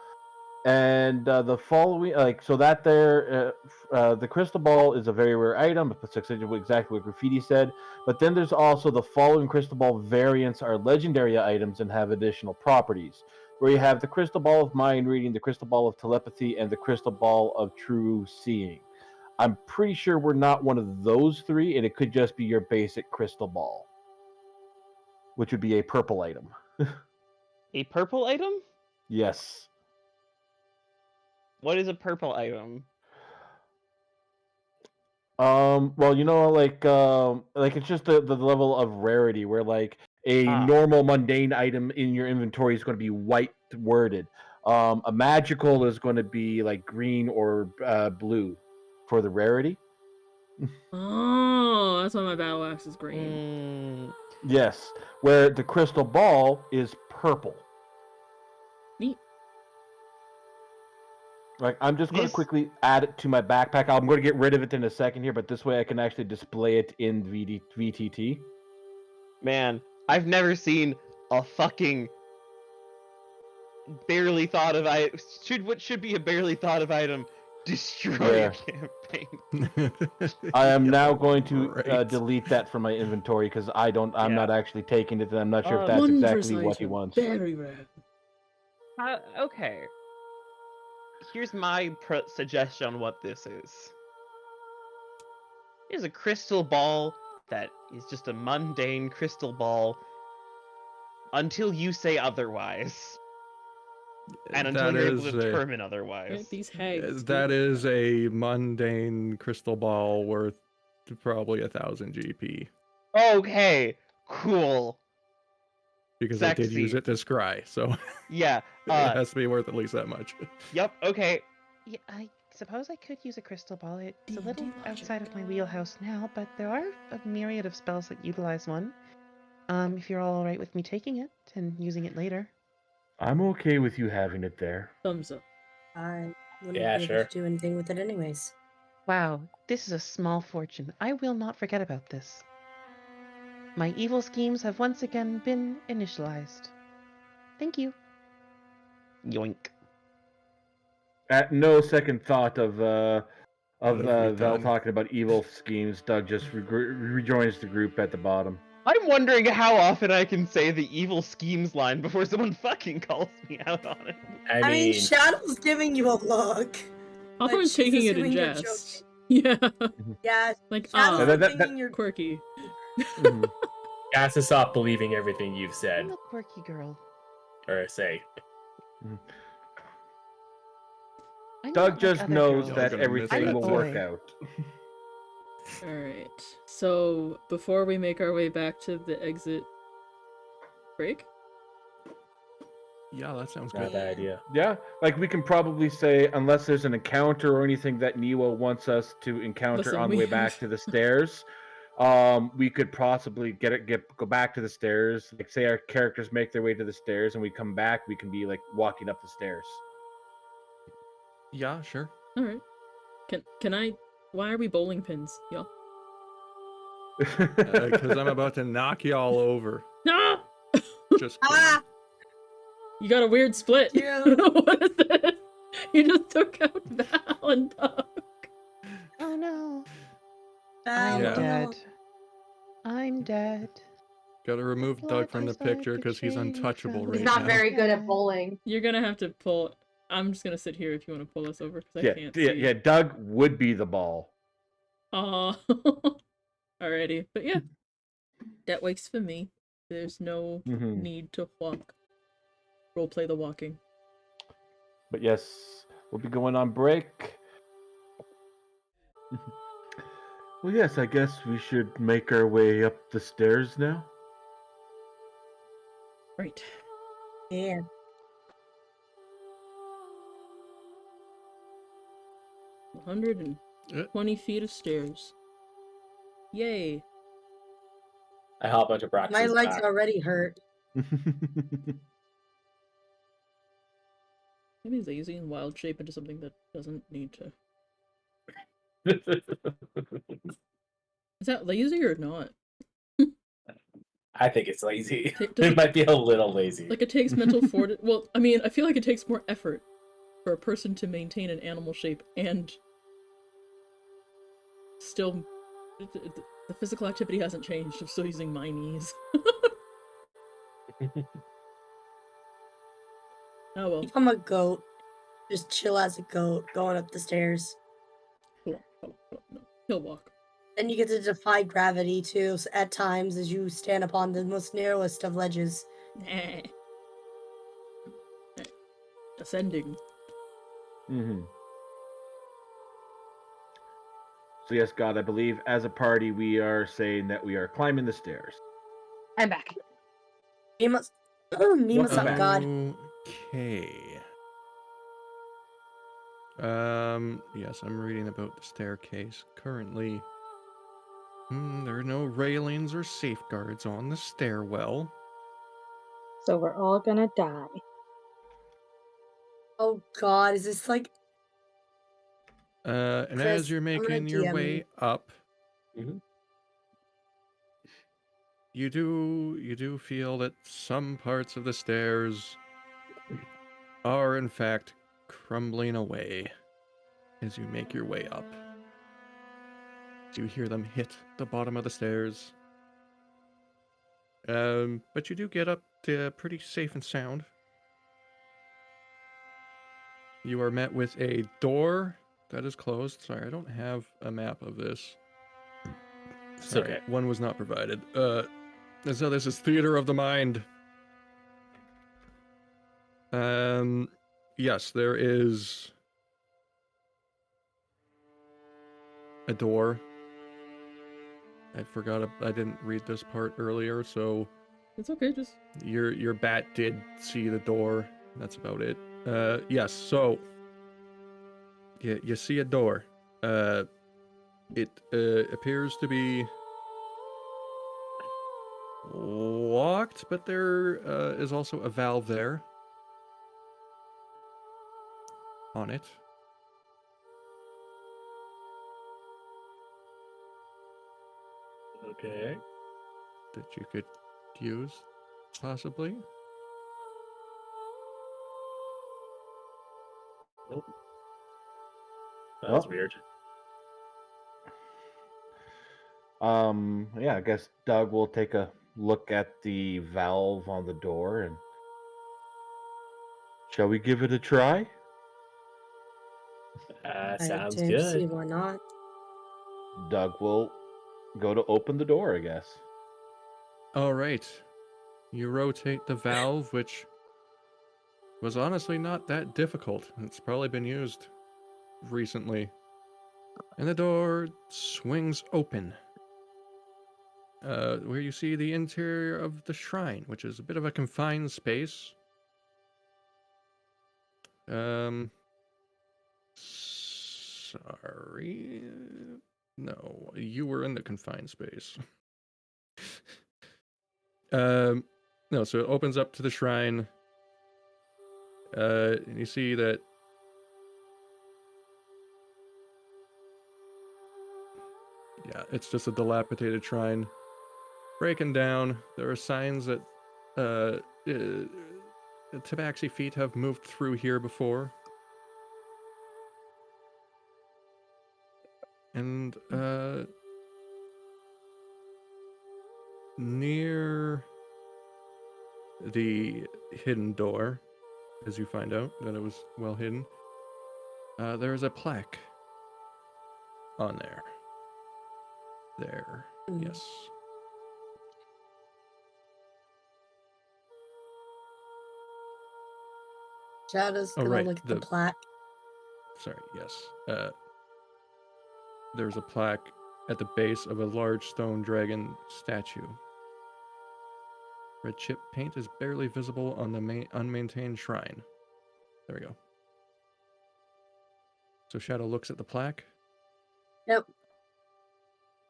and the following, so that there, the crystal ball is a very rare item. It's exactly what Graffiti said. But then there's also the following crystal ball variants are legendary items and have additional properties. Where you have the crystal ball of mind reading, the crystal ball of telepathy, and the crystal ball of true seeing. I'm pretty sure we're not one of those three, and it could just be your basic crystal ball, which would be a purple item. A purple item? Yes. What is a purple item? Well, like it's just the level of rarity where like a Ah. normal mundane item in your inventory is going to be white worded. A magical is going to be like green or blue for the rarity. Oh, that's why my battle axe is green. Yes, where the crystal ball is purple. Neat. Like, I'm just going to This- quickly add it to my backpack. I'm going to get rid of it in a second here, but this way I can actually display it in VTT. Man, I've never seen a fucking barely thought of what should be a barely thought of item destroy Yeah. a campaign. I am Yeah, now going to right. delete that from my inventory because I'm not actually taking it, and I'm not sure if that's Wondrous exactly what he item, wants. very rare. Okay. Here's my suggestion on what this is. Here's a crystal ball that is just a mundane crystal ball until you say otherwise. And until That you're able to is a- determine otherwise. These hags. That is a mundane crystal ball worth probably 1,000 GP. Okay, cool. Because I did use Sexy. it to scry, so Yeah, it has to be worth at least that much. yep, okay. Yeah, I suppose I could use a crystal ball. It's a D&D little logic. outside of my wheelhouse now, but there are a myriad of spells that utilize one. If you're all alright with me taking it and using it later. I'm okay with you having it there. Thumbs up. I wouldn't Yeah, be able sure. to do anything with it anyways. Wow, this is a small fortune. I will not forget about this. My evil schemes have once again been initialized. Thank you. Yoink. At no second thought of What have we Vel done? talking about evil schemes, Doug just rejoins the group at the bottom. I'm wondering how often I can say the evil schemes line before someone fucking calls me out on it. I mean, Shadow's giving you a look. Hawthorne's she's taking it in assuming you're jest. Yeah. Yeah, Like, Shadow's That- that- thinking you're quirky. Mhm. Has to stop believing everything you've said I'm a quirky girl. or say. I'm Doug not just like other knows girls. that Gonna miss everything that will boy. work out. Alright. So, before we make our way back to the exit break, Yeah, that sounds Not a good. bad idea. Yeah, like we can probably say, unless there's an encounter or anything that Niwa wants us to encounter Listen, on the we way back have- to the stairs, we could possibly go back to the stairs. Like, say our characters make their way to the stairs, and we come back, we can be like walking up the stairs. Yeah, sure. alright. Can I... Why are we bowling pins, y'all? Because I'm about to knock y'all over. No! Just kidding. ah. You got a weird split. Yeah. What is this? You just took out Val and Doug. Oh no. Val, I'm Yeah. dead. I'm dead. Gotta remove Blood Doug from the is like picture a because he's chain untouchable from right He's not now. very good at Yeah. bowling. You're gonna have to pull... I'm just gonna sit here if you want to pull us over, because I yeah, can't yeah, see. yeah. Doug would be the ball. Aw. Alrighty. But yeah. That works for me. There's no Mhm. need to walk. Roleplay the walking. But yes, we'll be going on break. Well, yes, I guess we should make our way up the stairs now. Right. Yeah. 120 feet of stairs. Yay. I hop onto Braxton's My legs back. already hurt. Maybe he's using wild shape into something that doesn't need to. Is that lazy or not? I think it's lazy. Does It might be a little lazy. Like, it takes mental fortitude. Well, I mean, I feel like it takes more effort for a person to maintain an animal shape and still. The physical activity hasn't changed. I'm still using my knees. Oh well. I'm a goat. Just chill as a goat going up the stairs. No. He'll walk. Then you get to defy gravity too, at times as you stand upon the most narrowest of ledges. Nah. Ascending. Mm-hmm. So yes, God, I believe as a party we are saying that we are climbing the stairs. I'm back. Mima's up, God. Okay. Yes, I'm reading about the staircase. Currently, there are no railings or safeguards on the stairwell. So we're all gonna die. Oh God, is this like And Chris, as you're I'm gonna making your DM way you. up, Mhm. you do feel that some parts of the stairs are in fact crumbling away as you make your way up. You hear them hit the bottom of the stairs. But you do get up to pretty safe and sound. You are met with a door that is closed. Sorry, I don't have a map of this. Sorry, okay. one was not provided. And so this is Theater of the Mind. Yes, there is a door. I didn't read this part earlier, so It's okay, just your bat did see the door. That's about it. Yes, so you see a door. It appears to be locked, but there is also a valve there on it. Okay. That you could use, possibly. That was Well. weird. Yeah, I guess Doug will take a look at the valve on the door and shall we give it a try? I Sounds don't see good. why not. Doug will go to open the door, I guess. All right. You rotate the valve, which was honestly not that difficult. It's probably been used recently. And the door swings open. Where you see the interior of the shrine, which is a bit of a confined space. Sorry. No, you were in the confined space. No, so it opens up to the shrine. And you see that yeah, it's just a dilapidated shrine. Breaking down. There are signs that tabaxi feet have moved through here before. And near the hidden door, as you find out that it was well hidden, there is a plaque on there. There, yes. Shadow's Oh, gonna right, look at the plaque. Sorry, yes. There's a plaque at the base of a large stone dragon statue. Red chip paint is barely visible on the unmaintained shrine. There we go. So Shadow looks at the plaque. Yep.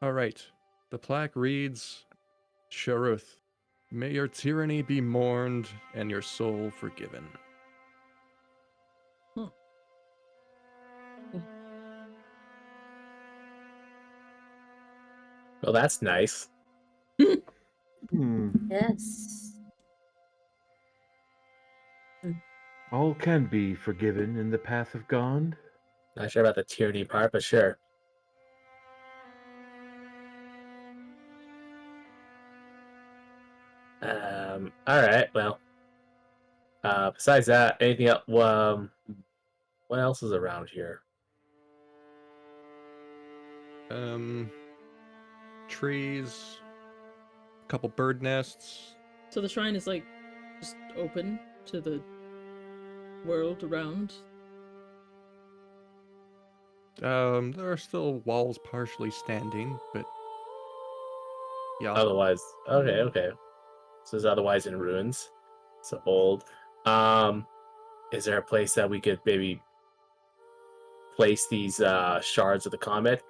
All right. The plaque reads, Sharuth, may your tyranny be mourned and your soul forgiven. Well, that's nice. Yes. All can be forgiven in the path of God. Not sure about the tyranny part, but sure. All right. Well. Besides that, anything else? What else is around here? Trees, a couple bird nests. so the shrine is like just open to the world around. There are still walls partially standing, but yeah. Otherwise, okay. So it's otherwise in ruins. So old. Is there a place that we could maybe place these shards of the comet?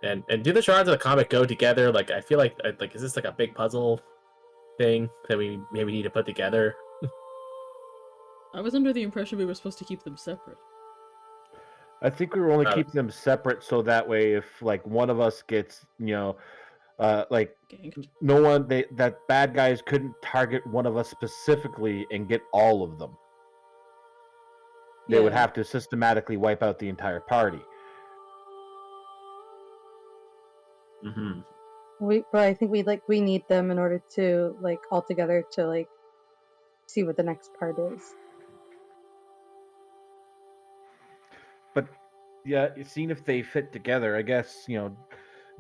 And do the shards of the comet go together? Like, I feel like is this like a big puzzle thing that we maybe need to put together? I was under the impression we were supposed to keep them separate. I think we were only keep them separate so that way if like one of us gets, Like Ganked. no one, that bad guys couldn't target one of us specifically and get all of them. They would Yeah. have to systematically wipe out the entire party. Mm-hmm. But I think we need them in order to all together to see what the next part is. But yeah, seeing if they fit together, I guess,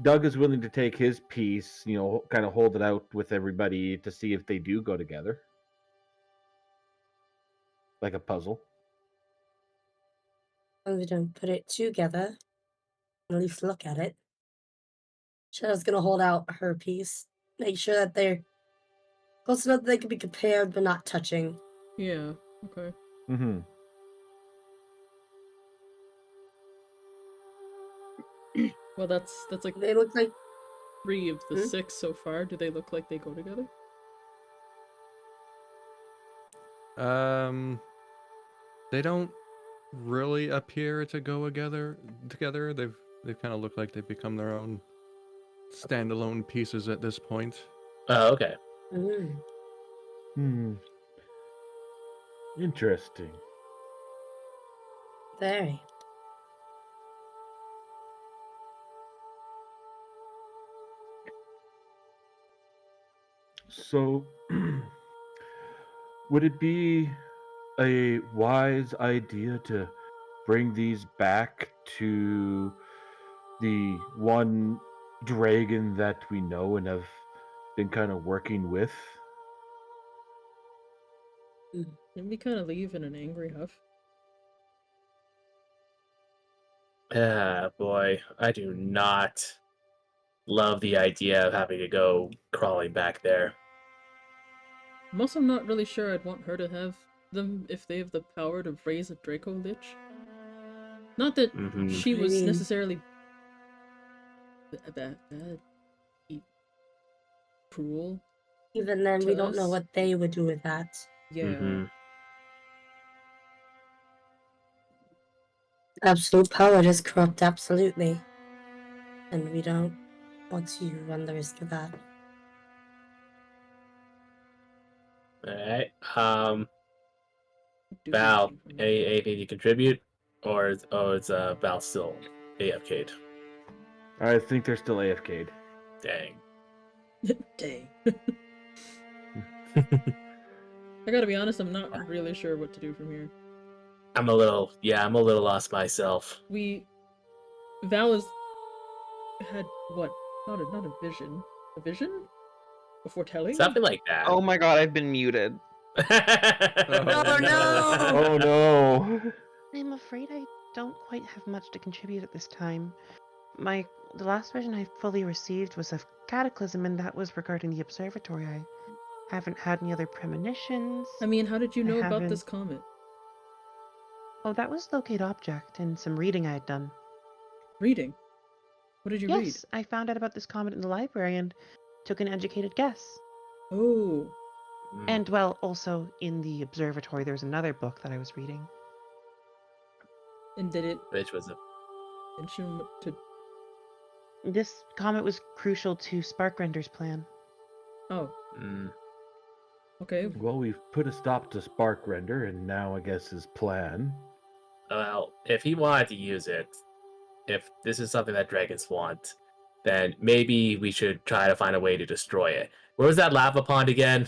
Doug is willing to take his piece, kind of hold it out with everybody to see if they do go together. Like a puzzle. And we don't put it together, at least look at it. Shadow's gonna hold out her piece, make sure that they're close enough that they can be compared but not touching. Yeah. Okay. Mm-hmm. Well, that's like They look like 3 of the Hmm? 6 so far. Do they look like they go together? They don't really appear to go together. They've kind of looked like they've become their own standalone pieces at this point. Oh, okay. Interesting. very. So, would it be a wise idea to bring these back to the one dragon that we know and have been kind of working with? Didn't we kind of leave in an angry huff? Ah, boy, I do not love the idea of having to go crawling back there. I'm also not really sure I'd want her to have them if they have the power to raise a Draco Lich. Not that Mm-hmm. she I was mean- necessarily bad, cruel. Even then, we To don't know us? what they would do with that. Yeah. Mm-hmm. Absolute power is corrupt, absolutely. And we don't want to run the risk of that. All right. Do Val, anything for me. anything to contribute, or it's Val still AFK'd? I think they're still AFK'd. Dang. Dang. I gotta be honest, I'm not really sure what to do from here. I'm a little lost myself. Val has had what? Not a vision. A vision? A foretelling? Something like that. Oh my god, I've been muted. Oh, no! Oh no! I'm afraid I don't quite have much to contribute at this time. The last vision I fully received was of Cataclysm, and that was regarding the observatory. I haven't had any other premonitions. I mean, how did you I know about haven't- this comet? Oh, that was locate object and some reading I had done. Reading? What did you read? Yes, I found out about this comet in the library and took an educated guess. Oh. Mm. And, well, also in the observatory there's another book that I was reading. And did it Which was a mention to... This comet was crucial to Sparkrender's plan. Oh, mm, okay. Well, we've put a stop to Spark Render, and now I guess his plan. well, if he wanted to use it, if this is something that dragons want, then maybe we should try to find a way to destroy it. Where was that lava pond again?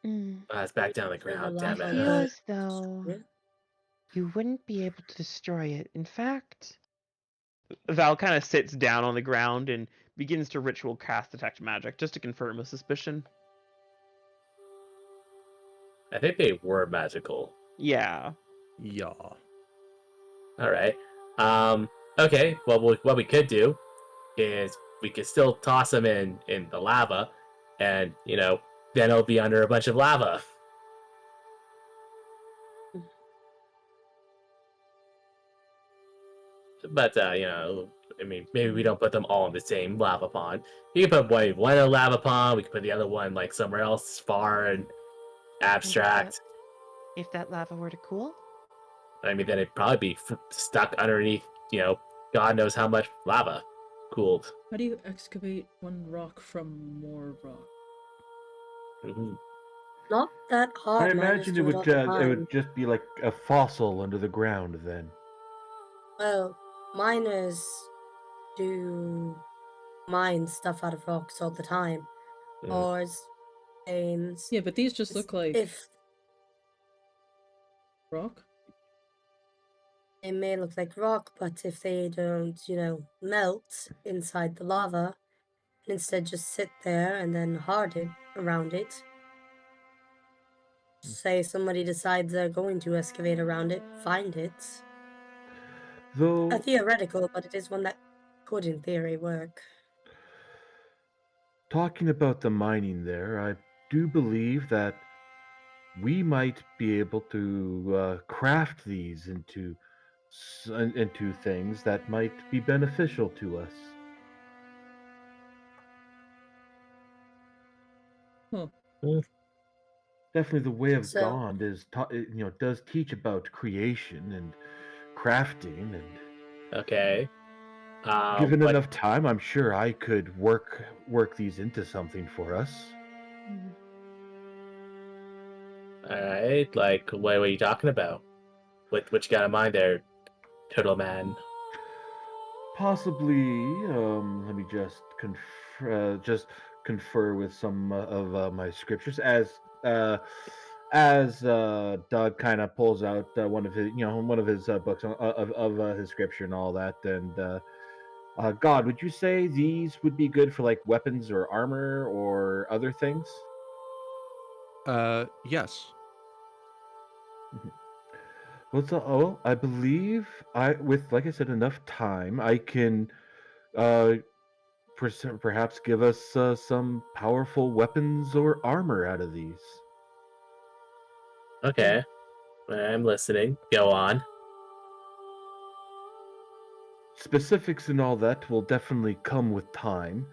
It's back down the ground. lava Damn I it. feel Uh, as though yeah. you wouldn't be able to destroy it. In fact, Val kind of sits down on the ground and begins to ritual cast detect magic just to confirm a suspicion. I think they were magical. Yeah. Yeah. All right. Okay. Well, what we could do is we could still toss them in the lava, and then it'll be under a bunch of lava. But I mean, maybe we don't put them all in the same lava pond. You can put one in a lava pond. We can put the other one like somewhere else, far and abstract. if that lava were to cool, I mean, then it'd probably be stuck underneath, God knows how much lava. cooled. How do you excavate one rock from more rock? Mhm. Not that I hard. Miners imagine do it all the it time. would just be like a fossil under the ground then. Well, miners do mine stuff out of rocks all the time. Mm. Ores, veins. Yeah, but these just look like If rock. they may look like rock, but if they don't, melt inside the lava, and instead just sit there and then harden around it. Say somebody decides they're going to excavate around it, find it. Though, A theoretical, but it is one that could, in theory, work. talking about the mining there, I do believe that we might be able to craft these into things that might be beneficial to us. Huh. Definitely, the way of So, God does teach about creation and crafting, and Okay. given What? enough time, I'm sure I could work these into something for us. All right. Like, what are you talking about? What you got in mind there, Turtle Man? Possibly, let me just confer with some of my scriptures as Doug kind of pulls out one of his books of his scripture and all that. And God, would you say these would be good for like weapons or armor or other things? Yes. Well, I believe with like I said, enough time, I can uh, perhaps give us some powerful weapons or armor out of these. Okay. I'm listening. Go on. Specifics and all that will definitely come with time.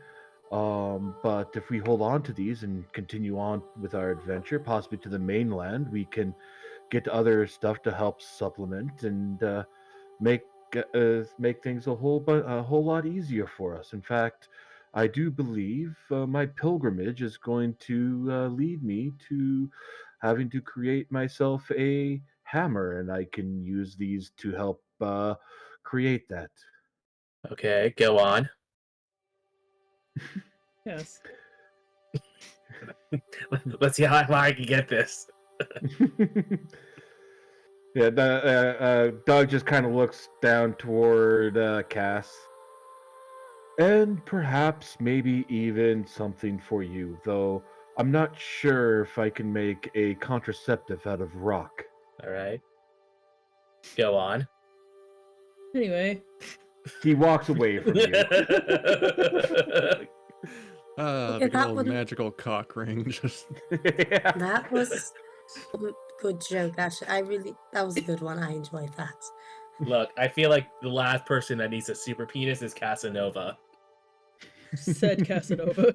But if we hold on to these and continue on with our adventure, possibly to the mainland, we can get other stuff to help supplement and make make things a whole lot easier for us. In fact, I do believe my pilgrimage is going to lead me to having to create myself a hammer, and I can use these to help create that. Okay. Go on. Yes. Let's see how far I can get this. Yeah, Doug just kind of looks down toward Cass. And perhaps maybe even something for you, though I'm not sure if I can make a contraceptive out of rock. All right. Go on. Anyway, He walks away from you. Okay, The good that old one- magical cock ring. Just Yeah. that was a good joke, actually. That was a good one. I enjoyed that. Look, I feel like the last person that needs a super penis is Casanova. said Casanova.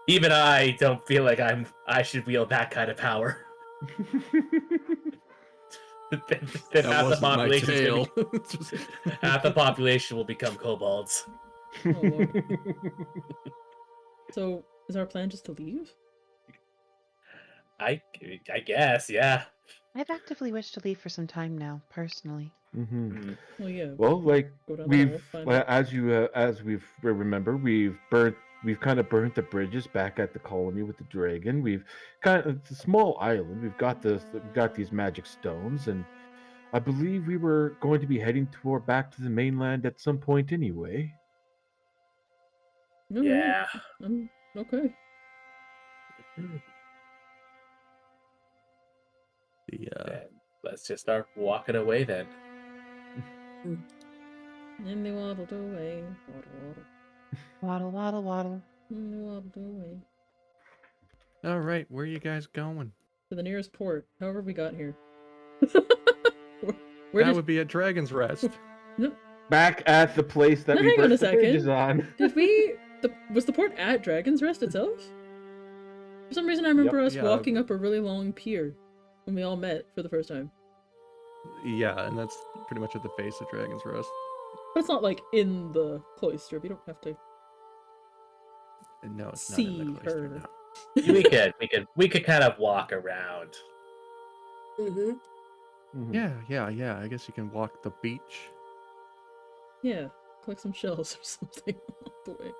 Even I don't feel like I should wield that kind of power. Then that half the wasn't my population is tail. gonna half the population will become kobolds. Oh, Lord. So, is our plan just to leave? I guess, yeah. I've actively wished to leave for some time now, personally. Mm-hmm. Mm. Well, yeah. Well, like Go down the hall, we've find out. as we've remember, we've kind of burnt the bridges back at the colony with the dragon. We've it's a small island. We've got these magic stones, and I believe we were going to be heading back to the mainland at some point anyway. Alright, Yeah. Okay. Then let's just start walking away then. And they waddled away. Waddle, waddle. Waddle, waddle, waddle. And they waddled away. All right, where are you guys going? To the nearest port. However we got here. That would be at Dragon's Rest. Back at the place that Now, we hang on burnt a the bridges second. on. Did we... was the port at Dragon's Rest itself? For some reason I remember us yeah. walking up a really long pier when we all met for the first time. Yeah, and that's pretty much at the base of Dragon's Rest. But it's not like in the cloister. We don't have to No, it's not in see the cloister, her. no. we could kind of walk around. Mm-hmm. Yeah. I guess you can walk the beach. Yeah, collect some shells or something along the way.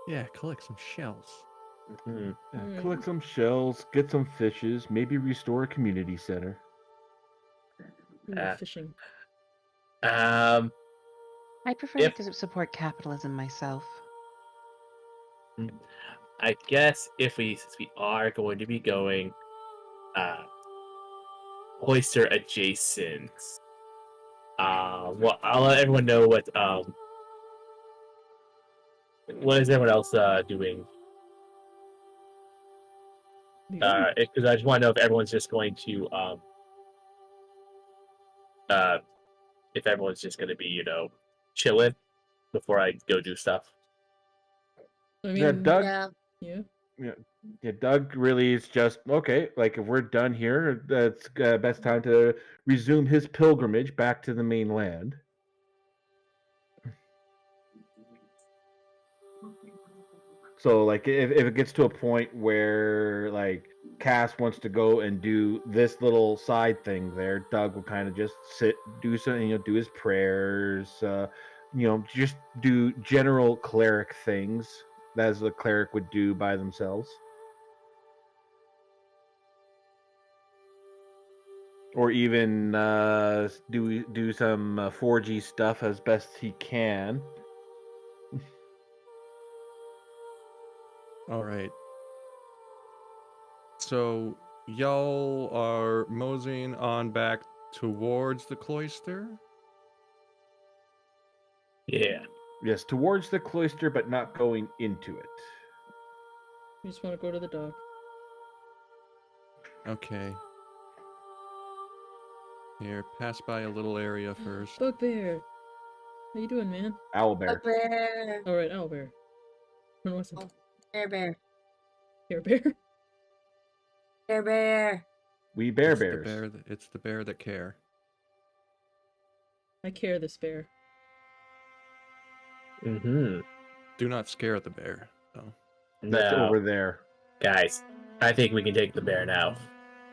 Yeah, collect some shells. Yeah, Alright. collect some shells, get some fishes, maybe restore a community center. Ooh, fishing. Um, I prefer If- to support capitalism myself. I guess since we are going to be going, cloister adjacent. Well, I'll let everyone know what is everyone else doing? Yeah. Because I just want to know if everyone's just going to if everyone's just going to be chilling before I go do stuff. I Yeah, mean, Doug. yeah. Yeah, Doug really is just okay. Like, if we're done here, that's best time to resume his pilgrimage back to the mainland. So, like, if it gets to a point where like Cass wants to go and do this little side thing there, Doug will kind of just do something, do his prayers, just do general cleric things as a cleric would do by themselves. Or even do some 4G stuff as best he can. All right. So y'all are moseying on back towards the cloister? Yeah. Yes, towards the cloister, but not going into it. We just want to go to the dock. Okay. Here, pass by a little area first. Bugbear! How you doing, man? Owlbear. Bear. Alright, Owlbear. No, what's it? Bear, bear. Care Bear? Bear, bear. We bear It's bears. It's the bear that care. I care this bear. Mm-hmm. Do not scare the bear, though. That's No, over there. guys, I think we can take the bear now.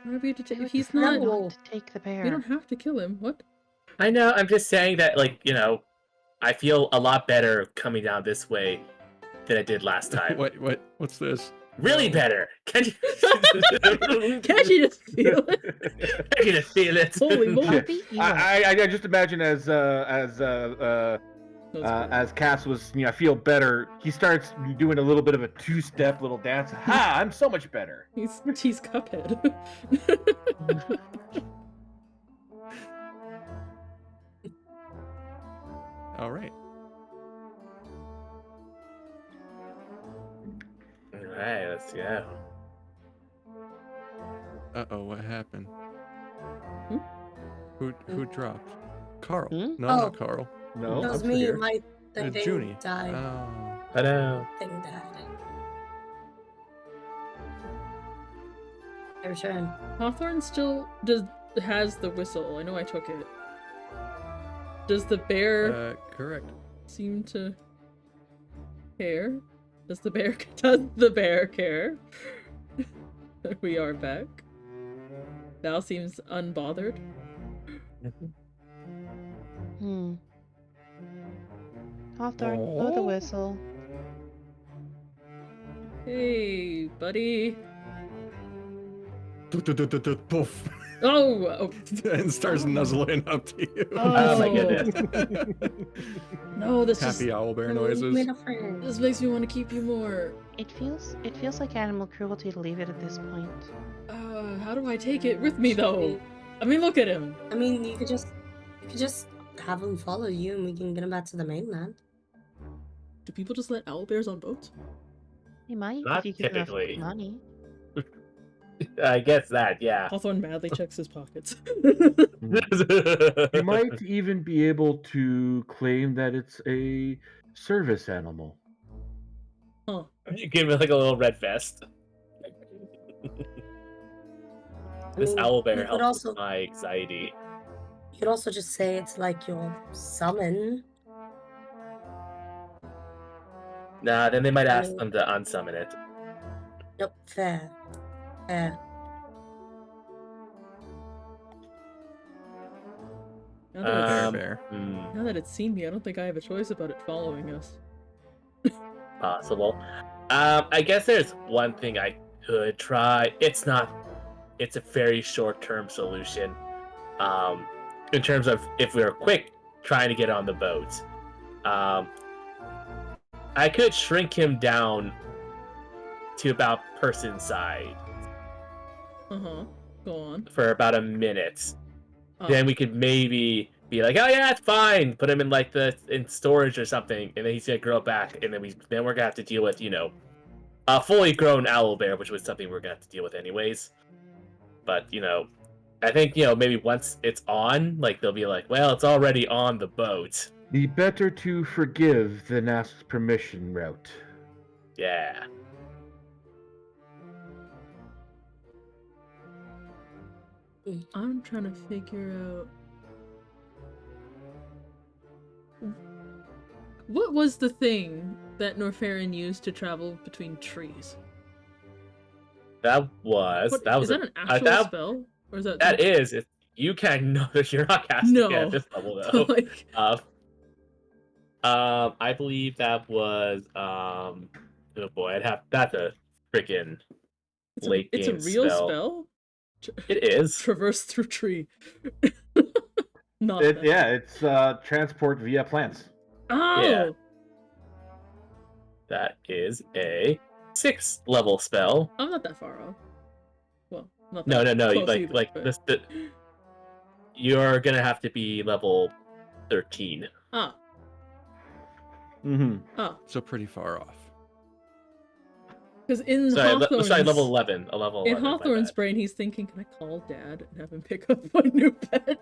Why are we to I take? would He's prefer not. not to take the bear. We don't have to kill him. What? I know. I'm just saying that, I feel a lot better coming down this way than I did last time. What's this? Really better. Can you? Can't you just feel it? Can you just feel it? Holy moly! I'll beat you up. I just imagine as Cass was, I feel better. He starts doing a little bit of a two-step little dance. Ha! I'm so much better. He's Cuphead. All right. All right, let's go. Uh-oh, what happened? Hmm? Who dropped? Carl. Hmm? No, Oh. not Carl. No, That I'm was still me. here. My thing Junie. died. Oh. Hello. Thing died. I return. Hawthorne still has the whistle. I know I took it. Does the bear Correct. seem to care? Does the bear care? We are back. Val seems unbothered. Hawthorne, blow the whistle. Hey, buddy. Poof. Oh, And starts nuzzling up to you. Oh my goodness. No, this Happy just owl bear We noises. made a friend. this makes me want to keep you more. It feels like animal cruelty to leave it at this point. How do I take it with me though? I mean, look at him. I mean, you could just have him follow you, and we can get him back to the mainland. Do people just let owl bears on boats? You might Not if you give enough typically. money. I guess that, yeah. Hawthorne madly checks his pockets. You might even be able to claim that it's a service animal. Huh. You give me like a little red vest. This mean, owl you bear could helps also- with my anxiety. You could also just say it's like your summon. Nah, then they might I ask mean- them to unsummon it. Nope, fair. Fair. Now that, Fair, Um, fair. now that it's seen me, I don't think I have a choice about it following us. Possible. I guess there's one thing I could try. It's a very short-term solution. In terms of if we were quick trying to get on the boat. I could shrink him down to about person size Uh-huh. Go on. for about a minute. Oh. Then we could maybe be like, oh yeah, it's fine. Put him in in storage or something, and then he's gonna grow back, and then we're gonna have to deal with a fully grown owl bear, which was something we're gonna have to deal with anyways. But I think maybe once it's on, like they'll be like, well, it's already on the boat. The better to forgive than ask permission route. Yeah. I'm trying to figure out... What was the thing that Norfarin used to travel between trees? That was Is that an actual spell? Or is that you can't know that you're not casting it at this level though. like... I believe that was oh boy, that's a freaking late game It's a real spell? It is. Traverse through tree. It's transport via plants. Oh! Yeah. That is a 6th level spell. I'm not that far off. Well, not No. that close either, but... You're gonna have to be level 13. Ah. Mm-hmm. Oh. So pretty far off. Because in Hawthorne's... Sorry, level 11. In Hawthorne's brain, he's thinking, can I call Dad and have him pick up my new pet?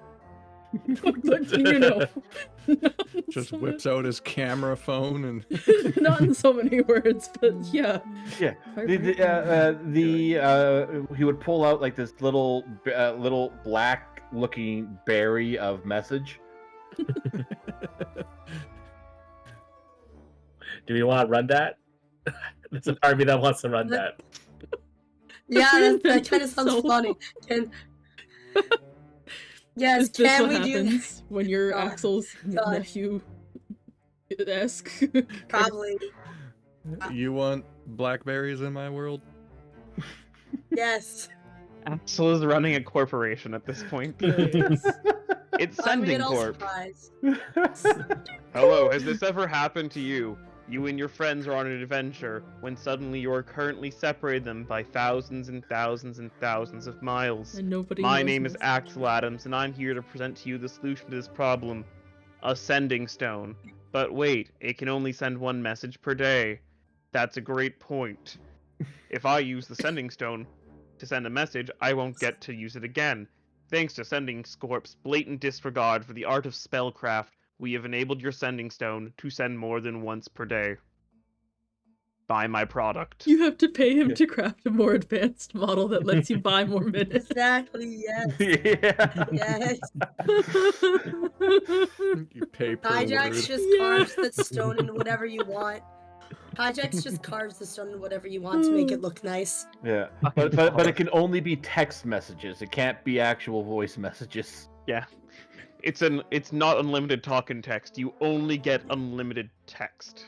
Just whips out his camera phone and not in so many words, but yeah. Yeah. He would pull out like this little black looking berry of message. Do we want to run that? There's an army that wants to run that. Yeah, that kind of sounds funny. Yes, Is this can what we do happens when you're God. Axel's God. nephew-esque? Probably. You want blackberries in my world? Yes. Axel is running a corporation at this point. It's Sending Corp. Hello, has this ever happened to you? You and your friends are on an adventure when suddenly you are currently separated them by thousands and thousands and thousands of miles. And nobody My knows name is this. Axel Adams, and I'm here to present to you the solution to this problem. A sending stone. But wait, it can only send one message per day. That's a great point. If I use the sending stone to send a message, I won't get to use it again. Thanks to Sending Corp's blatant disregard for the art of spellcraft, we have enabled your sending stone to send more than once per day. Buy my product. You have to pay him to craft a more advanced model that lets you buy more minutes. Exactly, yes. Yeah. Yes. You pay per Hijax word. just carves the stone into whatever you want. Hijax just carves the stone into whatever you want to make it look nice. Yeah. But it can only be text messages. It can't be actual voice messages. Yeah. It's not unlimited talk and text. You only get unlimited text.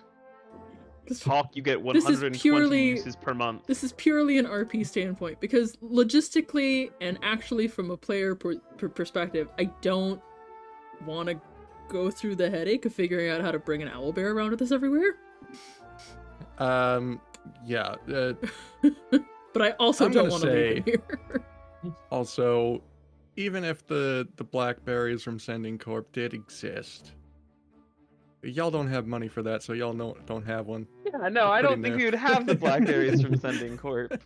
Talk, you get 120 uses per month. This is purely an RP standpoint, because logistically and actually from a player perspective, I don't want to go through the headache of figuring out how to bring an owlbear around with us everywhere. Yeah. But I also I'm don't gonna want to leave him here. Also, even if the blackberries from Sending Corp did exist, y'all don't have money for that, so y'all don't have one. Yeah, no, I don't think we would have the blackberries from Sending Corp.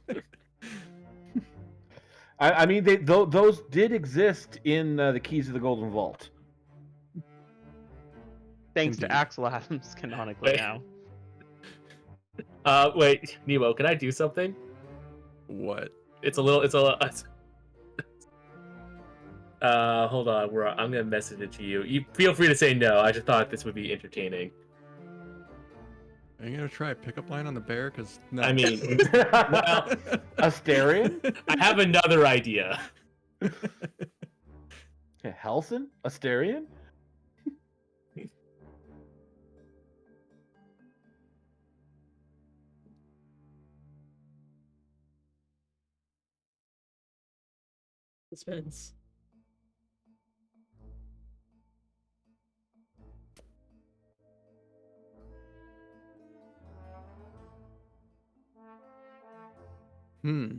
I mean, those did exist in the Keys of the Golden Vault. Thanks to Indeed. Axel Adams canonically Wait. now. Wait, Nemo, can I do something? What? It's a little. Hold on. I'm gonna message it to you. You feel free to say no. I just thought this would be entertaining. Are you gonna try a pickup line on the bear? Cause no. I mean, well, Asterion? I have another idea. Helson? Asterion? Suspense. Hmm.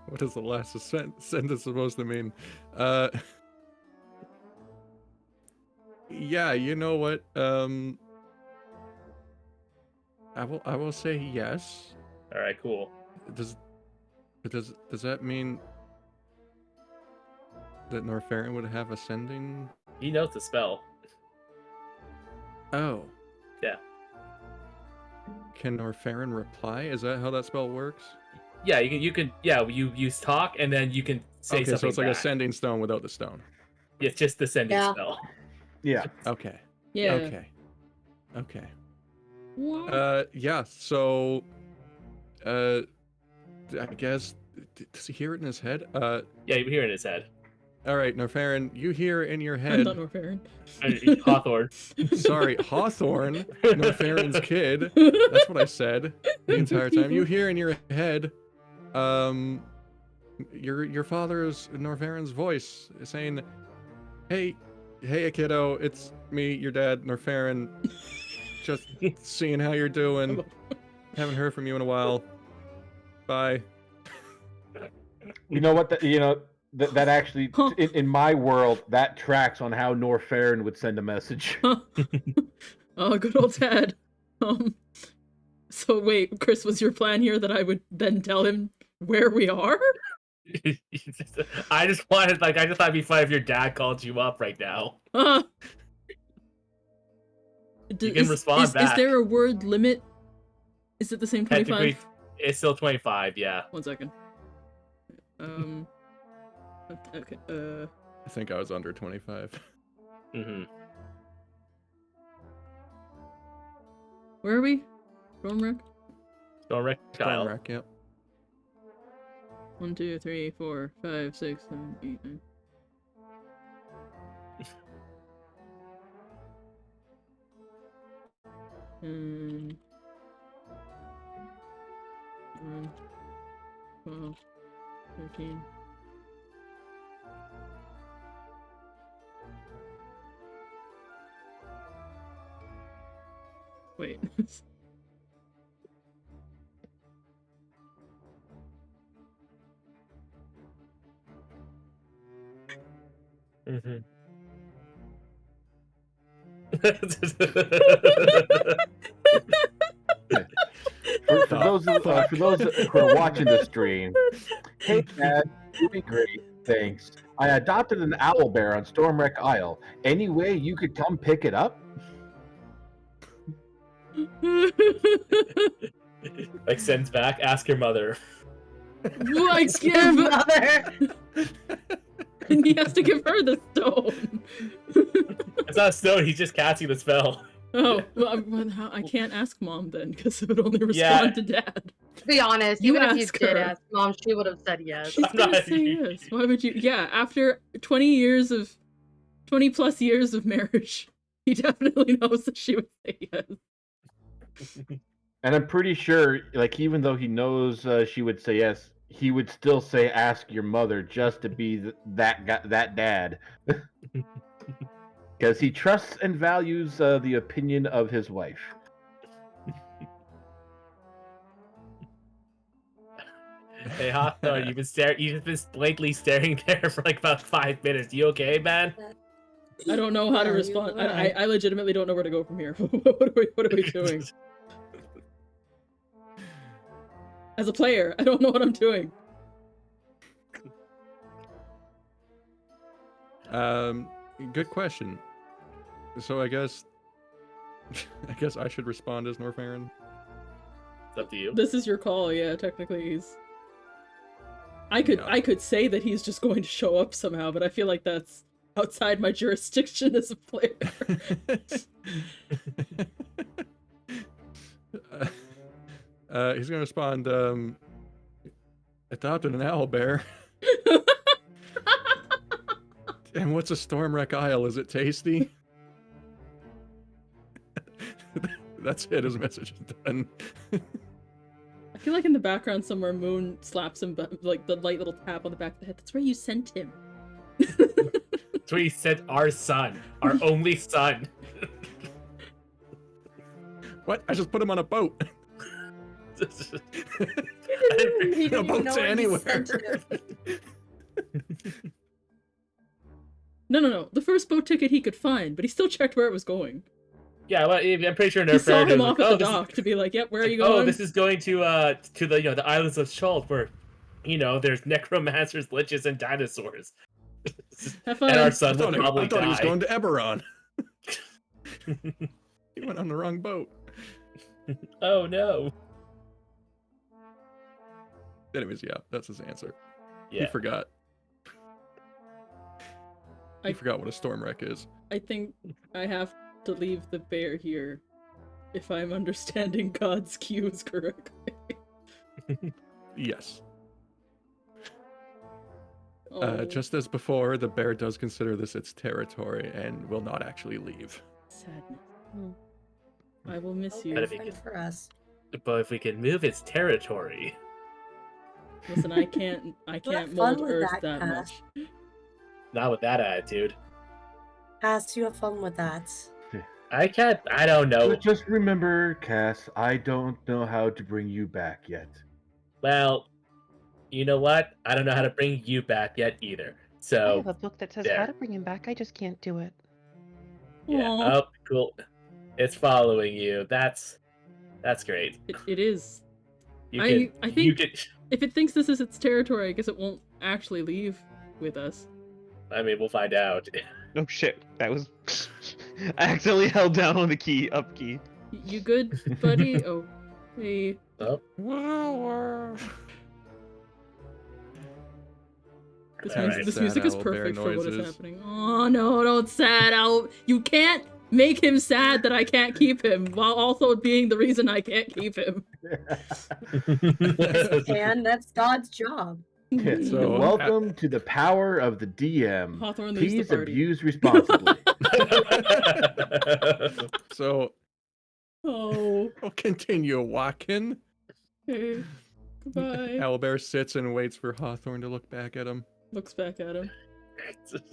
What is the last sentence supposed to mean? Yeah, you know what? I will say yes. All right, cool. Does that mean that Norfarin would have ascending? He knows the spell. Oh. Yeah. Can Norfarin reply? Is that how that spell works? Yeah, you talk and then you can say okay, something so it's like back. a sending stone without the stone. It's just the sending Yeah. spell. Yeah. Okay. Yeah. Okay. What? Yeah, so I guess does he hear it in his head? Yeah, you hear it in his head. All right, Norfarin, you hear in your I'm head. not Norfarin. Hawthorne. Sorry, Hawthorne, Norfarin's kid. That's what I said the entire time. You hear in your head, your father's Norfarin's voice saying, "Hey, kiddo, it's me, your dad, Norfarin. Just seeing how you're doing. Haven't heard from you in a while. Bye." You know what? That actually, in my world, that tracks on how Norfarin would send a message. Oh, good old Dad. So wait, Chris, was your plan here that I would then tell him where we are? I just thought it'd be funny if your dad called you up right now. You can respond back. Is there a word limit? Is it the same 25? Technically, it's still 25, yeah. 1 second. Okay, I think I was under 25. Mm-hmm. where are we? Stormwreck? Stormwreck Isle. Stormwreck, yep. 1, 2, 3, 4, 5, 6, 7, 8, 9. And 11, 12, 13. Wait. Mm-hmm. For those who are watching the stream, hey Dad, doing great, thanks. I adopted an owl bear on Stormwreck Isle. Any way you could come pick it up? Like sends back, ask your mother. What? Your mother. And he has to give her the stone. It's not a stone, he's just casting the spell. Oh, well, I can't ask Mom then, because it would only respond to Dad. To be honest, You even if you ask did her. ask Mom, she would have said yes. She's gonna say yes. Why would you? Yeah, after 20 plus years of marriage, he definitely knows that she would say yes. And I'm pretty sure, like, even though he knows she would say yes, he would still say, "Ask your mother," just to be that dad, because he trusts and values the opinion of his wife. Hey Hawthorne, you've been blankly staring there for like about 5 minutes. You okay, man? I don't know how to Yeah, respond. you're right. I legitimately don't know where to go from here. What are we doing? As a player, I don't know what I'm doing. Good question. So I guess I guess I should respond as Norfarin. It's up to you. This is your call, yeah, technically he's... I could say that he's just going to show up somehow, but I feel like that's outside my jurisdiction as a player. He's gonna respond, adopted an owlbear. And what's a Stormwreck Isle? Is it tasty? That's it. His message is done. I feel like in the background somewhere, Moon slaps him, like the light little tap on the back of the head. That's where you sent him. That's where you sent our son, our only son. What? I just put him on a boat. He didn't No even boat know to where he anywhere. sent it. No. The first boat ticket he could find, but he still checked where it was going. Yeah, well, I'm pretty sure He saw Nerfair him was off like, at the dock to be like, "Yep, where are you going?" Oh, this is going to the the islands of Schuld, where there's necromancers, liches, and dinosaurs. Have fun. And our I son thought, will probably he was die. going to Eberron. He went on the wrong boat. Oh no. Anyways, yeah, that's his answer. Yeah. He forgot. I- He forgot what a Stormwreck is. I think I have to leave the bear here, if I'm understanding God's cues correctly. Yes. Oh, Just as before, the bear does consider this its territory and will not actually leave. sadness. Hmm. I will miss you. But if Fun he for us. But if we can move its territory, Listen, I can't have mold fun with Earth that, that Cass. much. not with that attitude. Cass, you have fun with that. I don't know. Just remember, Cass, I don't know how to bring you back yet. Well, you know what? I don't know how to bring you back yet either. I So have a book that says there. how to bring him back. I just can't do it. yeah. Aw. Oh, cool. It's following you. That's great. It is. You I can, think- you can, If it thinks this is its territory, I guess it won't actually leave with us. I mean, we'll find out. Oh shit, that was... I accidentally held down on the key, up key. You good, buddy? Oh, hey. Oh, This, All music, right. this Sad music is owl bear perfect for what is noises. happening. Oh no, don't sad out. You can't make him sad that I can't keep him, while also being the reason I can't keep him. And that's God's job. So, Welcome to the power of the DM. Hawthorne leaves the Please party. abuse responsibly. So, Oh, we'll continue walking. okay. Goodbye. Owlbear sits and waits for Hawthorne to look back at him. Looks back at him.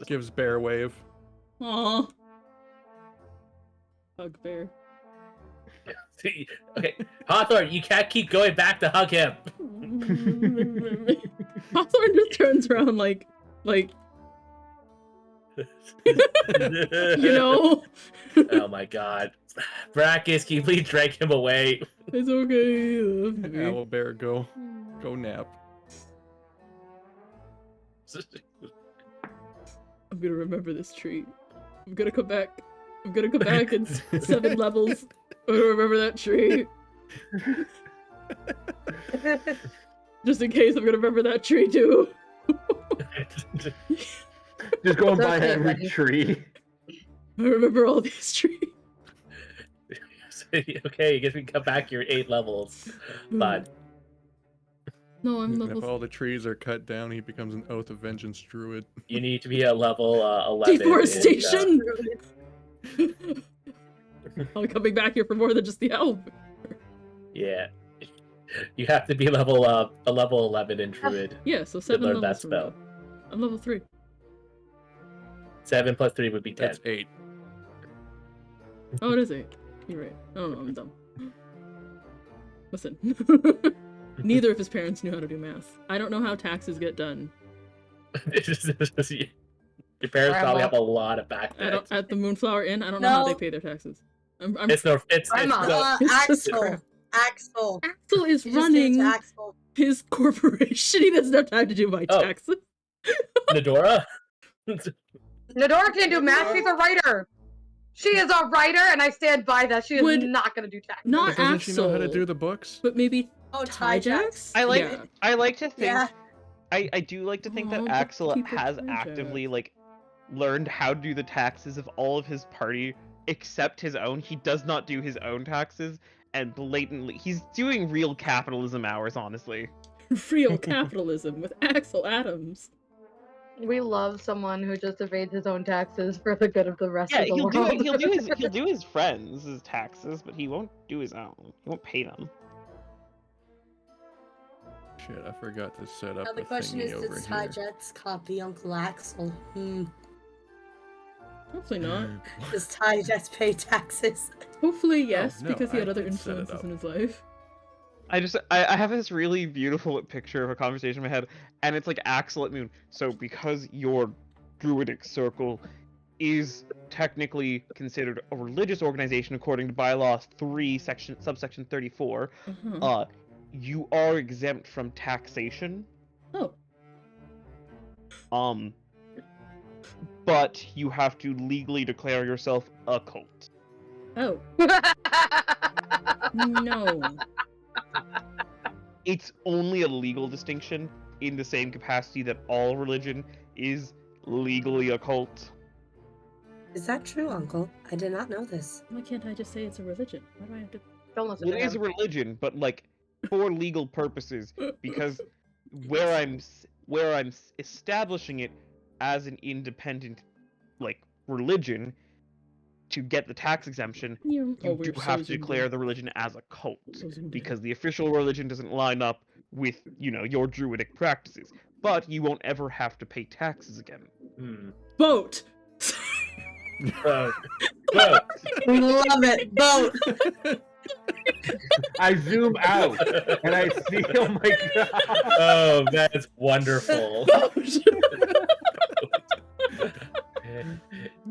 Gives bear a wave. Aw. Hug bear. Okay, Hawthorne, you can't keep going back to hug him. Hawthorne just turns around like, you know? Oh my god. Brackus, can you please drag him away? It's okay. Owlbear, go nap. I'm gonna remember this tree. I'm gonna come back. I'm gonna come back in 7 levels. I'm gonna remember that tree. Just in case, I'm gonna remember that tree too. Just going by Okay, every buddy. tree. I remember all these trees. Okay, I guess we can come back your 8 levels. But No, I'm And level. if all the trees are cut down, he becomes an Oath of Vengeance druid. you need to be a level 11. in, Deforestation! I'm coming back here for more than just the elf. yeah. You have to be a level 11 in Druid. Yeah, so to 7 learn levels that from spell. now. I'm level 3. 7 plus 3 would be 10. That's 8. Oh, it is 8. You're right. Oh no, I'm dumb. Listen. Neither of his parents knew how to do math. I don't know how taxes get done. Your parents probably have a lot of back I don't, debts. at the Moonflower Inn, I don't know how they No. pay their taxes. I'm It's no. It's Grandma, no. It's Axel. Axel. Axel is You just gave it to running Axel. his corporation. He doesn't have time to do my Oh. taxes. Nadora. Nadora can't do math. She's a writer. She is a writer, and I stand by that. She is Would- not going to do taxes. Not But doesn't she know how to Axel, do the books? but maybe Oh, Tyjax? I like Yeah. I like to think Yeah. I do like to think Aw, that but Axel people has Tyjax. actively like learned how to do the taxes of all of his party except his own. He does not do his own taxes, and blatantly he's doing real capitalism hours, honestly. Real capitalism with Axel Adams. We love someone who just evades his own taxes for the good of the rest Yeah, of the he'll world. he'll do his friends' taxes, but he won't do his own. He won't pay them. Shit, I forgot to set up Now the a question thingy is, over does here. Tyjax copy Uncle Axel? Hopefully not. Does Tyjax pay taxes? Hopefully yes, no, because he had I other did set it influences up. in his life. I have this really beautiful picture of a conversation in my head, and it's like Axel at Moon. So because your druidic circle is technically considered a religious organization according to bylaw 3 subsection 34, Uh-huh. you are exempt from taxation. Oh. But you have to legally declare yourself a cult. Oh. No. It's only a legal distinction in the same capacity that all religion is legally a cult. Is that true, Uncle? I did not know this. Why can't I just say it's a religion? Why do I have to... Don't listen It to is a him. religion, but like for legal purposes, because where I'm establishing it as an independent like religion to get the tax exemption, you do have to declare the religion as a cult, because the official religion doesn't line up with, you know, your druidic practices. But you won't ever have to pay taxes again. Boat! Boat. Boat. We love it. Boat. I zoom out and I see. Oh my god! Oh, that is wonderful.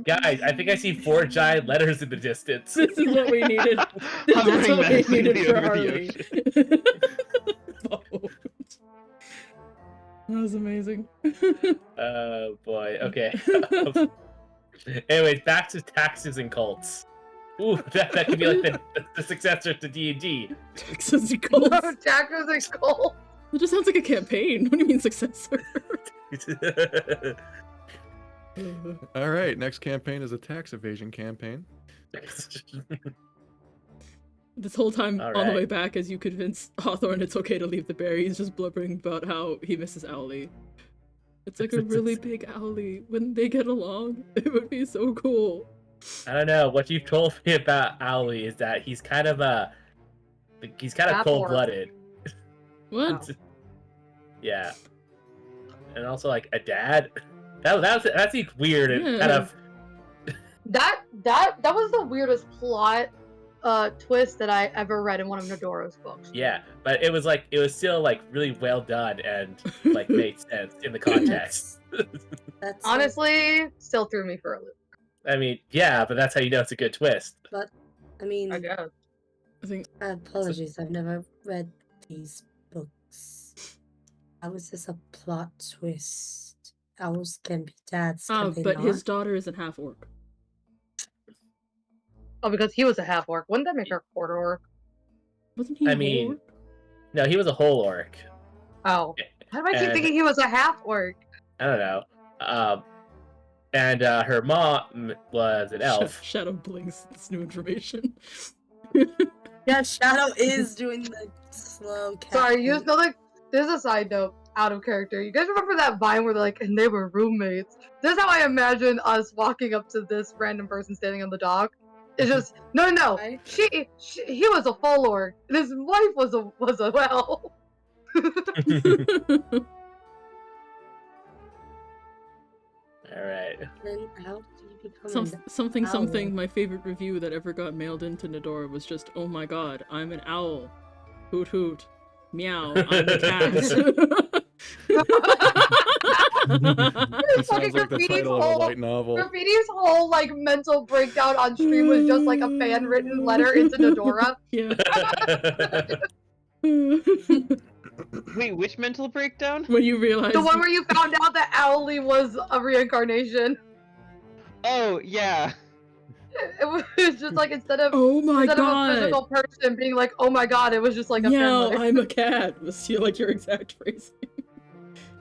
Guys, I think I see 4 giant letters in the distance. This is what we needed. This is Hovering what we menacingly needed for over the Harley. ocean. Boat. That was amazing. Oh boy. Okay. Anyways, back to taxes and cults. Ooh, that could be like the successor to D&D. Texas Colts. No, taxes and gold. It just sounds like a campaign. What do you mean successor? All right, next campaign is a tax evasion campaign. This whole time All on the way right. back, as you convince Hawthorne it's okay to leave the bear, he's just blubbering about how he misses Owlie. It's like a really big Owlie. Wouldn't they get along? It would be so cool. I don't know. What you've told me about Owlie is that he's kind of Half-orc. cold-blooded. What? Yeah. And also like a dad. That's weird and Yeah. kind of That was the weirdest plot twist that I ever read in one of Nodoro's books. yeah, but it was still like really well done and like made sense in the context. That's Honestly, still threw me for a loop. I mean, yeah, but that's how you know it's a good twist. But I mean, I guess. I think apologies. I've never read these books. How is this a plot twist? Owls can be dads. Can they but not? his daughter is a half orc. Oh, because he was a half orc. Wouldn't that make her a quarter orc? Wasn't he I a mean, orc? No, he was a whole orc. Oh. How do I keep And- thinking he was a half orc? I don't know. And her mom was an elf. Shadow blinks. It's new information. Yeah, Shadow is doing the slow cat. Sorry, you thing. just know, like, there's a side note out of character. You guys remember that Vine where they're like, and they were roommates? This is how I imagine us walking up to this random person standing on the dock. It's just, no. Right? He was a full orc, and his wife was a well. All right. Then how did you become an something. owl? My favorite review that ever got mailed into Nodora was just, "Oh my god, I'm an owl. Hoot hoot. Meow. I'm a cat." It sounds like the title of a light novel. Graffiti's whole like mental breakdown on stream was just like a fan written letter into Nodora. Yeah. Wait, which mental breakdown? When you realize The one where you found out that Owlie was a reincarnation. Oh, yeah. It was just like instead of Oh my a god! physical person being like, "Oh my god," it was just like a Meow, fan letter. I'm a cat. Was like your exact phrase.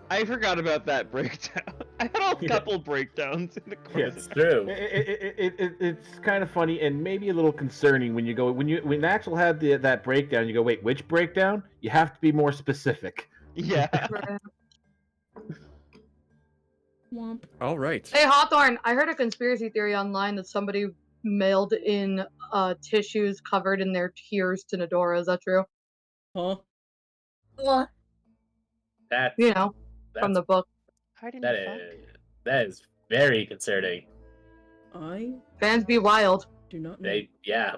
I forgot about that breakdown. I had a couple breakdowns in the course. Yeah, it's true. It's kind of funny and maybe a little concerning when Axel had that breakdown. You go, wait, which breakdown? You have to be more specific. Yeah. Womp. All right. Hey Hawthorne, I heard a conspiracy theory online that somebody mailed in tissues covered in their tears to Nodora. Is that true? Huh? What? That's You know, from the book. Pardon that fuck? is very concerning. I Fans be wild. do not know. Yeah.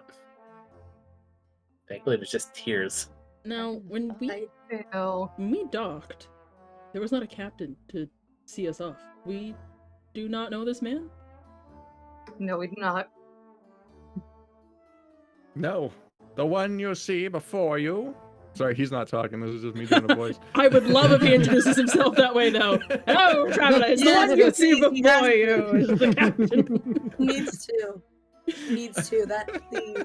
Thankfully, it was just tears. Now, when Ew. we docked, there was not a captain to see us off. We do not know this man? No, we do not. No, the one you see before you. Sorry, he's not talking. This is just me doing a voice. I would love if he introduces himself that way, though. Hello, travelers. The one you see before you is the captain. Needs to. Needs to. That, please.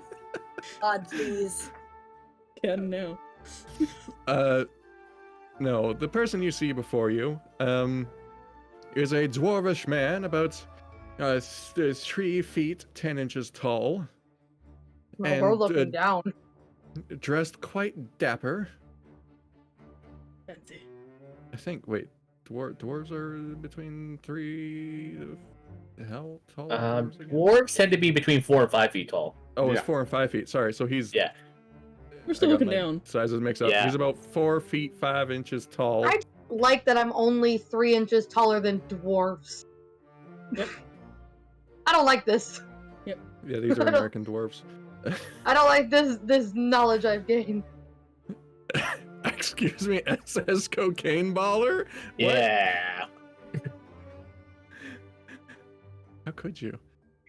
God, please. Can now. No, the person you see before you, is a dwarvish man about 3 feet 10 inches tall. Well, we're looking down. Dressed quite dapper. Fancy. I think. Wait, dwarves are between 3. How tall? Are dwarves again? Dwarves tend to be between 4 and 5 feet tall. Oh, it's Yeah. 4 and 5 feet. Sorry, so he's. Yeah. We're still I got looking my down. Sizes mixed up. Yeah. He's about 4 feet 5 inches tall. I like that I'm only 3 inches taller than dwarves. Yep. I don't like this. Yeah, these are American dwarves. I don't like this knowledge I've gained. Excuse me, SS cocaine baller? What? Yeah. How could you?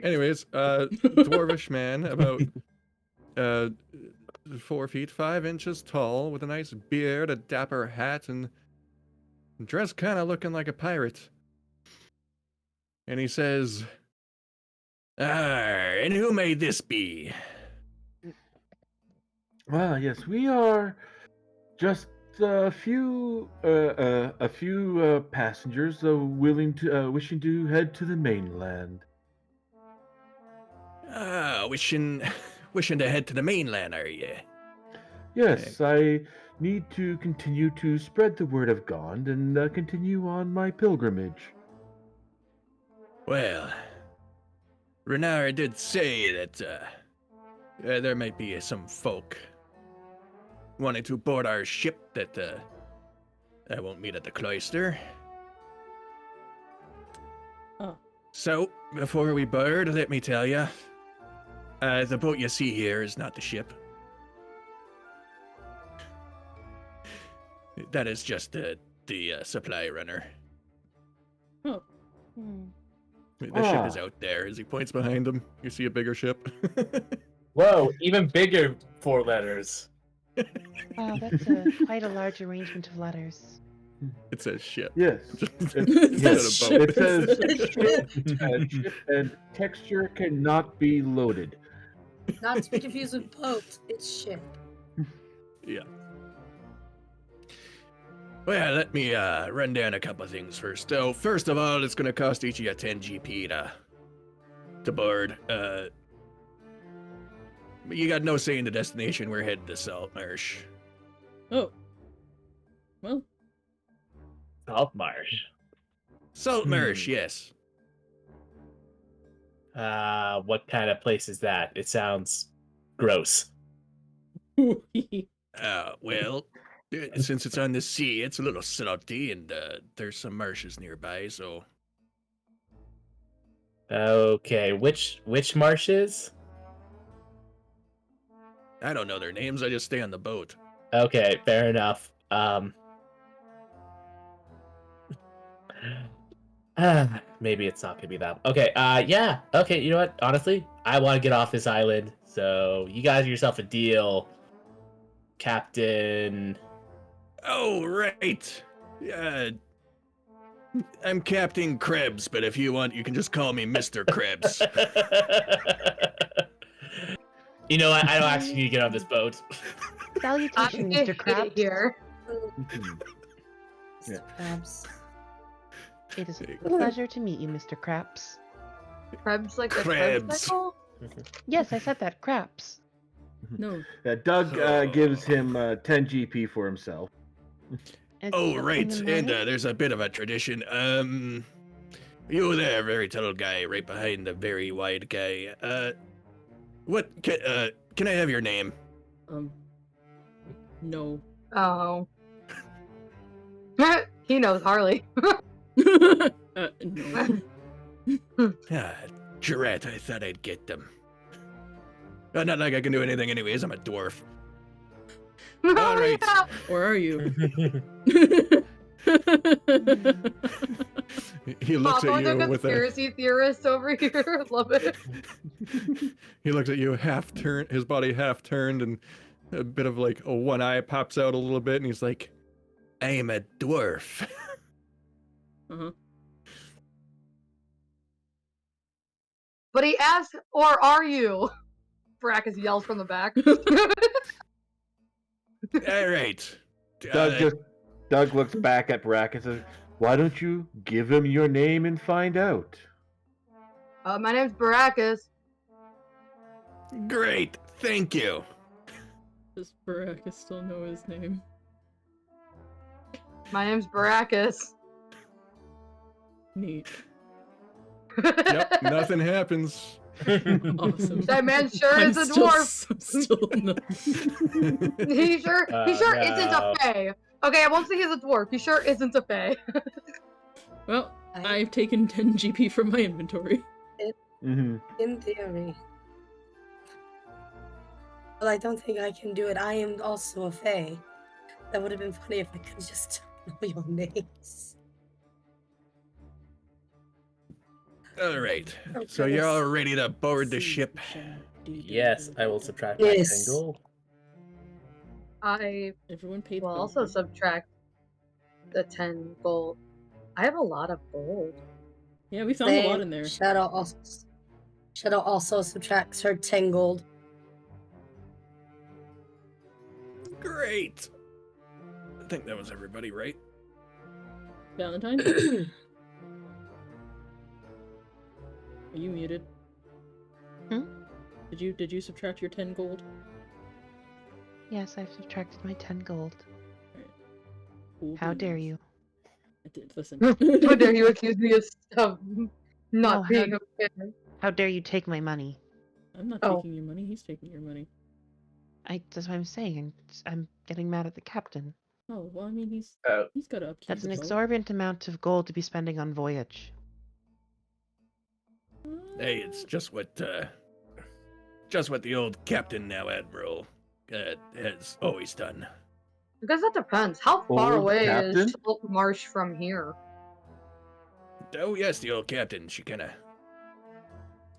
Anyways, dwarvish man, about 4 feet 5 inches tall, with a nice beard, a dapper hat, and dressed kind of looking like a pirate. And he says, and who may this be? Ah, yes, we are just a few passengers wishing to head to the mainland. Wishing to head to the mainland, are you? Yes, I need to continue to spread the word of God and continue on my pilgrimage. Well, Renard did say that there might be some folk wanting to board our ship that I won't meet at the cloister. Oh. So, before we board, let me tell you, the boat you see here is not the ship. That is just the supply runner. Oh. Hmm. The ship is out there. As he points behind him, you see a bigger ship. Whoa, even bigger 4 letters. Wow, that's quite a large arrangement of letters. It says ship. Yes. It says Instead of boat. It says ship and texture cannot be loaded. Not to be confused with boat. It's ship. Yeah. Well, let me run down a couple of things first. So, first of all, it's going to cost each of you 10 GP to board. You got no say in the destination. We're headed to Saltmarsh. Oh. Well, Saltmarsh. Saltmarsh, yes. What kind of place is that? It sounds gross. Well, since it's on the sea, it's a little salty, and there's some marshes nearby, so... Okay, which marshes? I don't know their names, I just stay on the boat. Okay, fair enough. Maybe it's not gonna be that. Okay, yeah. Okay, you know what? Honestly, I want to get off this island, so you guys get yourself a deal, Captain. Oh, right. I'm Captain Krebs, but if you want, you can just call me Mr. Krebs. You know what? I don't actually need to get on this boat. I Salutation, hate Mr. it Krabs. here. Yeah. Perhaps. It is a pleasure to meet you, Mr. Krabs. Krebs like a Krebs. Krebs cycle? Yes, I said that, Krabs. No. Doug gives him 10 GP for himself. Oh, Up right. in the And morning? there's a bit of a tradition. You there, very tall guy, right behind the very wide guy. Can I have your name? No. Oh. He knows Harley. No. Ah, Jarrett, I thought I'd get them. Not like I can do anything anyways, I'm a dwarf. All right. Yeah. Or are you? He looks Papa, at the you with a... conspiracy theorist over here. Love it. He looks at you half turned, his body half turned, and a bit of like a one eye pops out a little bit, and he's like, I am a dwarf. Uh-huh. But he asks, or are you? Brackus yells from the back. All right. Doug looks back at Brack and says, "Why don't you give him your name and find out?" My name's Baracus. Great, thank you. Does Baracus still know his name? My name's Baracus. Neat. Yep, nothing happens. Awesome. That man sure I'm is a still, dwarf. Still no. He sure isn't a No. fae. Okay, I won't say he's a dwarf. He sure isn't a fae. Well, I've taken 10 GP from my inventory. Mm-hmm. In theory. Well, I don't think I can do it. I am also a fae. That would have been funny if I could just know your names. All right, Oh, so you're all goodness. ready to board the ship. Yes, I will subtract Yes. my 10 gold. I Everyone paid will the also bill. subtract the 10 gold. I have a lot of gold. Yeah, we found a lot Same. in there. Shadow also subtracts her 10 gold. Great. I think that was everybody, right? Valentine? Are you muted? Hmm? Did you subtract your 10 gold? Yes, I've subtracted my 10 gold. Cool How dare beans. you? I did, listen. How dare you accuse me of not No, being a fae? How dare you take my money? I'm not Oh. taking your money, he's taking your money. That's what I'm saying. I'm getting mad at the captain. Oh, well, I mean, he's got to upkeep That's the an boat. exorbitant amount of gold to be spending on voyage. Hey, it's just what the old captain, now admiral, has always done. I guess that depends. How far Old away captain? is Chilp Marsh from here? Oh yes, the old captain. She kind of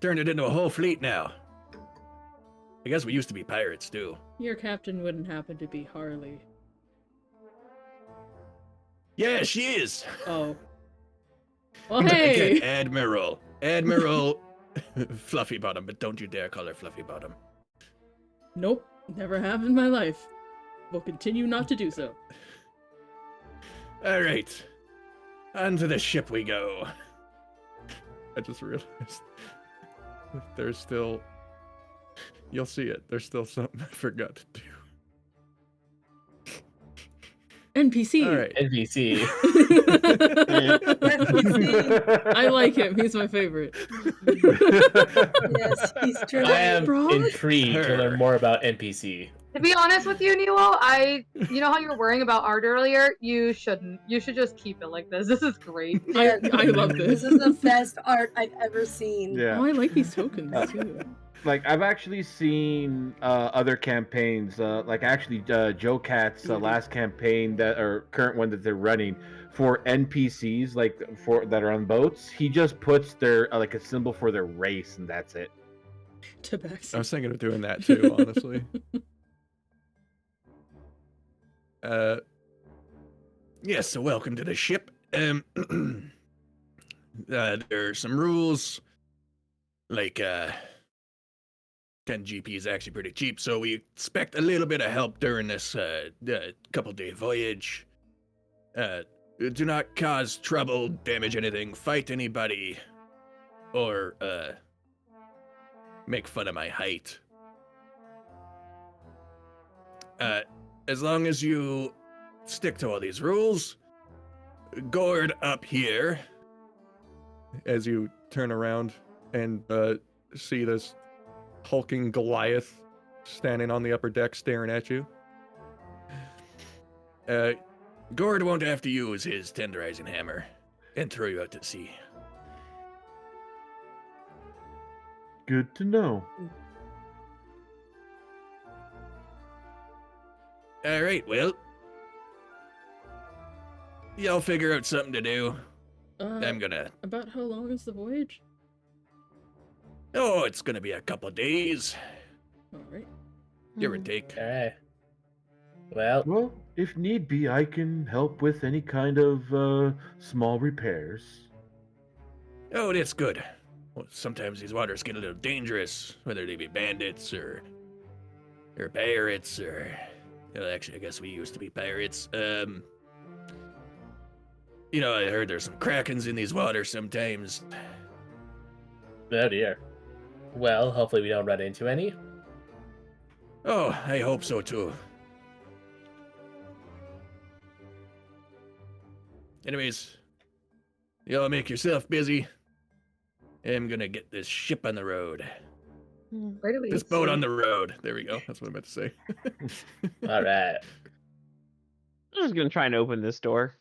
turned it into a whole fleet now. I guess we used to be pirates too. Your captain wouldn't happen to be Harley. Yeah, she is. Oh. Well, Again, hey! Admiral Fluffy Bottom, but don't you dare call her Fluffy Bottom. Nope, never have in my life. Will continue not to do so. All right, onto the ship we go. I just realized there's still. You'll see it. There's still something I forgot to do. NPC! All right. NPC. I like him, he's my favorite. Yes, he's true. I am Bro. intrigued to Her. learn more about NPC. To be honest with you, Niwo, you know how you were worrying about art earlier? You shouldn't. You should just keep it like this. This is great. I love this. This is the best art I've ever seen. Yeah. Oh, I like these tokens too. Like I've actually seen other campaigns, like actually Joe Cat's last campaign or current one that they're running for NPCs, like that are on boats. He just puts their like a symbol for their race, and that's it. Tabaxi. I was thinking of doing that too, honestly. Yes, so welcome to the ship. There are some rules, like 10 GP is actually pretty cheap, so we expect a little bit of help during this couple-day voyage. Do not cause trouble, damage anything, fight anybody, or make fun of my height. As long as you stick to all these rules, Gord up here, as you turn around and see this hulking Goliath standing on the upper deck staring at you. Gord won't have to use his tenderizing hammer and throw you out to sea. Good to know. Alright, well, y'all figure out something to do. I'm gonna... About how long is the voyage? Oh, it's gonna be a couple days, Alright. give or take. Okay. Well, Well, if need be, I can help with any kind of small repairs. Oh, that's good. Well, sometimes these waters get a little dangerous, whether they be bandits or pirates or... Well, actually, I guess we used to be pirates. You know, I heard there's some krakens in these waters sometimes. oh dear. Well, hopefully we don't run into any. Oh, I hope so too. Anyways, y'all make yourself busy. I'm gonna get this ship on the road. Where do we This boat on the road. There we go. That's what I meant to say. All right. I'm just gonna try and open this door.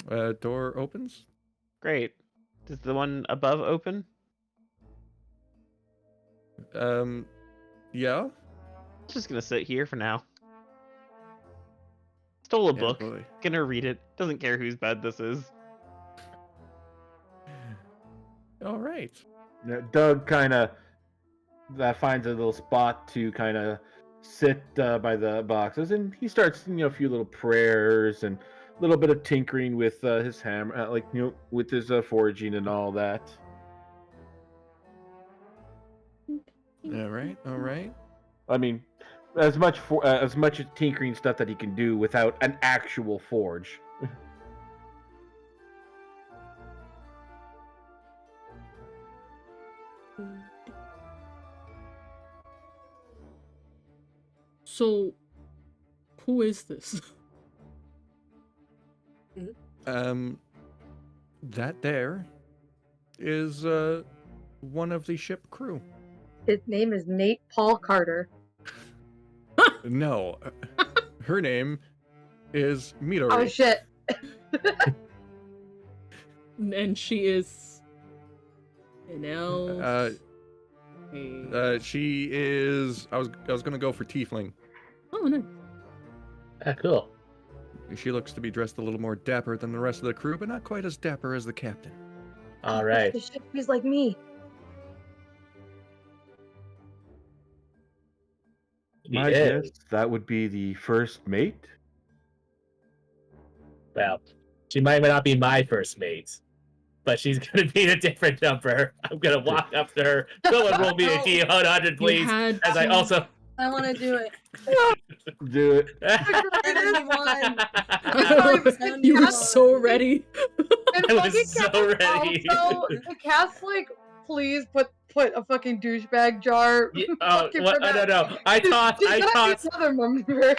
Door opens. Great. Does the one above open? Yeah. Just gonna sit here for now. Stole a Yeah, book. boy. Gonna read it. Doesn't care whose bed this is. All right. Doug kind of finds a little spot to kind of sit by the boxes, and he starts, a few little prayers and a little bit of tinkering with his hammer, with his foraging and all that. All right. All right. I mean, as much tinkering stuff that he can do without an actual forge. So, who is this? That there is one of the ship crew. His name is Nate Paul Carter. No, her name is Midori. Oh shit. And she is an elf. She is. I was gonna go for tiefling. Oh, nice. Ah, cool. She looks to be dressed a little more dapper than the rest of the crew, but not quite as dapper as the captain. All right. The ship is like me. My guess, that would be the first mate. Well, she might not be my first mate, but she's gonna be a different number. I'm gonna walk up to her. Someone roll me a D100, please. As I also. I want to do it. Do it. 71. You were so ready. And I was fucking so Cat ready. Also, the cat's like, please put a fucking douchebag jar. Yeah, oh, fucking what? for that. No. I tossed Another member.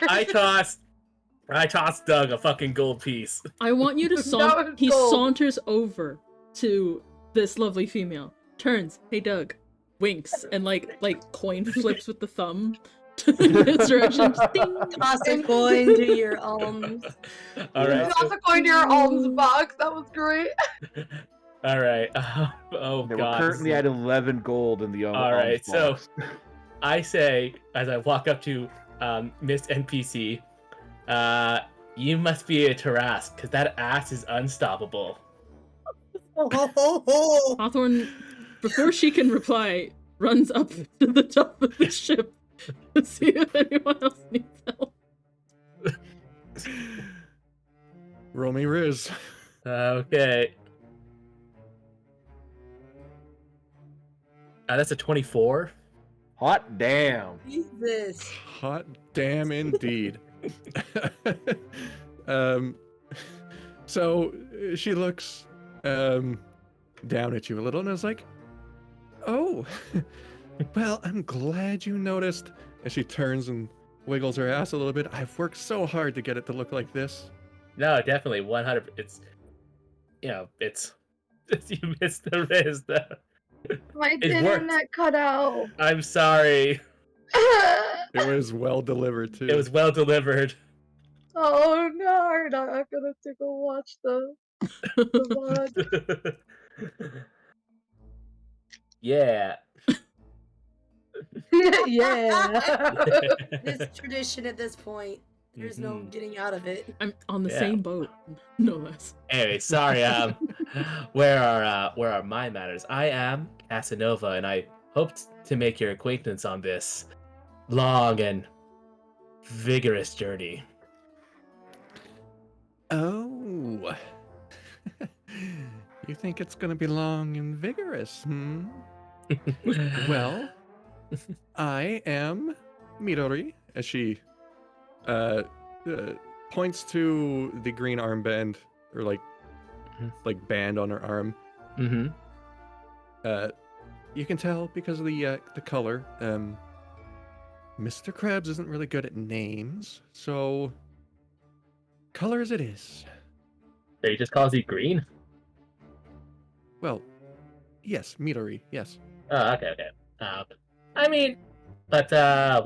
I tossed Doug a fucking gold piece. I want you to That was he gold. saunters over to this lovely female, turns, hey Doug, winks, and like coin flips with the thumb to his direction. Ding! Toss a coin to your alms. All right. Toss a coin to your alms box. That was great. All right. Oh We're god. currently at 11 gold in the All right, alms box. I say, as I walk up to Miss NPC, you must be a Tarask, because that ass is unstoppable. Hawthorne, before she can reply, runs up to the top of the ship to see if anyone else needs help. Roll me Riz. Okay. That's a 24. Hot damn. Jesus. Hot damn indeed. um, so she looks down at you a little and is like, "Oh, well, I'm glad you noticed." As she turns and wiggles her ass a little bit. I've worked so hard to get it to look like this. No, definitely 100. It's you missed the Riz. My It worked. internet cut out. I'm sorry. It was well delivered too. It was well delivered. Oh no, we're not gonna take a watch the VOD. Yeah. Yeah. It's tradition at this point. There's no getting out of it. I'm on the Yeah. same boat, no less. Anyway, sorry. Where are my matters? I am Casanova, and I hoped to make your acquaintance on this long and vigorous journey. Oh. You think it's gonna be long and vigorous, hmm? Well, I am Midori, as she points to the green armband, or like band on her arm. Mm-hmm. You can tell because of the color. Mr. Krabs isn't really good at names, so colors it is. So he just calls you green? Well, yes, Midori, yes. Oh, okay. I mean, but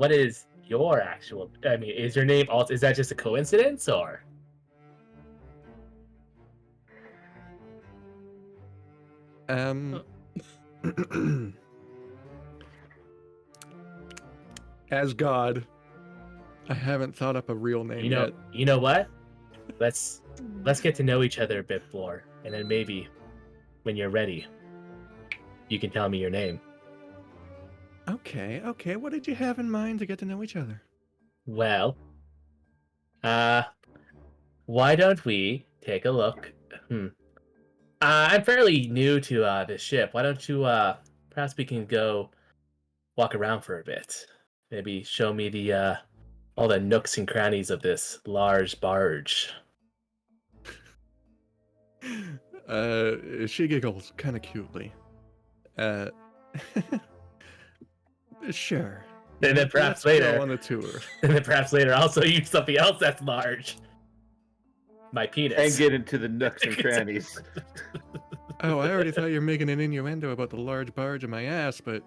what is your actual? I mean, is your name also? Is that just a coincidence, or? As God, I haven't thought up a real name yet. You know what? Let's get to know each other a bit more, and then maybe when you're ready, you can tell me your name. Okay. What did you have in mind to get to know each other? Well, why don't we take a look? I'm fairly new to this ship. Why don't you perhaps we can go walk around for a bit. Maybe show me the all the nooks and crannies of this large barge. She giggles kind of cutely. Sure. And then perhaps Let's later go on the tour. And then perhaps later also use something else that's large. My penis. And get into the nooks and crannies. Oh, I already thought you were making an innuendo about the large barge in my ass, but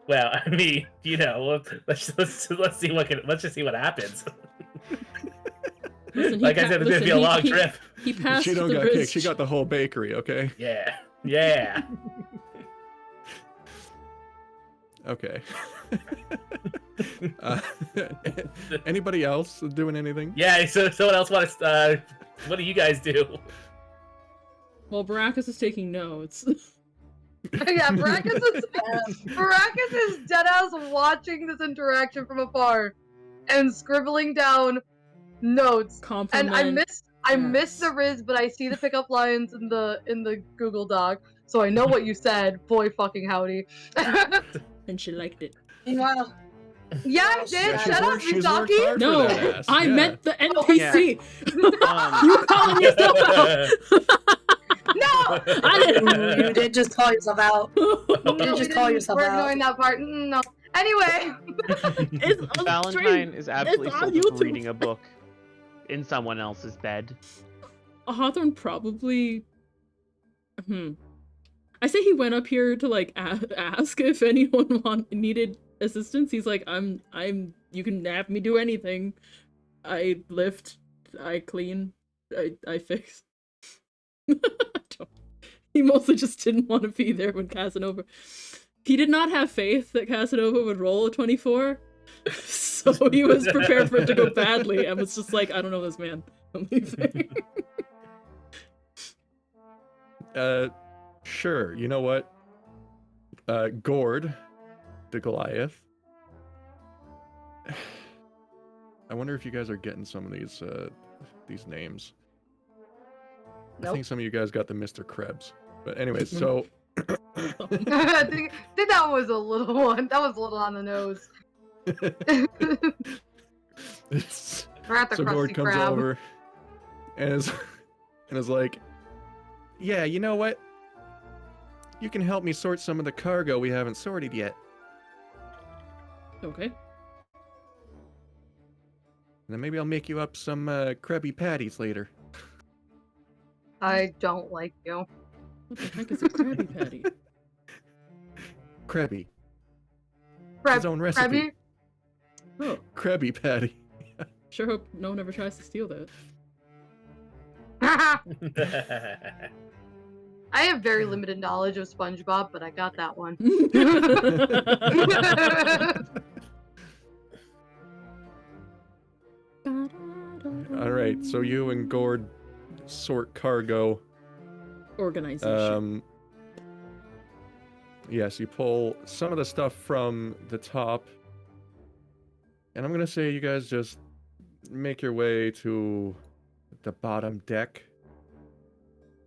Well, I mean, you know, let's just see what happens. Listen, Like I said, it's gonna be a long trip. He passed she don't the got risk. kicked. She got the whole bakery, okay? Yeah. Okay. Anybody else doing anything? Yeah, so someone else wants what do you guys do? Well, Baracus is taking notes. Yeah, Baracus is deadass watching this interaction from afar and scribbling down notes. Compliment. And I missed the Riz, but I see the pickup lines in the Google Doc, so I know what you said. Boy, fucking howdy. And she liked it. Meanwhile, Yeah, I did. Yeah, Shut up, she's worked Misaki. hard for No, that ass. I Yeah. meant the NPC. Um, You were calling yourself out. No. I didn't. you did just call yourself out. You did just call yourself We're out. ignoring that part. No. Anyway. It's on Valentine stream. is absolutely It's on still just YouTube. reading a book in someone else's bed. Hawthorne probably. I say he went up here to like ask if anyone needed assistance. He's like, I'm. You can have me do anything. I lift. I clean. I fix. He mostly just didn't want to be there when Casanova. He did not have faith that Casanova would roll a 24, so he was prepared for it to go badly and was just like, I don't know this man. I'm leaving. Sure. You know what? Gord, the Goliath. I wonder if you guys are getting some of these names. I Nope. think some of you guys got the Mr. Krebs. But anyways, so I think that was a little one. That was a little on the nose. We're at the so Krusty Gord comes Krab. over and is like, yeah, you know what? You can help me sort some of the cargo we haven't sorted yet. Okay. And then maybe I'll make you up some Krabby Patties later. I don't like you. What the heck is a Krabby Patty? Krabby. His own recipe. Oh, Krabby Patty. sure hope no one ever tries to steal that. I have very limited knowledge of SpongeBob, but I got that one. All right, so you and Gord sort cargo. Organization. Yes, you pull some of the stuff from the top. And I'm going to say you guys just make your way to the bottom deck.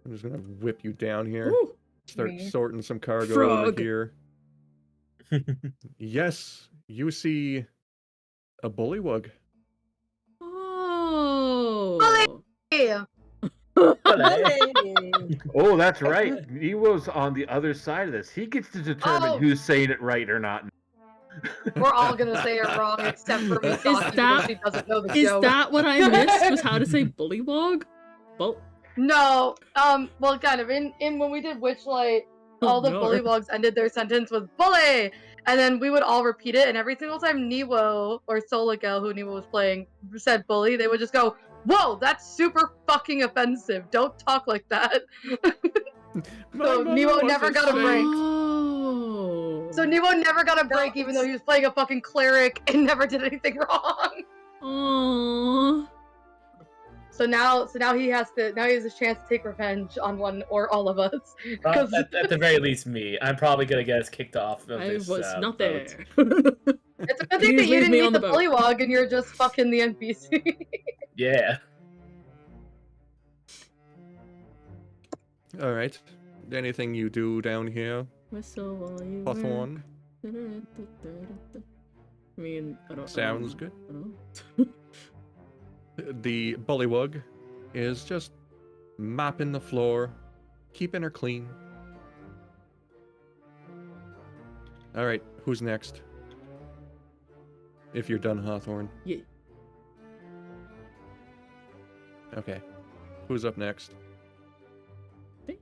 I'm just going to whip you down here. Ooh. Start Me. sorting some cargo Frog. over here. Yes, you see a bullywug. Oh. Yeah. Oh, that's right. Niwo's on the other side of this. He gets to determine Oh. who's saying it right or not. We're all gonna say it wrong except for Misaki because she doesn't know the Is joke. that what I missed? Was how to say bullywog? Well, No, well, kind of. In when we did Witchlight, all the no. bullywugs ended their sentence with bully, and then we would all repeat it. And every single time Niwo or Solagel, who Niwo was playing, said bully, they would just go, "Whoa, that's super fucking offensive! Don't talk like that." So Niwo never got a break. Oh. So Niwo never got a break, even though he was playing a fucking cleric and never did anything wrong. Aww. So now he has a chance to take revenge on one or all of us. Well, at the very least, me. I'm probably gonna get us kicked off of I this. was not boat. there. It's a good thing that Please you leave didn't me meet on the the boat. bullywug and you're just fucking the NPC. Yeah. All right. Anything you do down here, Whistle while you Hawthorne? I mean, I don't. Sounds good. I don't know. The bullywug is just mopping the floor, keeping her clean. All right, who's next? If you're done, Hawthorne. Yeah. Okay. Who's up next? Me.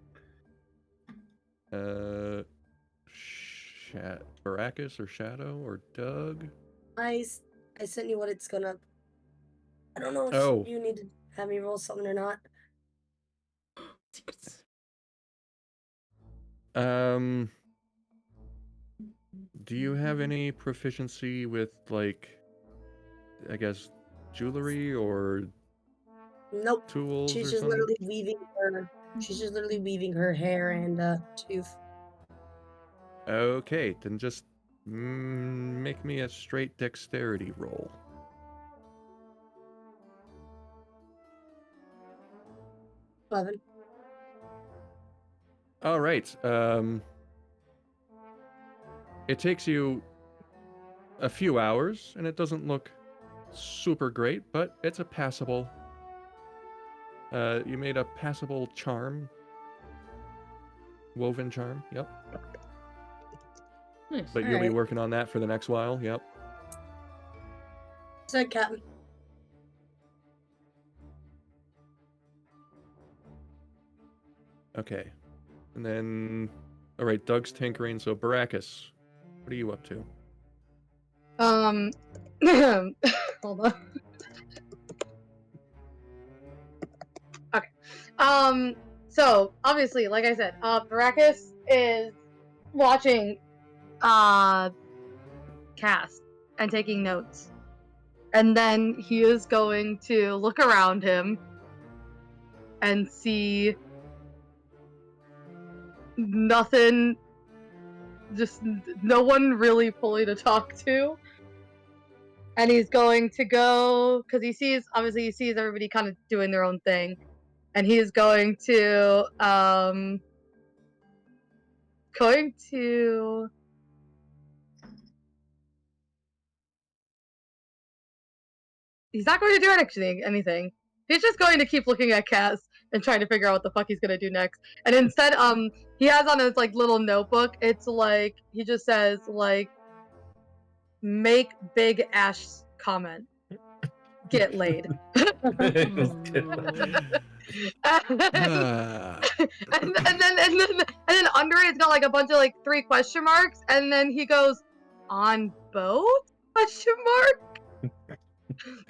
Baracus or Shadow or Doug? I sent you what it's gonna. I don't know if Oh. you need to have me roll something or not. Secrets. Do you have any proficiency with, like, I guess, jewelry or Nope. tools She's or just something? literally weaving her. She's just literally weaving her hair and tooth. Okay, then just make me a straight dexterity roll. $11. All right. It takes you a few hours, and it doesn't look super great, but it's a passable. You made a passable charm. Woven charm, yep. Nice. But you'll be Alright. working on that for the next while, yep. Said Captain. Okay. And then, all right, Doug's tinkering, so Baracus, what are you up to? Hold on. Okay. So obviously, like I said, Baracus is watching Cast and taking notes. And then he is going to look around him and see nothing, just no one really fully to talk to. and he's going to go because he sees everybody kind of doing their own thing, and he's going to he's not going to do anything. He's just going to keep looking at Cass and trying to figure out what the fuck he's gonna do next. And instead, he has on his like little notebook. It's like he just says like, "Make big Ash comment, get laid." Oh, and then under it, it's got like a bunch of like 3 question marks, and then he goes, "On both?" question mark.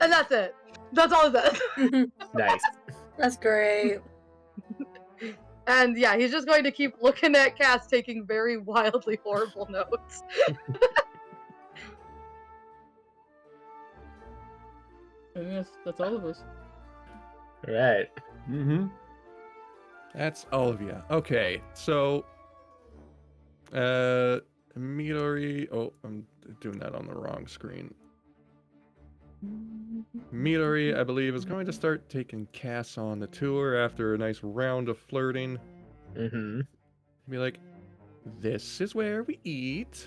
And that's it. That's all it says. Nice. That's great. And yeah, he's just going to keep looking at Cass, taking very wildly horrible notes. I think that's all of us. All right. Mm-hmm. That's all of you. Okay, so Midori. Oh, I'm doing that on the wrong screen. Midori, I believe, is going to start taking Cass on the tour after a nice round of flirting. Mm-hmm. Be like, this is where we eat.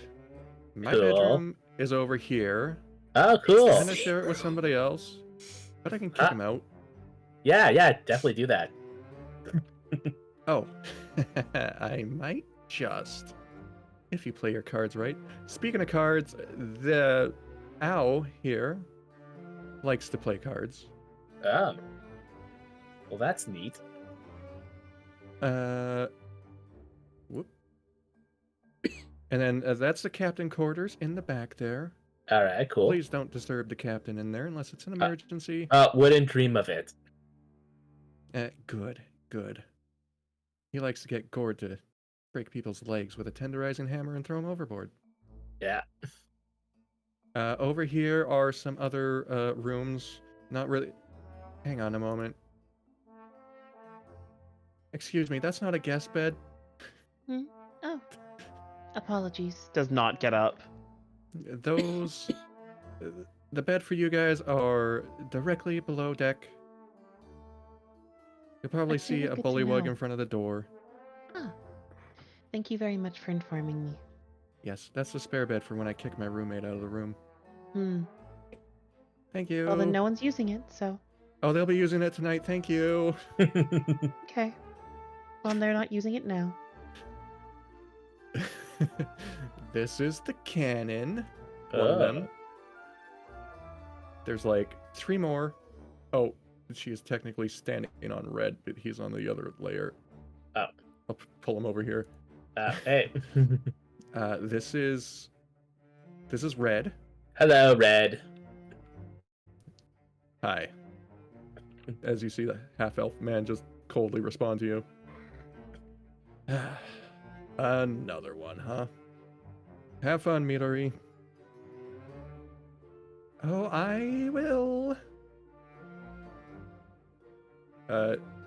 My Cool. bedroom is over here. Oh, cool. I'm gonna share it with somebody else, but I can kick him out. Yeah, definitely do that. Oh, I might just, if you play your cards right. Speaking of cards, the owl here likes to play cards. Oh. Well, that's neat. Whoop. And then that's the captain quarters in the back there. All right, cool. Please don't disturb the captain in there unless it's an emergency. Wouldn't dream of it. Good. He likes to get gored to break people's legs with a tenderizing hammer and throw them overboard. Yeah. Over here are some other rooms. Not really. Hang on a moment. Excuse me, that's not a guest bed. Oh. Apologies. Does not get up. Those. The bed for you guys are directly below deck. You'll probably That's see really a good to bullywug know. in front of the door. Ah. Thank you very much for informing me. Yes, that's the spare bed for when I kick my roommate out of the room. Thank you. Well, then no one's using it, so... Oh, they'll be using it tonight. Thank you. Okay. Well, they're not using it now. This is the cannon. One of them. There's like 3 more. Oh, she is technically standing on red, but he's on the other layer. Oh. I'll pull him over here. Hey. This is red. Hello, Red. Hi. As you see the half-elf man just coldly respond to you. Another one, huh? Have fun, Midori. Oh, I will.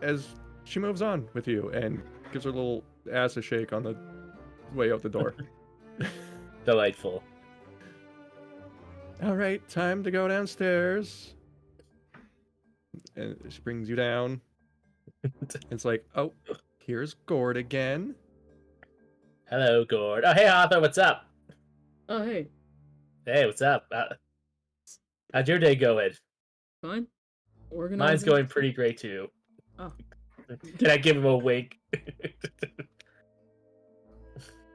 As she moves on with you and gives her little ass a shake on the way out the door. Delightful. All right, time to go downstairs. And she brings you down. It's like, oh, here's Gord again. Hello, Gord. Oh, hey, Arthur, what's up? Oh, hey. Hey, what's up? How's your day going? Fine. Organizing. Mine's going pretty great, too. Oh. Can I give him a wink?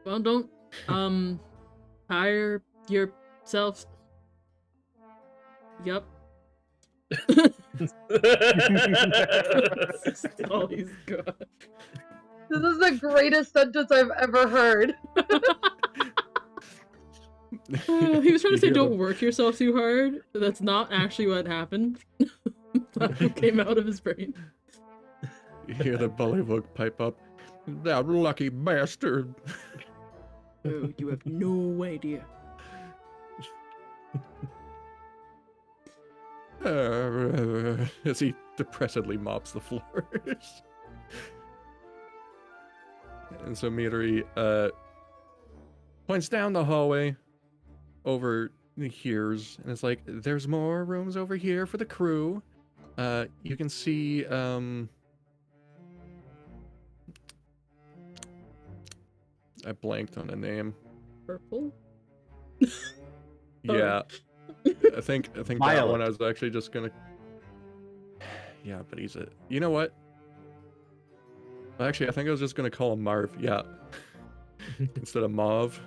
Well, don't, tire yourself. Yup. That's all he's got. This is the greatest sentence I've ever heard. He was trying to say don't work yourself too hard. But that's not actually what happened. That's what came out of his brain. You hear the bullywug pipe up. That lucky bastard. Oh, you have no idea. As he depressedly mops the floors. And so Midori points down the hallway over he hears, and it's like, there's more rooms over here for the crew. You can see, I blanked on the name. Purple? Yeah, I think that one Violet. I was actually just gonna. Yeah, but he's a. You know what? Actually, I think I was just gonna call him Marv. Yeah, instead of Mauve.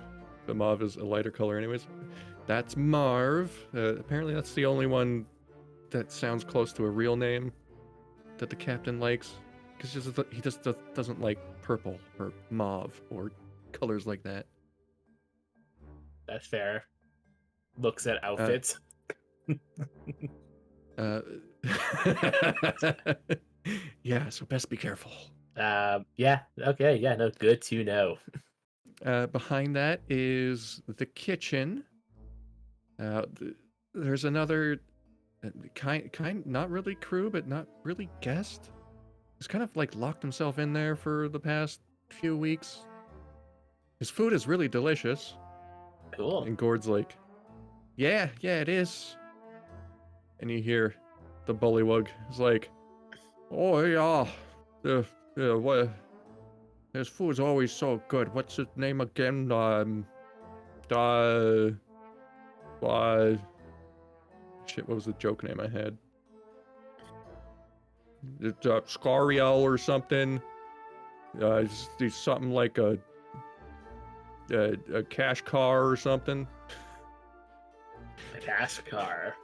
But Mauve is a lighter color, anyways. That's Marv. Apparently, that's the only one that sounds close to a real name that the captain likes, because he just doesn't like purple or mauve or colors like that. That's fair. Looks at outfits. Yeah, so best be careful. Yeah. Okay. Yeah. No. Good to know. Behind that is the kitchen. There's another kind, not really crew, but not really guest. He's kind of like locked himself in there for the past few weeks. His food is really delicious. Cool. And Gord's like, yeah, it is. And you hear the bullywug is like, oh yeah, what? His food's always so good. What's his name again? Shit, what was the joke name I had? It's Scariel or something. He's something like a cash car or something. A cash car.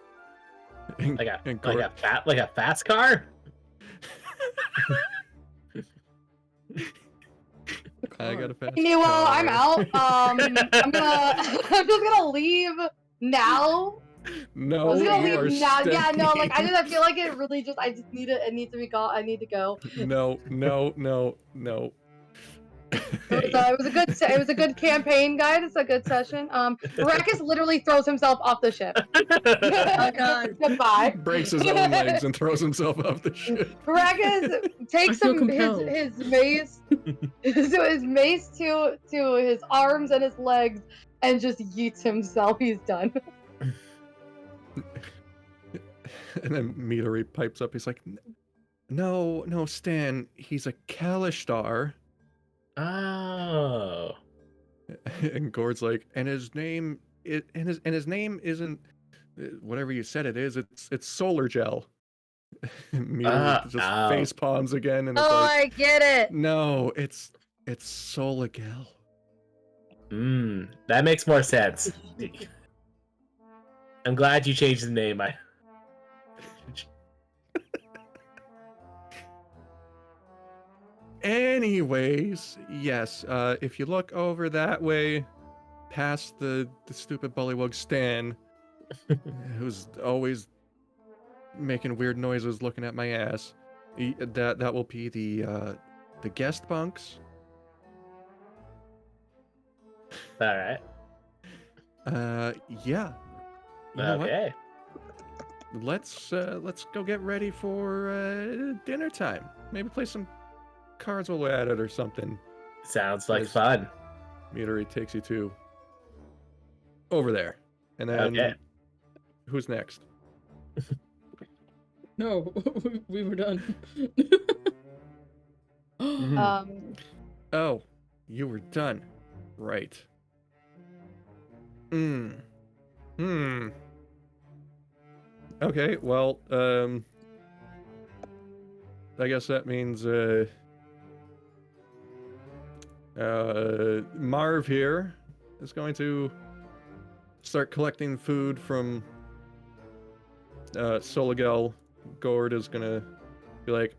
And- Like and a fast car? I got a fast Niwo, I'm car. out. I'm just gonna leave now. I No, was gonna you are leave now. Yeah, no, like I staying. feel like it really just I just need it. I need to be gone. I need to go. No. It was a good campaign, guys. It's a good session. Rakus literally throws himself off the ship. Oh god. Goodbye. Breaks his own legs and throws himself off the ship. Rakus takes I feel his compelled. mace, his mace to his arms and his legs, and just yeets himself. He's done. And then Midori pipes up. He's like, no, Stan. He's a Kalishtar. Oh. And Gord's like, and his name name isn't whatever you said it is. It's solar gel. Midori just Oh. face palms again, and it's Oh, like, I get it. no, it's Solagel. That makes more sense. I'm glad you changed the name. Anyways, yes, if you look over that way, past the stupid bullywug Stan, who's always making weird noises looking at my ass, that will be the guest bunks. All right. Yeah. You know what? Okay. Let's go get ready for dinner time. Maybe play some cards while we're at it or something. Sounds like Yes. fun. Midori takes you to over there. And then Okay. who's next? No, we were done. Oh, you were done. Right. Okay, well, I guess that means Marv here is going to start collecting food from Solagel. Gord is gonna be like,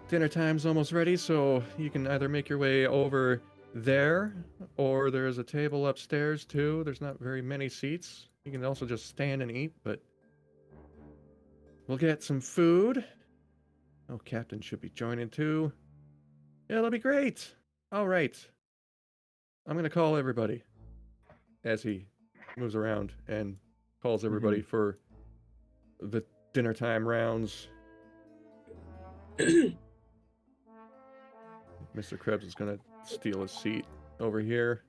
dinner time's almost ready, so you can either make your way over there, or there's a table upstairs too. There's not very many seats. You can also just stand and eat, but we'll get some food. Oh, Captain should be joining too. Yeah, that'll be great. All right. I'm gonna call everybody as he moves around and calls everybody for the dinner time rounds. Mr. Krebs is gonna steal a seat over here.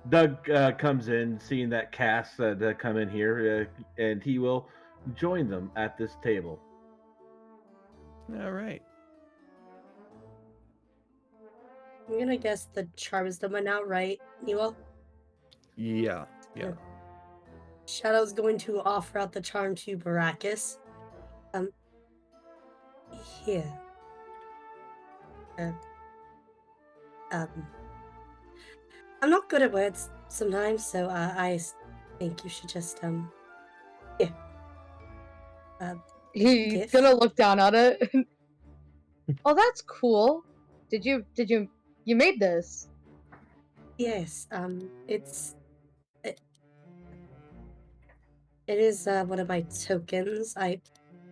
Doug comes in, seeing that cast that come in here, and he will join them at this table. All right. I'm gonna guess the charm is done by now, right, Niwo? Yeah. Yeah. Shadow's going to offer out the charm to Baracus. Here. I'm not good at words sometimes, so I think you should just here. He's Gift. gonna look down on it. Oh, that's cool. You made this? Yes. It is one of my tokens. I'm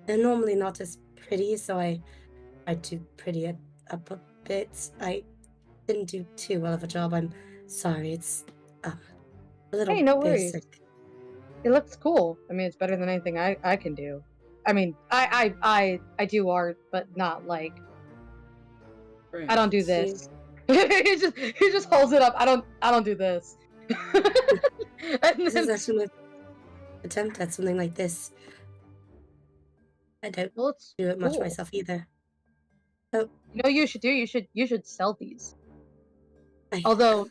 normally not as pretty, so I do pretty it up a bit. I didn't do too well of a job. I'm sorry. It's a little Hey, no worries. basic. It looks cool. I mean, it's better than anything I can do. I mean, I do art, but not like Right. I don't do this. he just holds it up. I don't do this. And This then, is actually my attempt at something like this. I don't well, it's do it much cool. myself either. You know, you should sell these. I, Although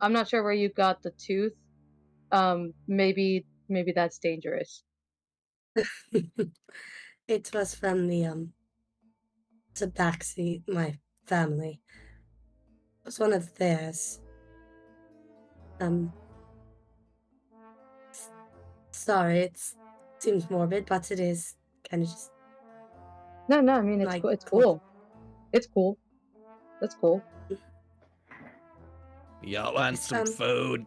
I'm not sure where you got the tooth. Maybe that's dangerous. it was from the Tabaxi, my family. It was one of theirs. Sorry, it seems morbid, but it is kind of just. No, I mean it's Like, cool. It's cool. It's cool. That's cool. Y'all want some food?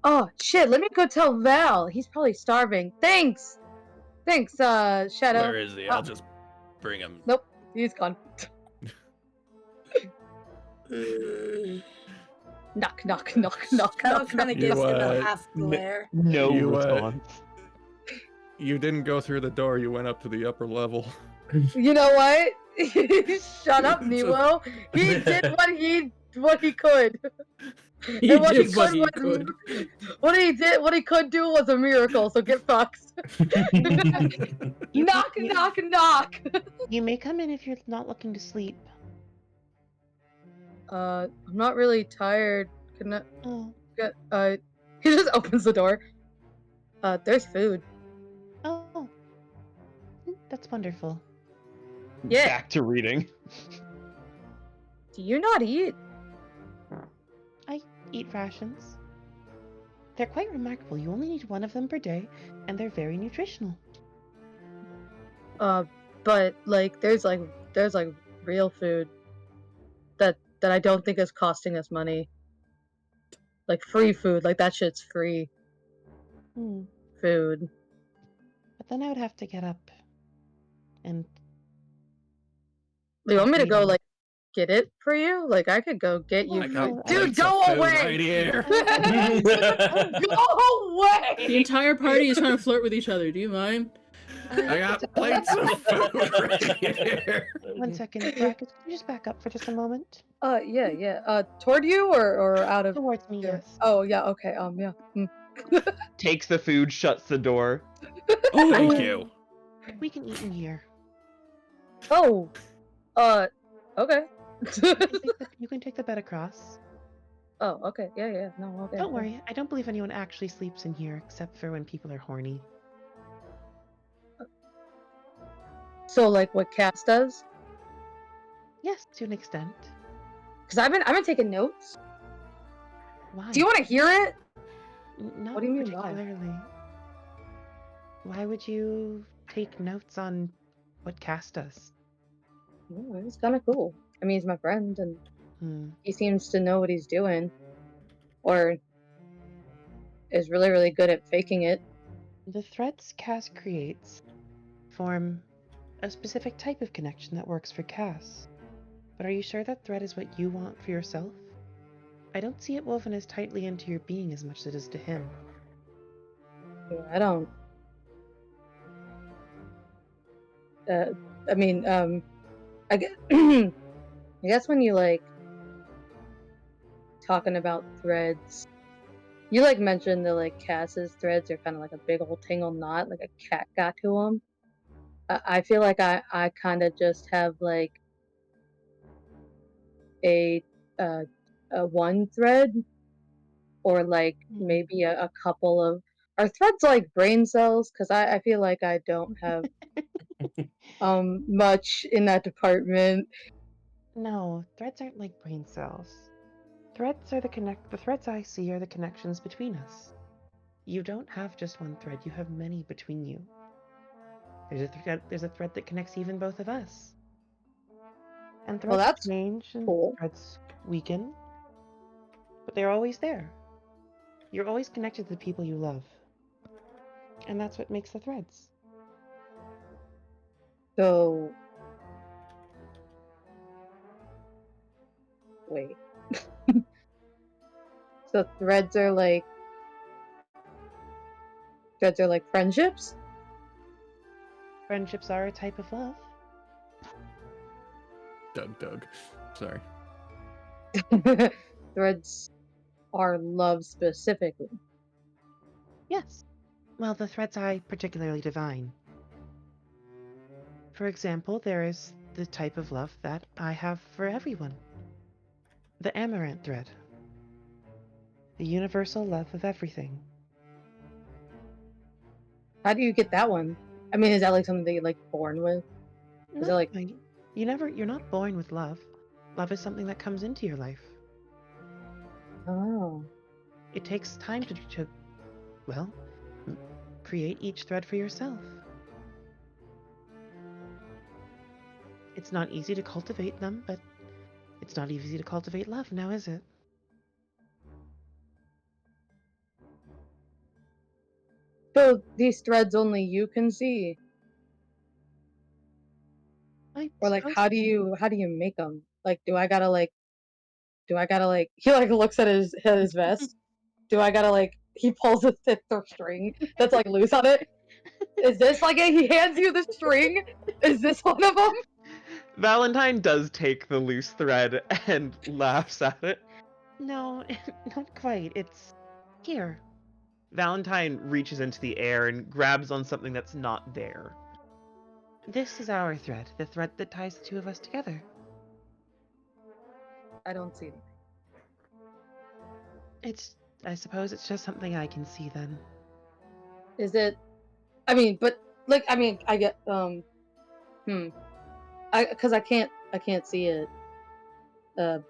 Oh shit! Let me go tell Val. He's probably starving. Thanks, Shadow. Where is he? I'll just bring him. Nope, he's gone. Knock. Shadow kind of gives him a half glare. No You, response. You didn't go through the door. You went up to the upper level. You know what? Shut up, Niwo. He did what he could. He And what did what he was- could. What he could do was a miracle. So get fucked. Knock. You may come in if you're not looking to sleep. I'm not really tired. Can I Oh. get? He just opens the door. There's food. Oh. That's wonderful. Yeah. Back to reading. Do you not eat? I eat rations. They're quite remarkable. You only need one of them per day, and they're very nutritional. But like, there's real food that I don't think is costing us money. Like free food, like that shit's free food. But then I would have to get up and. You want me to go like get it for you? Like I could go get you. I got Dude, plates go of food away! right here. Go away! The entire party is trying to flirt with each other. Do you mind? I got plates of food right here. 1 second, Marcus. Can you just back up for just a moment? Yeah. Toward you or out of? Towards me, Yeah. yes. Oh yeah. Okay. Yeah. Takes the food, shuts the door. Thank you. We can eat in here. Oh. Okay. You can take the bed across. Oh, okay. Yeah. No, okay. Don't worry, I don't believe anyone actually sleeps in here except for when people are horny. So, like, what Cass does? Yes, to an extent. Because I've been taking notes. Why? Do you want to hear it? Not What do you mean, why? particularly. Why would you take notes on what Cass does? Oh, it's kind of cool. I mean, he's my friend, and he seems to know what he's doing, or is really, really good at faking it. The threads Cass creates form a specific type of connection that works for Cass. But are you sure that thread is what you want for yourself? I don't see it woven as tightly into your being as much as it is to him. Yeah, I don't. I mean, I guess when you like talking about threads, you like mentioned that like Cass's threads are kind of like a big old tangled knot, like a cat got to them. I feel like I kind of just have like a one thread, or like maybe a couple of, are threads like brain cells? Because I feel like I don't have much in that department. No, threads aren't like brain cells. Threads are the threads I see are the connections between us. You don't have just one thread, you have many between you. There's a thread that connects even both of us. And Well, threads that's change and cool. threads weaken, but they're always there. You're always connected to the people you love. And that's what makes the threads. So wait. So threads are like friendships? Friendships are a type of love. Doug. Sorry. Threads are love specifically. Yes. Well, the threads I particularly divine. For example, there is the type of love that I have for everyone. The amaranth thread. The universal love of everything. How do you get that one? I mean, is that like something that you're like born with? Is it like you're not born with love. Love is something that comes into your life. Oh. It takes time to create each thread for yourself. It's not easy to cultivate them, but it's not easy to cultivate love now, is it? So these threads only you can see? Or like how do you make them? Like do I gotta like he like looks at his vest. Do I gotta like, he pulls a thicker string that's like loose on it? Is this like he hands you the string? Is this one of them? Valentine does take the loose thread and laughs at it. No, not quite. It's here. Valentine reaches into the air and grabs on something that's not there. This is our thread, the thread that ties the two of us together. I don't see anything. I suppose it's just something I can see then. Is it, I mean, but like, I mean, I get, cause I can't see it. That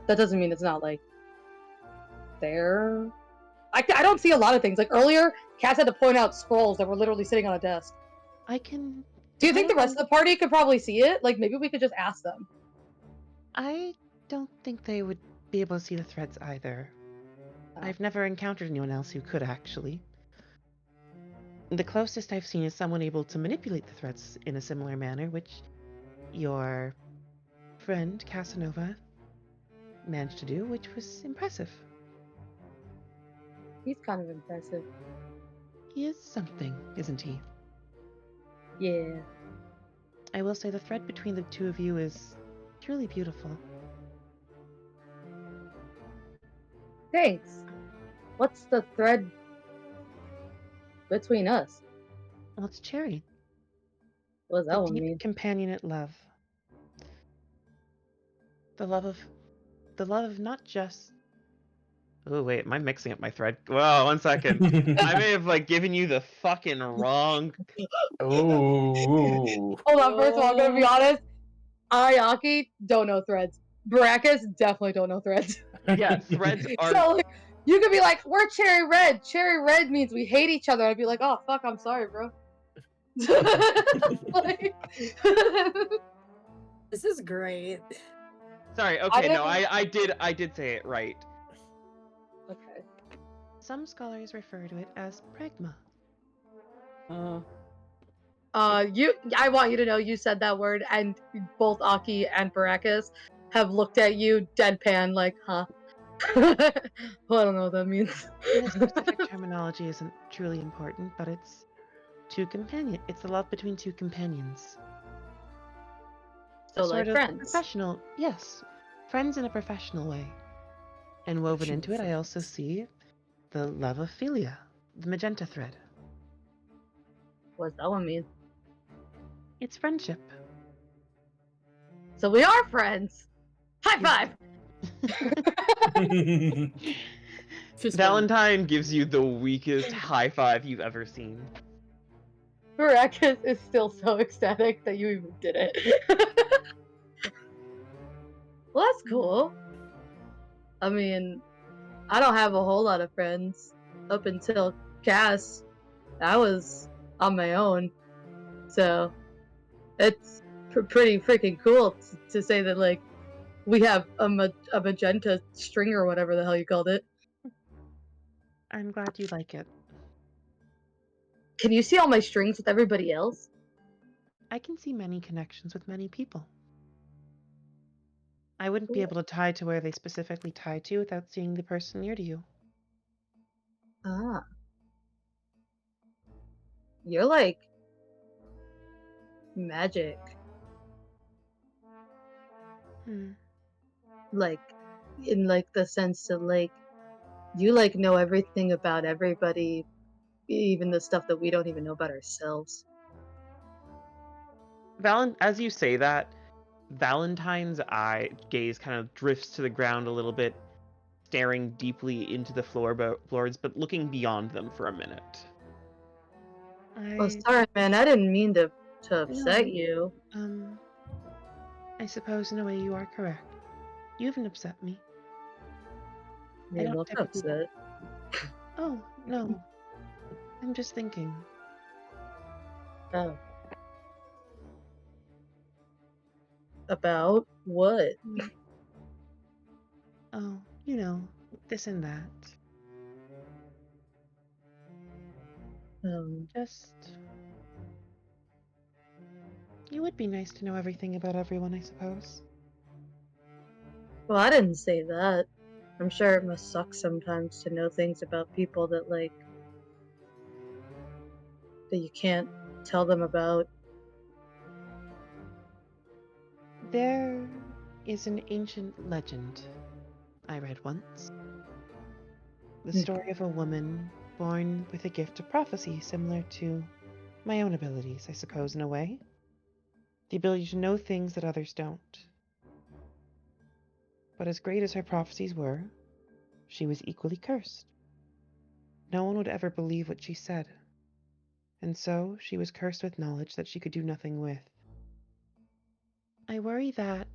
doesn't mean it's not like there. I don't see a lot of things. Like earlier, Cass had to point out scrolls that were literally sitting on a desk. Do you think the rest of the party could probably see it? Like maybe we could just ask them. I don't think they would be able to see the threads either. Oh. I've never encountered anyone else who could actually. The closest I've seen is someone able to manipulate the threads in a similar manner, which your friend Casanova managed to do, which was impressive. He's kind of impressive. He is something, isn't he? Yeah. I will say the thread between the two of you is truly beautiful. Thanks. What's the thread between us? Well, it's Cherry. What does that one deep mean? Companionate love. The love of not just. Oh wait, am I mixing up my thread? Whoa, 1 second. I may have like given you the fucking wrong. Oh. Hold on, first of all, I'm gonna be honest. Ayaki don't know threads. Baracus definitely don't know threads. Yeah, threads are. So like, you could be like, we're cherry red. Cherry red means we hate each other. I'd be like, oh fuck, I'm sorry, bro. Like... This is great. Sorry. Okay, no, I did say it right. Okay. Some scholars refer to it as pragma. I want you to know you said that word, and both Aki and Baracus have looked at you deadpan, like, huh? Well, I don't know what that means. The specific terminology isn't truly important, but it's it's the love between two companions. So like friends. Professional, yes. Friends in a professional way. And woven into it, I also see the love of philia, the magenta thread. What's that one mean? It's friendship. So we are friends. High five. Fist bump. Valentine gives you the weakest high five you've ever seen. Maracus is still so ecstatic that you even did it. Well, that's cool. I mean, I don't have a whole lot of friends up until Cass. I was on my own, so it's pretty freaking cool to say that like we have a magenta string or whatever the hell you called it. I'm glad you like it. Can you see all my strings with everybody else? I can see many connections with many people. I wouldn't be Cool. able to tie to where they specifically tie to without seeing the person near to you. Ah. You're like magic. Like in like the sense that like you like know everything about everybody, even the stuff that we don't even know about ourselves. As you say that, Valentine's gaze kind of drifts to the ground a little bit, staring deeply into the floorboards, but looking beyond them for a minute. Oh, sorry, man. I didn't mean to upset No. you. I suppose in a way you are correct. You haven't upset me. I You don't look typically- upset. Oh, no. I'm just thinking. Oh. About what? Oh, you know, this and that. Just... You would be nice to know everything about everyone, I suppose. Well, I didn't say that. I'm sure it must suck sometimes to know things about people that like that you can't tell them about. There is an ancient legend I read once. The story of a woman born with a gift of prophecy similar to my own abilities, I suppose, in a way. The ability to know things that others don't. But as great as her prophecies were, she was equally cursed. No one would ever believe what she said. And so she was cursed with knowledge that she could do nothing with. I worry that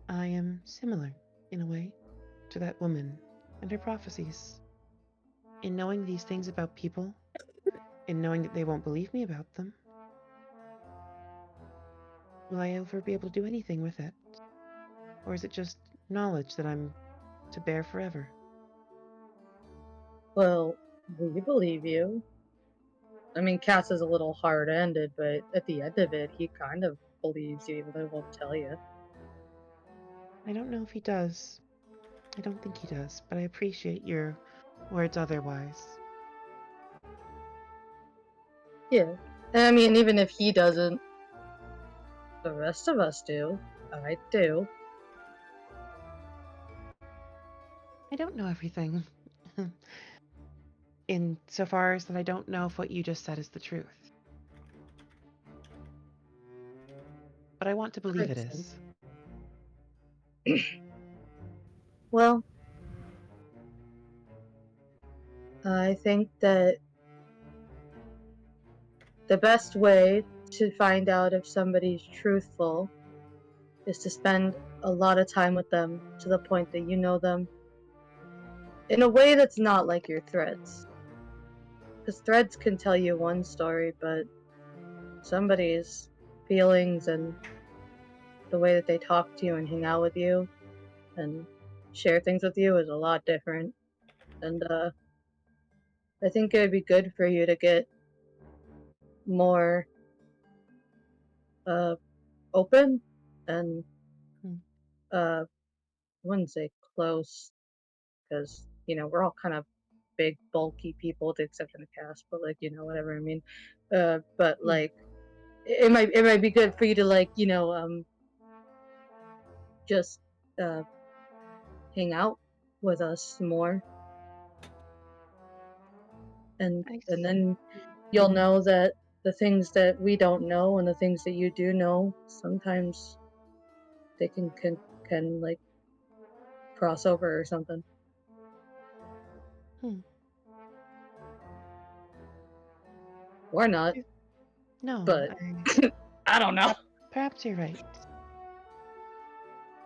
I am similar, in a way, to that woman and her prophecies. In knowing these things about people, in knowing that they won't believe me about them, will I ever be able to do anything with it? Or is it just knowledge that I'm to bear forever? Well, we believe you. I mean, Cass is a little hard-ended, but at the end of it, he kind of believes you, even though he won't tell you. I don't know if he does. I don't think he does, but I appreciate your words otherwise. Yeah. And I mean, even if he doesn't, the rest of us do. I do. I don't know everything. In so far as that I don't know if what you just said is the truth. But I want to believe it is. Well, I think that the best way to find out if somebody's truthful is to spend a lot of time with them to the point that you know them in a way that's not like your threads. Because threads can tell you one story, but somebody's feelings and the way that they talk to you and hang out with you and share things with you is a lot different. And I think it would be good for you to get more open and I wouldn't say close, because you know we're all kind of big bulky people with the exception of Cass, but like you know whatever I mean. But like it might be good for you to like you know just hang out with us more. And then you'll know that the things that we don't know and the things that you do know, sometimes they can like cross over or something. Or not. No, But I don't know. Perhaps you're right.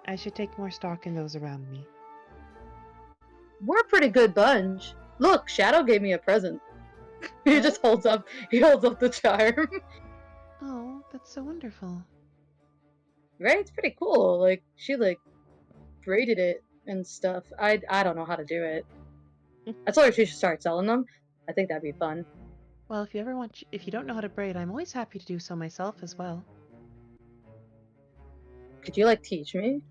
I should take more stock in those around me. We're a pretty good bunch. Look, Shadow gave me a present. He just holds up the charm. Oh, that's so wonderful. Right? It's pretty cool. Like, she like braided it and stuff. I don't know how to do it. I told her she should start selling them. I think that'd be fun. Well, if you don't know how to braid, I'm always happy to do so myself as well. Could you like teach me?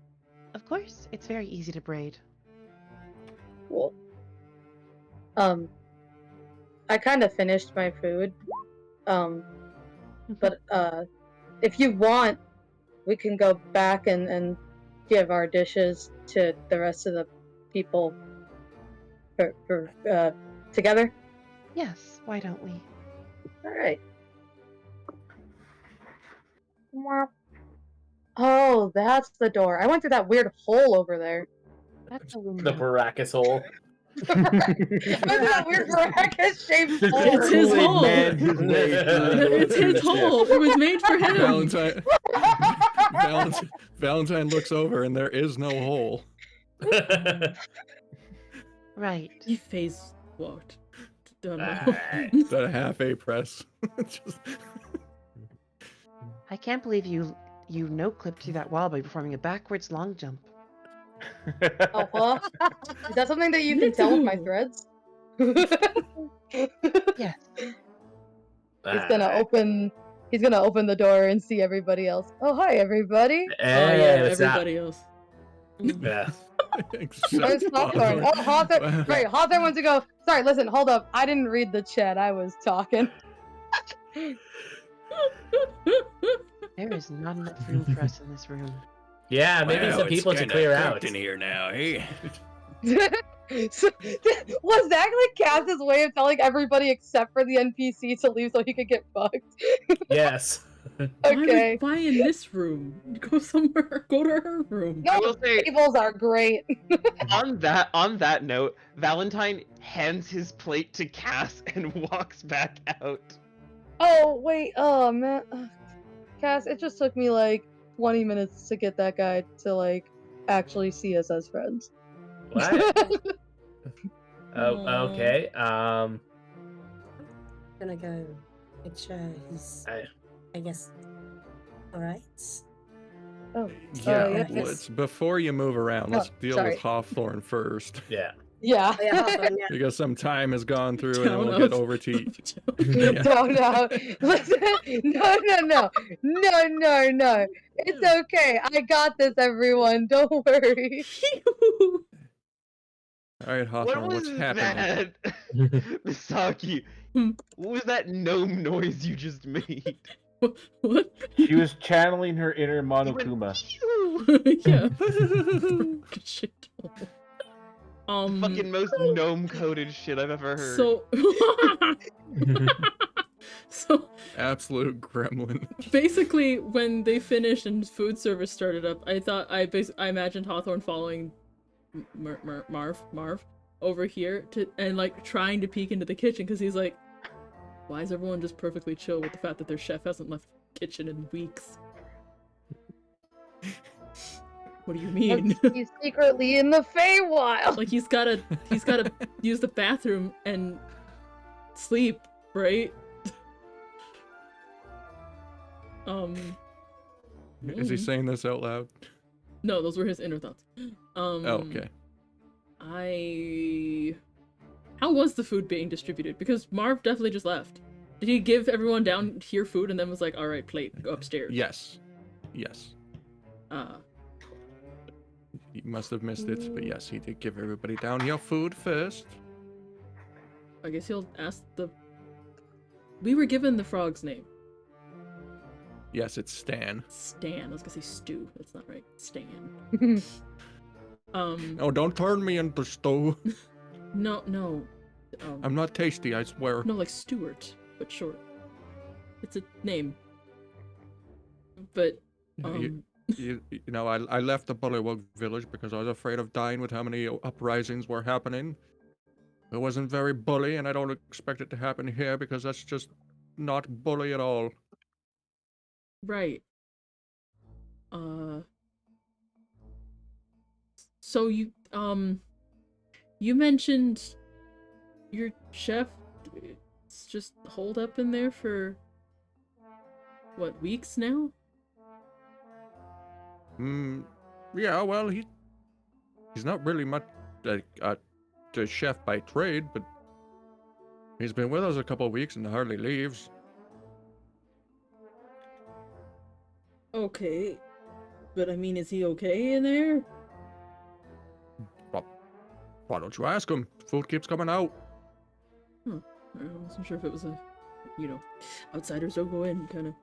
Of course, it's very easy to braid. Cool. I kind of finished my food. But if you want, we can go back and give our dishes to the rest of the people for together. Yes, why don't we? All right. Oh, that's the door. I went through that weird hole over there. That's a window. The Baracus hole. That weird Baracus shaped hole. It's his hole. It's It's his hole. It was made for him. Valentine looks over and there is no hole. Right. He phase walked. Don't know. Is that a half A press? Just... I can't believe you no-clipped through that wall by performing a backwards long jump. Oh, huh? Is that something that you can tell with my threads? Yes. He's gonna open the door and see everybody else. Oh, hi, everybody. Oh yeah, everybody else. Yeah. Where's Hawthorne? Oh, Hawthorne. Right, Hawthorne wants to go. Sorry, listen, hold up. I didn't read the chat. I was talking. There is not enough room for us in this room. Yeah, maybe some people to clear out. in here now, hey? Was that like Cass's way of telling everybody except for the NPC to leave so he could get fucked? Yes. Okay. Why in this room? Go somewhere. Go to her room. I No, will say, tables are great. on that note, Valentine hands his plate to Cass and walks back out. Oh, wait. Oh, man. Ugh. Cass, it just took me like 20 minutes to get that guy to like actually see us as friends. What? Oh, okay. I'm gonna go make sure he's, I guess, alright. Oh, Yeah, yeah. let's, before you move around, let's deal sorry. with Hawthorne first. Yeah. Yeah. Oh, yeah, Hawthorne, yeah. Because some time has gone through and then Town we'll get of- over to you. No. Listen, no. It's okay. I got this, everyone. Don't worry. Alright, What Hawthorne, was what's happening? that? Misaki, what was that gnome noise you just made? What? She was channeling her inner Monokuma. Yeah. Shit. Fucking most gnome-coded shit I've ever heard. So Absolute gremlin. basically, when they finished and food service started up, I imagined Hawthorne following Marv over here and like trying to peek into the kitchen because he's like, why is everyone just perfectly chill with the fact that their chef hasn't left the kitchen in weeks? What do you mean? He's secretly in the Feywild. Like he's gotta use the bathroom and sleep, right? Is he saying this out loud? No, those were his inner thoughts. Oh, okay. How was the food being distributed? Because Marv definitely just left. Did he give everyone down here food and then was like, all right, plate, go upstairs? Yes. You must have missed it, but yes, he did give everybody down your food first. I guess he'll ask we were given the frog's name. Yes, it's Stan. Stan. I was gonna say Stu. That's not right. Stan. Oh, don't turn me into stew. No. I'm not tasty, I swear. No, like Stuart, but short. It's a name. But You know, I left the Bullywug village because I was afraid of dying with how many uprisings were happening. It wasn't very bully, and I don't expect it to happen here because that's just not bully at all. right. So you mentioned your chef is just holed up in there for what, weeks now? Yeah, well, he's not really much like a chef by trade, but he's been with us a couple of weeks and hardly leaves. Okay. But I mean, is he okay in there? Well, why don't you ask him? Food keeps coming out. I wasn't sure if it was a, outsiders don't go in kind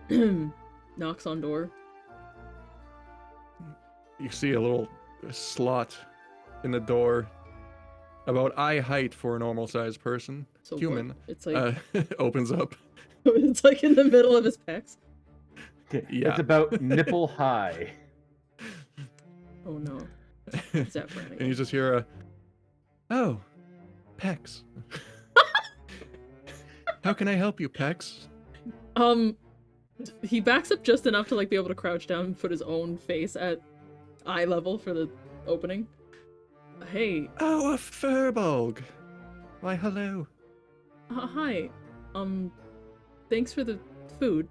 of. Knocks on door. You see a little slot in the door, about eye height for a normal sized person, So human. what? It's like Opens up. it's like in the middle of his pecs. Yeah. It's about nipple high. Oh no. Is that for And you just hear a, oh, Pex. How can I help you, Pex? He backs up just enough to like be able to crouch down and put his own face at eye level for the opening. Hey. Oh, a furbolg. Why, hello. Hi. Thanks for the food.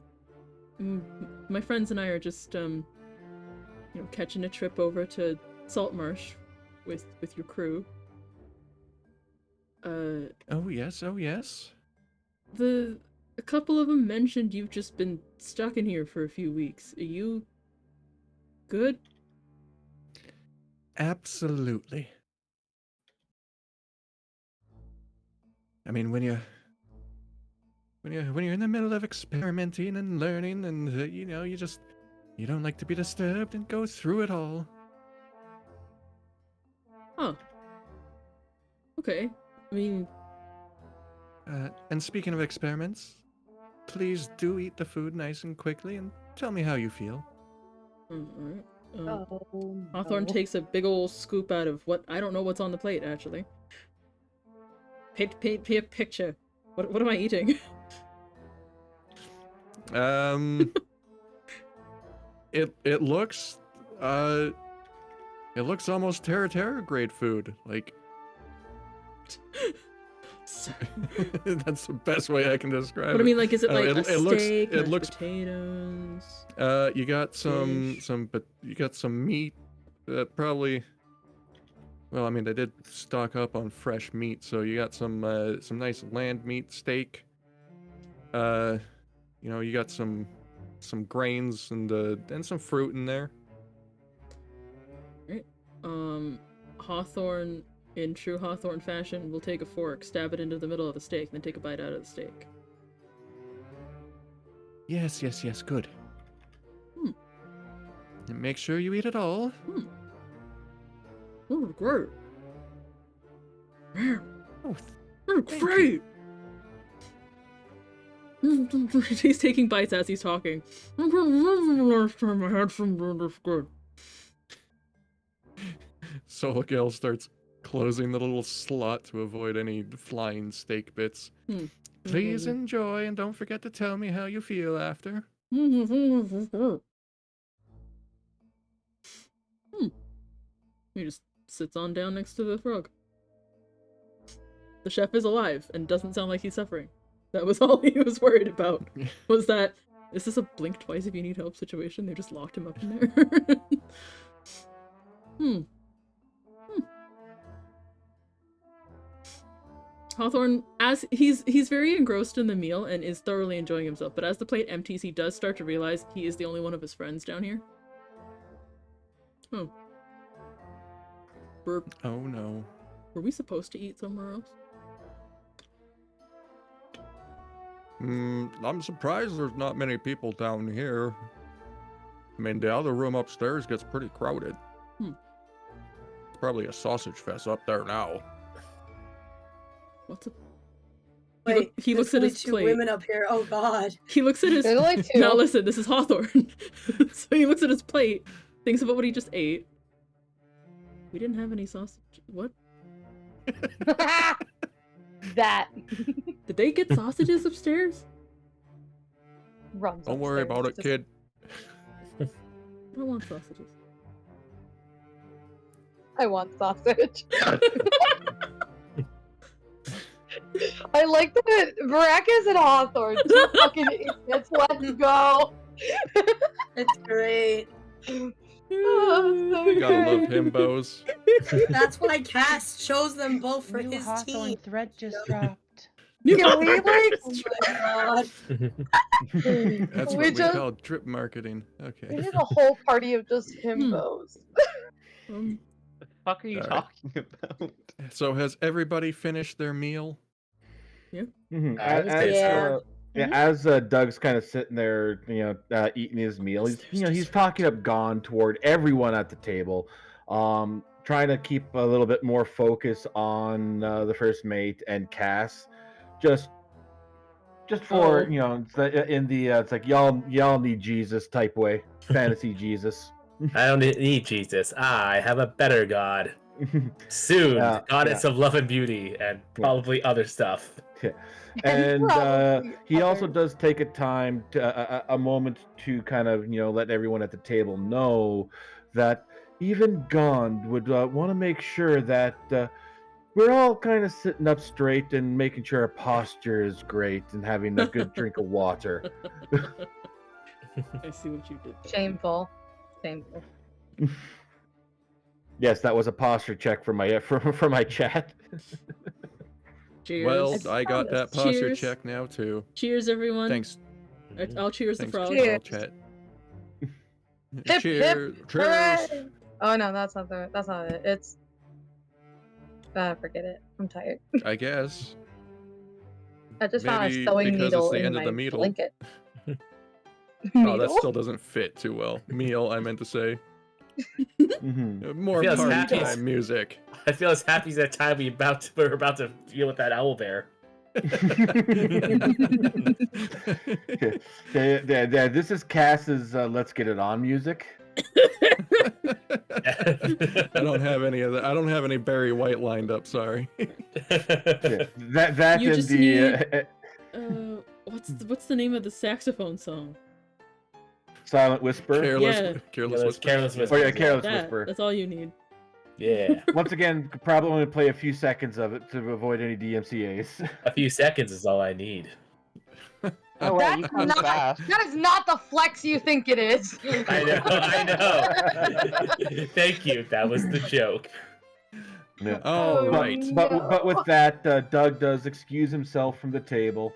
My friends and I are just catching a trip over to Saltmarsh with your crew. Oh yes, oh yes. A couple of them mentioned you've just been stuck in here for a few weeks. Are you good? Absolutely. I mean, when you're in the middle of experimenting and learning, and you don't like to be disturbed and go through it all. Huh. Okay. I mean, and speaking of experiments, please do eat the food nice and quickly and tell me how you feel. alright. Oh, Hawthorne no. takes a big ol' scoop out of what I don't know what's on the plate actually. Paint a picture. What am I eating? It looks almost Terra grade food. Like that's the best way I can describe But it. I mean, like, is it like a looks steak? it looks potatoes. you got fish. you got some meat that probably. Well, I mean, they did stock up on fresh meat, so you got some nice land meat steak. You got some grains and some fruit in there. Right. Hawthorne, in true Hawthorne fashion, will take a fork, stab it into the middle of the steak, then take a bite out of the steak. Yes, good. And make sure you eat it all. Oh, great. Man, Oh, great. He's taking bites as he's talking. I can't remember the last time I had something this good. Sologel starts closing the little slot to avoid any flying steak bits. Please enjoy, and don't forget to tell me how you feel after. He just sits on down next to the frog. The chef is alive and doesn't sound like he's suffering. That was all he was worried about. Was that, is this a blink twice if you need help situation? They just locked him up in there. Hawthorne, as he's very engrossed in the meal and is thoroughly enjoying himself, but as the plate empties, he does start to realize he is the only one of his friends down here. Oh. Oh no. Were we supposed to eat somewhere else? I'm surprised there's not many people down here. I mean, the other room upstairs gets pretty crowded. probably a sausage fest up there now. What's a... Wait, he looks at there's his only two plate. women up here. Oh God. He looks at his... There's only two. Now listen, this is Hawthorne. So he looks at his plate, thinks about what he just ate. We didn't have any sausage. What? That. Did they get sausages upstairs? Runs Don't worry upstairs. about it, kid. I don't want sausages. I want sausage. I like that Baracus and Hawthorne, two fucking idiots. Let's go. It's great. Oh, so You gotta good. love himbos. That's why Cass chose them both for New his Hawthorne team. thread just dropped. Can we, like, Oh my God. That's We what just- we call drip marketing. We Okay. need a whole party of just himbos. The fuck are you Alright. talking about? So has everybody finished their meal? Mhm. I would say so. As Doug's kind of sitting there, eating his meal, he's talking up Gone toward everyone at the table, trying to keep a little bit more focus on the first mate and Cass, just for it's like y'all need Jesus type way, fantasy Jesus. I don't need Jesus. I have a better God. Soon, Yeah, goddess of love and beauty, and probably other stuff. And probably he also other. does take a moment to kind of let everyone at the table know that even Gond would want to make sure that we're all kind of sitting up straight and making sure our posture is great and having a good drink of water. I see what you did. Shameful. Shameful. Yes, that was a posture check for my for my chat. Cheers. Well, I got that posture Cheers. check now too. Cheers, everyone. Thanks. I'll cheers the Thanks, frog. Cheers. chat. Hip, Cheers. hip, Cheers. hooray! Oh no, that's not it. It's forget it. I'm tired. I guess. I just found a Maybe sewing because it's needle the in end of my the needle. blanket. Oh, that Needle? still doesn't fit too well. Meal, I meant to say. Mhm. More Feels party happy. time music. I feel as happy as that time we're about to deal with that owl bear. Yeah, this is Cass's "Let's Get It On" music. I don't have any of that. I don't have any Barry White lined up. Sorry. Yeah, that You and just the need- what's the name of the saxophone song? Silent Whisper. Careless Whisper. Careless Oh Whisper. yeah, Careless That, Whisper. That's all you need. Yeah. Once again, could probably only play a few seconds of it to avoid any DMCA's. A few seconds is all I need. Oh wait, you That's come not- fast. That is not the flex you think it is. I know. Thank you. That was the joke. Yeah. Oh, Oh, right. But with that, Doug does excuse himself from the table.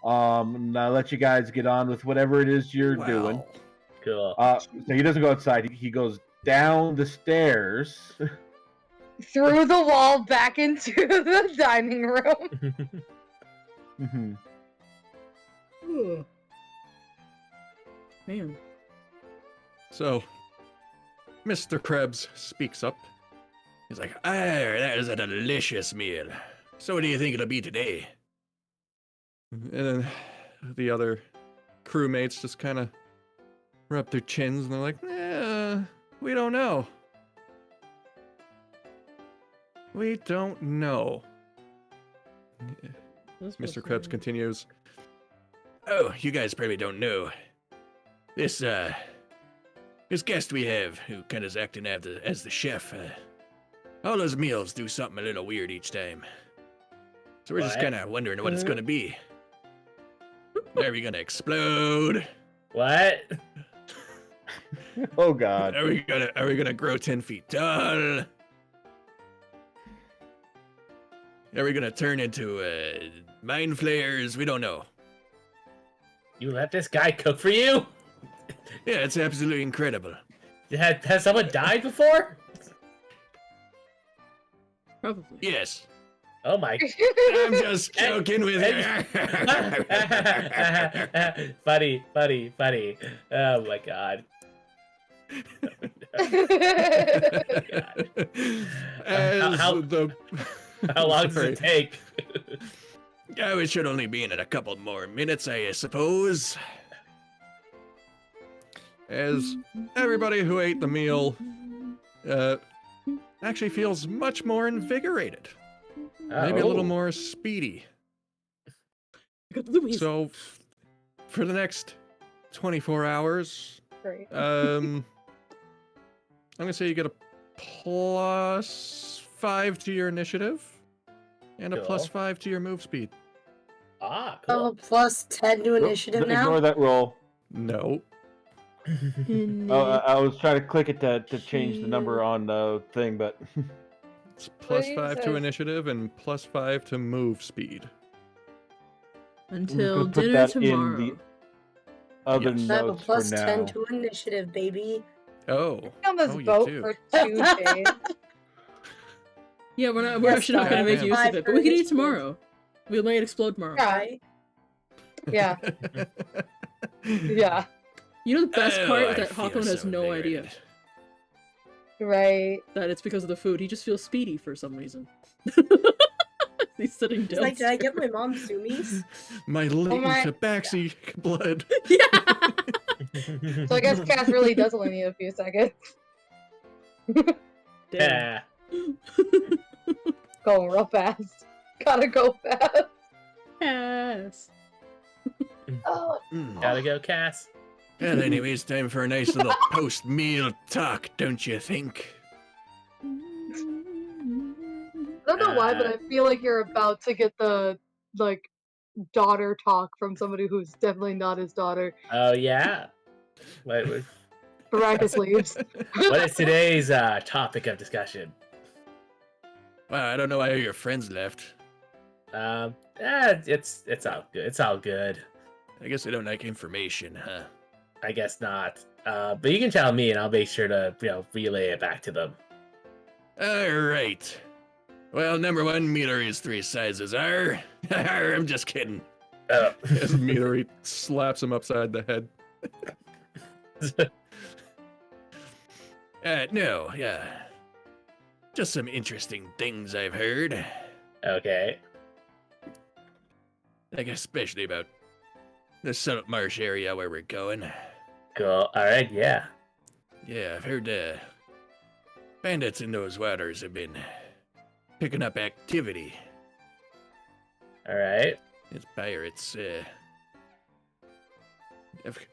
And I'll let you guys get on with whatever it is you're doing. Wow. Cool. So he doesn't go outside. He goes down the stairs. Through the wall back into the dining room. Mhm. Man. So, Mr. Krebs speaks up. He's like, that is a delicious meal. So what do you think it'll be today? And then the other crewmates just kind of rub their chins and they're like, we don't know. We don't know. Mr. Krebs continues. Oh, you guys probably don't know. This guest we have, who kind of is acting as the chef, all those meals do something a little weird each time. So we're just What? kind of wondering what it's gonna be. Are we gonna explode? What? Oh God. Are we gonna grow 10 feet tall? Are we gonna turn into mind flayers? We don't know. You let this guy cook for you? Yeah, it's absolutely incredible. Has someone died before? Probably. Yes. Oh my. I'm just joking with you. Funny. Oh my god. As How- the How long does Sorry. it take? Yeah, we should only be in a couple more minutes, I suppose. As everybody who ate the meal actually feels much more invigorated, maybe a little Oh. more speedy. Louise. So, for the next 24 hours, Great. I'm gonna say you get a +5 to your initiative and a Cool. +5 to your move speed. Ah, Oh, cool. plus 10 to initiative now? Ignore that roll. No. I was trying to click it to change the number on the thing, but It's What do you +5 to say? initiative and +5 to move speed. Until put dinner that in tomorrow. the other Yes. I have a notes plus for 10 now. to initiative, baby. Oh. On this Oh, you boat do. for 2 days. Yeah, we're Yes, actually not I gonna have make a use of 5 it, for but we can eat initiative. tomorrow. We might explode tomorrow. Right? Yeah. Yeah. You know the best Oh, part I that feel Hawkman has so no idea invigorated. Right. that it's because of the food. He just feels speedy for some reason. He's sitting It's down. like, did I get my mom's zoomies? My latent my- tabaxi blood. Yeah. So I guess Cass really does only need a few seconds. Damn. Yeah. Going real fast. Gotta go fast. Yes. Oh, Gotta go, Cass. Well, anyways, time for a nice little post-meal talk, don't you think? I don't know why, but I feel like you're about to get the, like, daughter talk from somebody who's definitely not his daughter. Oh, yeah. What Baracus leaves. is today's topic of discussion? Well, I don't know why your friends left. It's all good. It's all good. I guess they don't like information, huh? I guess not. But you can tell me, and I'll make sure to relay it back to them. Alright. Well, number one, Midori is 3 sizes. Arr! I'm just kidding. As Midori slaps him upside the head. No, yeah. Just some interesting things I've heard. Okay. Like, especially about the Summit Marsh area where we're going. Cool. All right. Yeah. Yeah, I've heard bandits in those waters have been picking up activity. All right. It's pirates.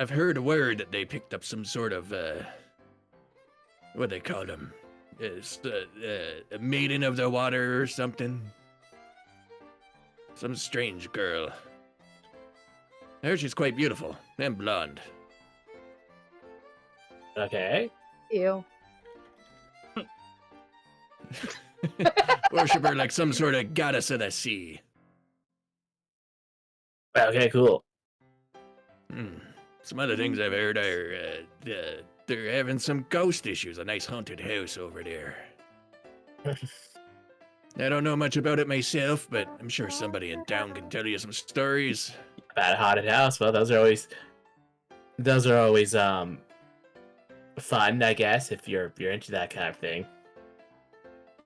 I've heard a word that they picked up some sort of what they call them. It's a maiden of the water or something. Some strange girl. I heard she's quite beautiful and blonde. Okay. Ew. Worship her like some sort of goddess of the sea. Okay. Cool. Some other things I've heard are they're having some ghost issues. A nice haunted house over there. I don't know much about it myself, but I'm sure somebody in town can tell you some stories. About a haunted house. Well, those are always fun, I guess, if you're into that kind of thing.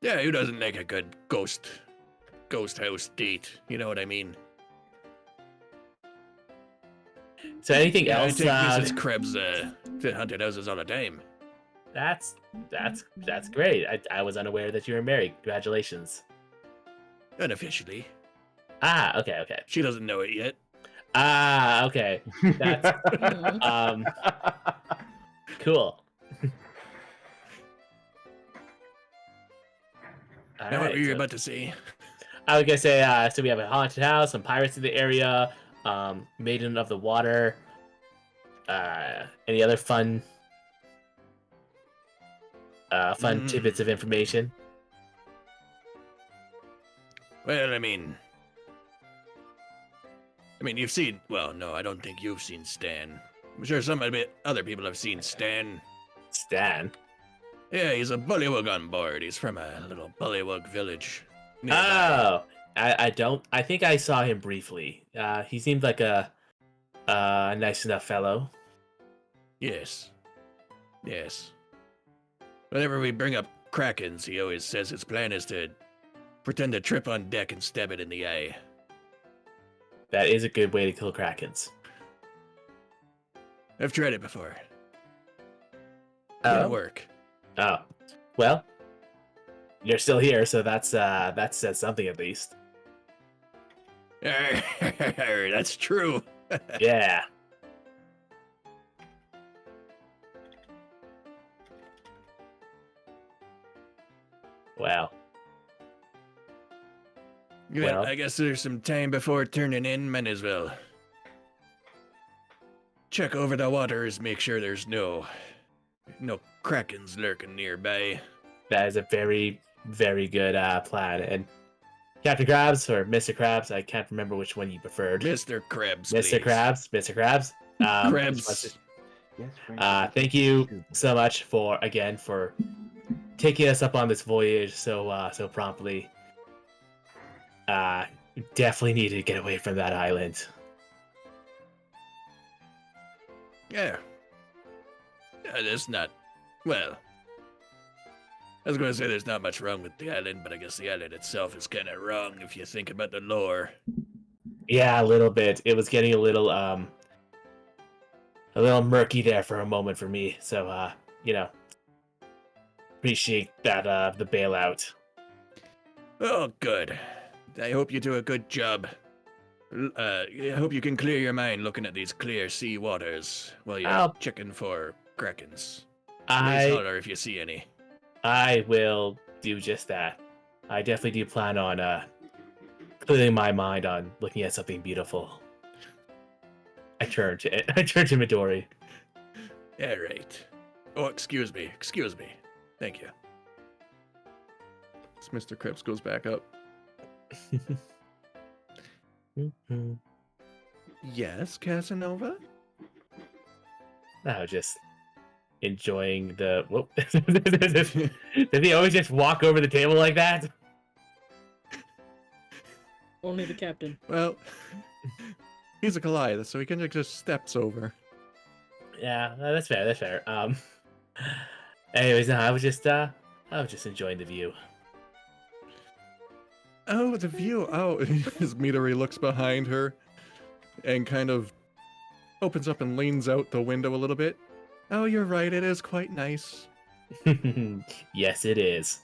Yeah, who doesn't like a good ghost house date? You know what I mean? So anything Yeah, I else? take Mrs. Krebs to haunted houses all the time. That's great. I was unaware that you were married. Congratulations. Unofficially. Ah, okay. She doesn't know it yet. Ah, okay. That's cool. All Now, what right, were you so- about to say? I was gonna say, so we have a haunted house, some pirates in the area, maiden of the water. Any other fun tidbits of information? Well, I mean, you've seen. Well, no, I don't think you've seen Stan. I'm sure some other people have seen Stan. Stan. Yeah, he's a bullywug on board. He's from a little bullywug village. nearby. Oh, I don't. I think I saw him briefly. He seemed like a nice enough fellow. Yes. Yes. Whenever we bring up krakens, he always says his plan is to pretend to trip on deck and stab it in the eye. That is a good way to kill krakens. I've tried it before. Oh. Didn't work. Oh, well, you're still here, so that says something at least. That's true. Yeah. Well. Well, I guess there's some time before turning in. Might as well check over the waters, make sure there's no krakens lurking nearby. That is a very, very good plan. And Captain Krabs or Mr. Krabs, I can't remember which one you preferred. Mr. Krabs, Mr. please. Krabs, Mr. Krabs. Krabs. Yes, Thank you so much for taking us up on this voyage so promptly. Definitely need to get away from that island. Yeah. There's not. Well, I was going to say there's not much wrong with the island, but I guess the island itself is kind of wrong if you think about the lore. Yeah, a little bit. It was getting a little murky there for a moment for me. So, appreciate that the bailout. Oh, good. I hope you do a good job. I hope you can clear your mind looking at these clear sea waters while you're checking for krakens. Please holler if you see any. I will do just that. I definitely do plan on clearing my mind on looking at something beautiful. I turn to Midori. All right. Oh, excuse me. Thank you. As Mr. Krabs goes back up. Yes, Casanova? No, just enjoying the. Whoop. Did he always just walk over the table like that? Only the captain. Well, he's a Goliath, so he can just steps over. Yeah, that's fair. That's fair. Anyways, no, I was just enjoying the view. Oh, the view. Oh, as Midori looks behind her and kind of opens up and leans out the window a little bit. Oh, you're right. It is quite nice. Yes, it is.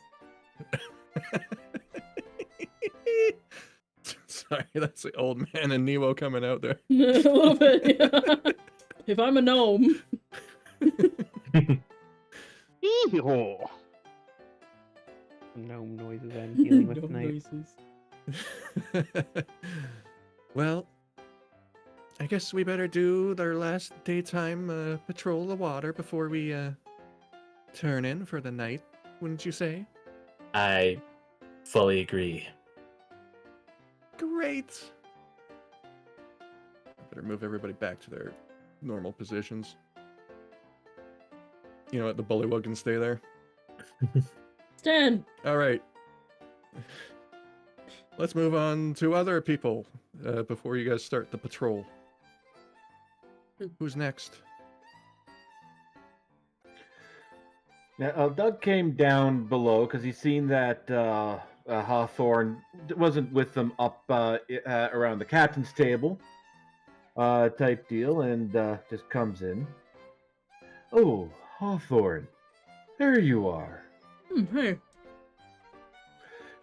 Sorry, that's the old man and Nemo coming out there. A little bit, yeah. If I'm a gnome. Eeyore. Gnome noises I'm dealing with Gnome tonight. noises. Well, I guess we better do our last daytime patrol of the water before we turn in for the night, wouldn't you say? I fully agree. Great. Better move everybody back to their normal positions. You know what? The bullywug can stay there. Stan! All right. Let's move on to other people before you guys start the patrol. Who's next? Now, Doug came down below because he's seen that Hawthorne wasn't with them up around the captain's table type deal, and just comes in. Oh, Hawthorne, there you are. Hey.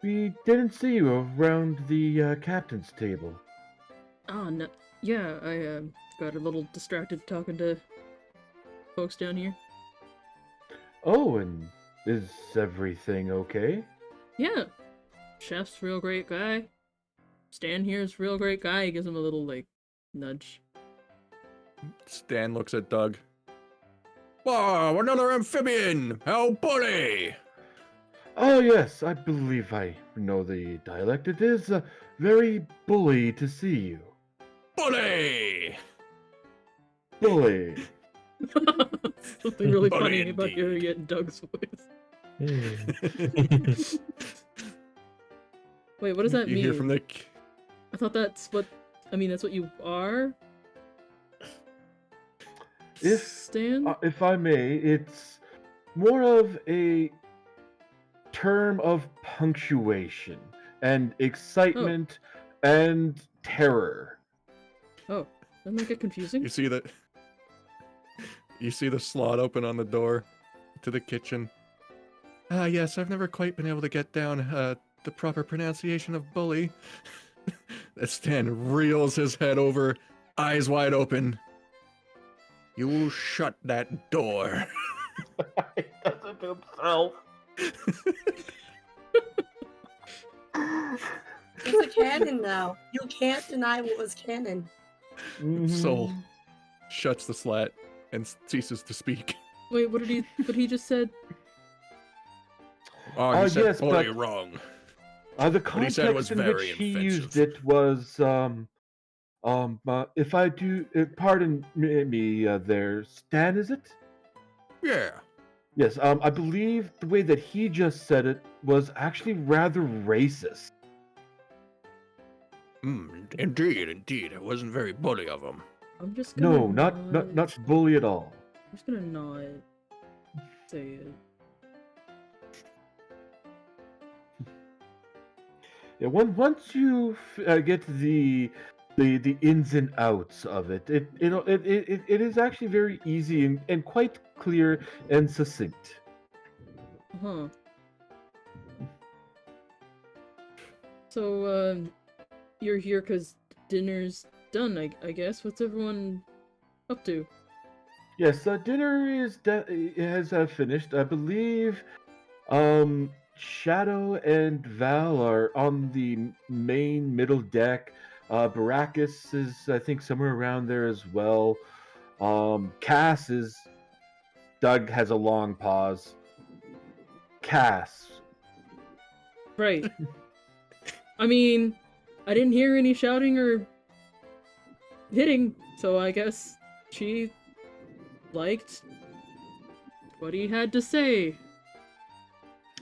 We didn't see you around the captain's table. Oh, no. Yeah, I got a little distracted talking to folks down here. Oh, and is everything okay? Yeah. Chef's real great guy. Stan here's real great guy. He gives him a little, like, nudge. Stan looks at Doug. Wow, another amphibian! How bully! Oh, yes, I believe I know the dialect. It is very bully to see you. Bully! Bully. Something really Bully funny about indeed. hearing it in Doug's voice. Wait, what does that You mean? hear from the... I thought that's what... I mean, that's what you are? If Stan? if I may, it's more of a term of punctuation and excitement and terror. Oh, doesn't that get confusing? You see the slot open on the door to the kitchen. Ah, yes, I've never quite been able to get down the proper pronunciation of bully. Stan reels his head over, eyes wide open. You shut that door. He does it himself. It's a canon now. You can't deny what was canon. Soul shuts the slat and ceases to speak. Wait, what did he just said? Oh, you said yes, bully but wrong. the What he said was context in very which he offensive. used it was if I do pardon me there, Stan, is it? Yeah. Yes, I believe the way that he just said it was actually rather racist. Indeed. It wasn't very bully of him. I'm just gonna No, not bully at all. I'm just gonna not say it. Yeah, once you get the ins and outs of it, it is actually very easy and quite clear and succinct. Huh. So, you're here because dinner's done, I guess. What's everyone up to? Yes, dinner has finished. I believe Shadow and Val are on the main middle deck. Baracus is, I think, somewhere around there as well. Cass is. Doug has a long pause. Cass. Right. I mean, I didn't hear any shouting or hitting, so I guess she liked what he had to say.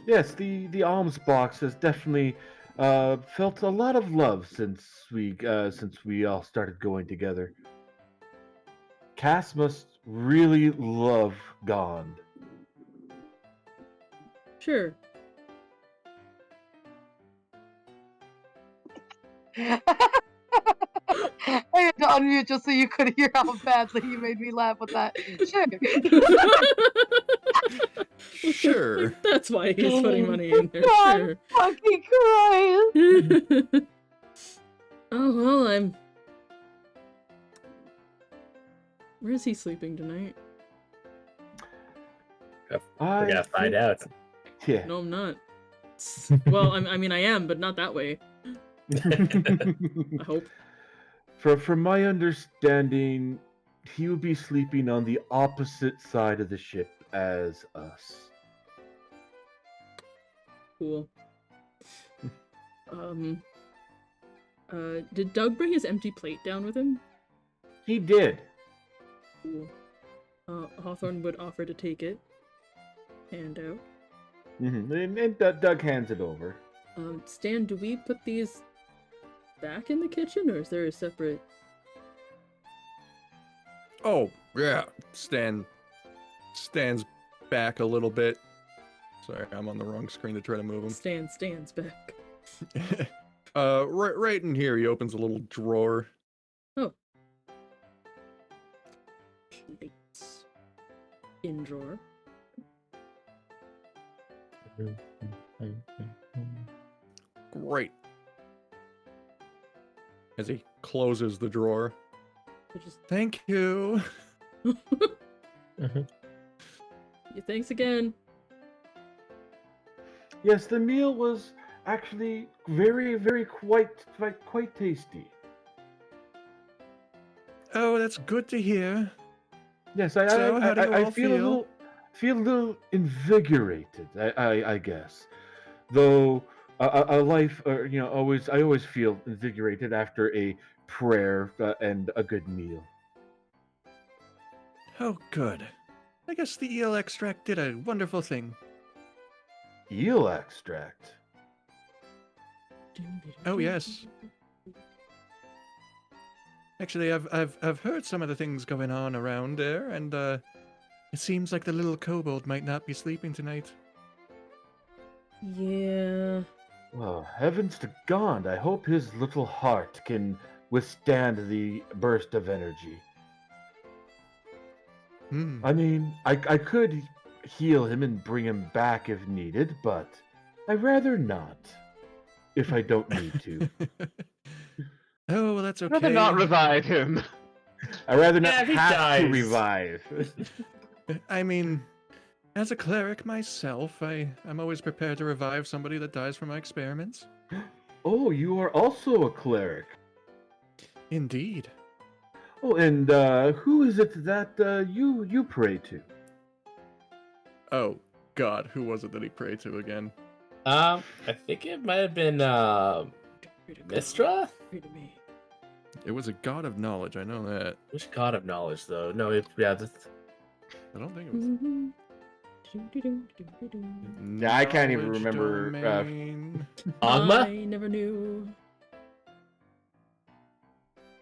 Yes, the alms box has definitely felt a lot of love since we all started going together. Cass must really love Gond. Sure. I had to unmute just so you could hear how badly you made me laugh with that. Sure. Sure. That's why he's putting money in there. God, Sure. fucking Christ. Oh well, Where is he sleeping tonight? We're gonna find out. Yeah. No, I'm not. Well, I mean, I am, but not that way. I hope. From my understanding, he will be sleeping on the opposite side of the ship as us. Cool. Did Doug bring his empty plate down with him? He did. Cool. Hawthorne would offer to take it. Hand out. And Doug hands it over. Stan, do we put these back in the kitchen, or is there a separate... Oh, yeah. Stands back a little bit. Sorry, I'm on the wrong screen to try to move him. Stan stands back. Right in here, he opens a little drawer. Oh. Plates. In drawer. Great. As he closes the drawer. Thank you. Yeah, thanks again. Yes, the meal was actually very quite tasty. Oh, that's good to hear. Yes, So, how do you I all feel a little invigorated. I guess, though a life, I always feel invigorated after a prayer and a good meal. Oh, good. I guess the eel extract did a wonderful thing. Eel extract. Oh, yes. Actually, I've heard some of the things going on around there, and it It seems like the little kobold might not be sleeping tonight. Yeah. Well, heavens to God, I hope his little heart can withstand the burst of energy. Hmm. I mean, I could heal him and bring him back if needed, but I'd rather not. If I don't need to. Oh, well, that's okay. Rather not revive him. I'd rather not Yeah, if he have to dies. revive. I mean, as a cleric myself, I'm always prepared to revive somebody that dies from my experiments. Oh, you are also a cleric. Indeed. Oh, and who is it that you pray to? Oh, God, who was it that he prayed to again? I think it might have been Mistra? Pray to me. It was a god of knowledge, I know that. Which god of knowledge though? No, that's I don't think it was... Yeah, I can't even Knowledge remember, domain. Agma? I never knew.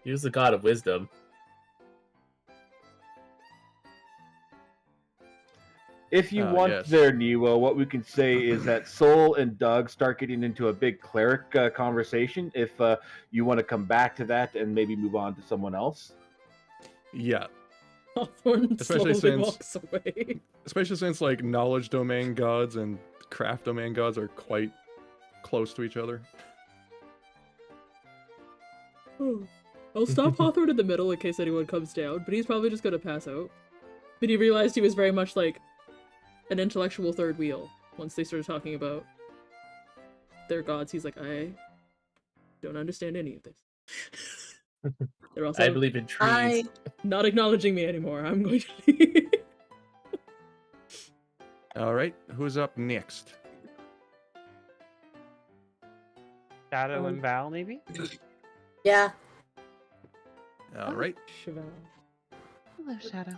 He was the god of wisdom. If you want yes. there, Niwo, what we can say is that Soul and Doug start getting into a big cleric conversation. If you want to come back to that and maybe move on to someone else. Yeah, Hawthorne Especially slowly since- walks away. especially since like knowledge domain gods and craft domain gods are quite close to each other. I'll stop Hawthorne in the middle in case anyone comes down, but he's probably just gonna pass out. But he realized he was very much like an intellectual third wheel once they started talking about their gods. He's like, I don't understand any of this. They're also I believe in trees. not acknowledging me anymore. I'm going to leave. All right, who's up next? Shadow and Val, maybe? Yeah. All right. Chevelle. Hello, Shadow.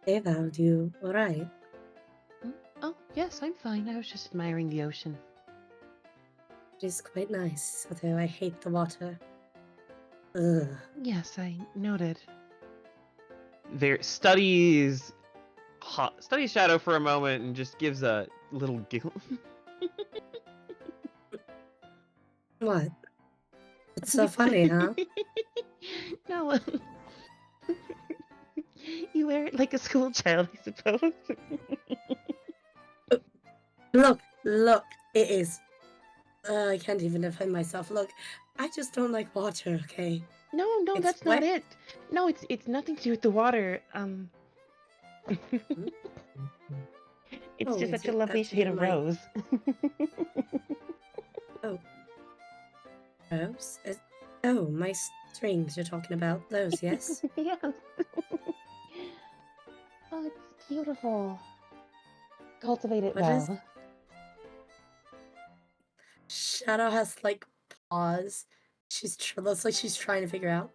Hey, Val, you alright? Oh, yes, I'm fine. I was just admiring the ocean. It is quite nice, although I hate the water. Ugh. Yes, I noted. There studies Shadow for a moment and just gives a little giggle. What? It's so funny, huh? No. You wear it like a school child, I suppose. Look, it is. I can't even defend myself. Look, I just don't like water, okay? No, It's that's not wet. it. No, it's nothing to do with the water. It's Oh, just is such a it? lovely shade of My rose. rose? Oh, my strings you're talking about. Those, yes? Yes. Oh, it's beautiful. Cultivate it What is- well. Shadow has, like, pause. Looks like she's trying to figure out.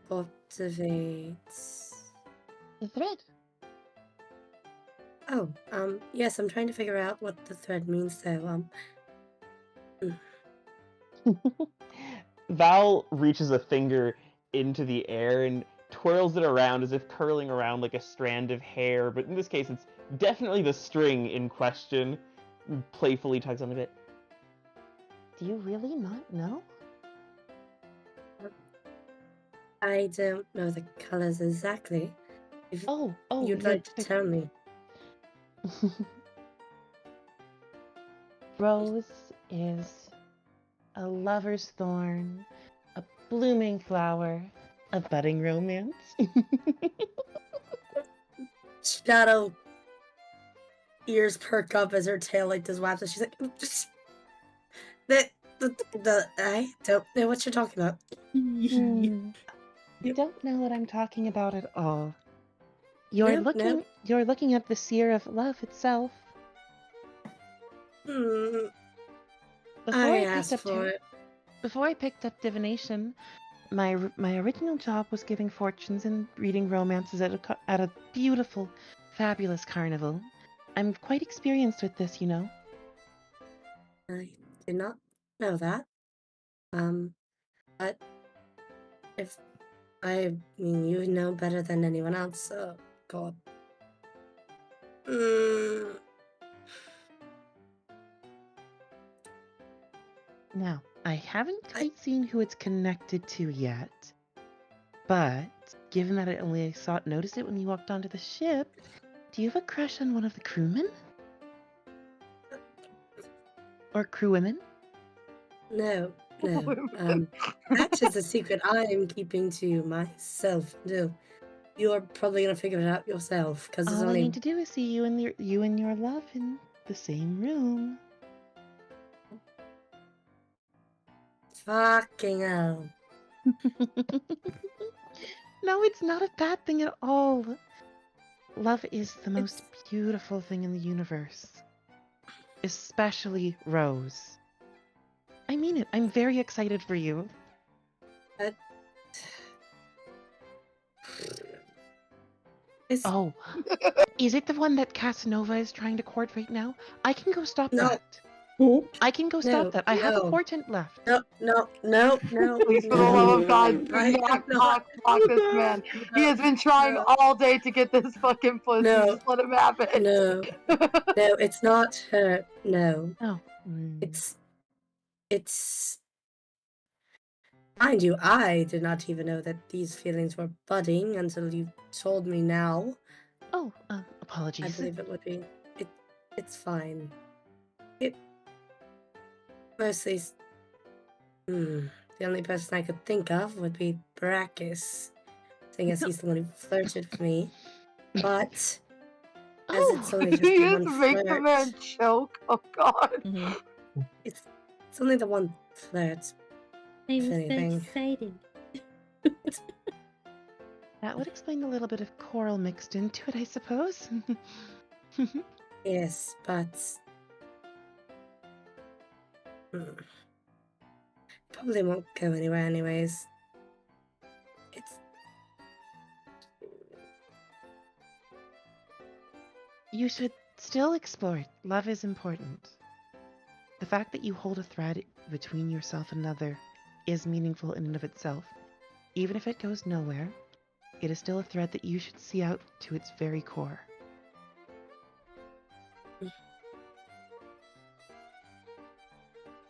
Cultivate. The thread. Oh, yes, I'm trying to figure out what the thread means, though. Val reaches a finger into the air and twirls it around as if curling around like a strand of hair, but in this case it's definitely the string in question. Playfully tugs on a bit. Do you really not know? I don't know the colors exactly. If Oh, you'd like to tell me. Rose is a lover's thorn, a blooming flower, a budding romance. Shadow ears perk up as her tail like does waps, and she's like, I don't know what you're talking about. You don't know what I'm talking about at all. You're Nope. looking at the seer of love itself. Hmm. Before I picked asked up for it. Before I picked up divination, my original job was giving fortunes and reading romances at a beautiful, fabulous carnival. I'm quite experienced with this, you know. I did not know that. But if I mean, you know better than anyone else, so God. Mm, Now, I haven't quite seen who it's connected to yet, but given that I only noticed it when you walked onto the ship, do you have a crush on one of the crewmen? Or crewwomen? no. That is a secret I am keeping to myself. No, you're probably gonna figure it out yourself, because it's All I only need to do is see you and your love in the same room. fucking hell. No, it's not a bad thing at all. Love is the most beautiful thing in the universe. Especially Rose. I mean it. I'm very excited for you. It's Oh, is it the one that Casanova is trying to court right now? I can go stop No. that. Who? I can go stop No, that. I have a no. portent left. no. Please, for the love of God, do I not am cock block this man. He has been trying no. all day to get this fucking pussy. No. Just let him have it. No, it's not her. No, Oh. it's. Mind you, I did not even know that these feelings were budding until you told me now. Oh, I apologies. believe it would be. It's fine. It mostly. The only person I could think of would be Brachus, seeing as he's the one who flirted with me. But as it's only just He the just one make the man flirt, choke. Oh God. it's only the one flirt. I'm If so anything. excited. That would explain a little bit of coral mixed into it, I suppose. Yes, but probably won't go anywhere anyways. You should still explore it. Love is important. The fact that you hold a thread between yourself and another is meaningful in and of itself. Even if it goes nowhere, it is still a thread that you should see out to its very core.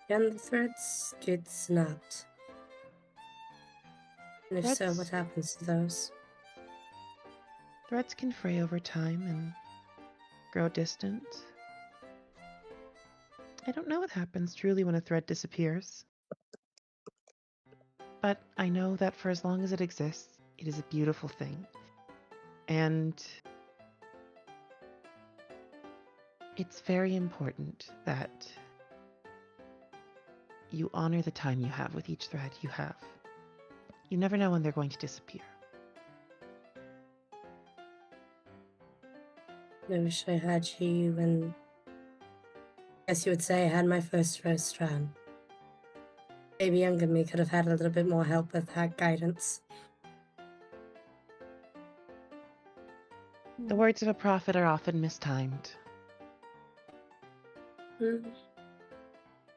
Can the threads get snapped? And if so, what happens to those? Threads can fray over time and grow distant. I don't know what happens truly when a thread disappears. But I know that for as long as it exists, it is a beautiful thing. And it's very important that you honor the time you have with each thread you have. You never know when they're going to disappear. I wish I had you, and I guess you would say I had my first rose strand. Maybe younger me could have had a little bit more help with that guidance. The words of a prophet are often mistimed.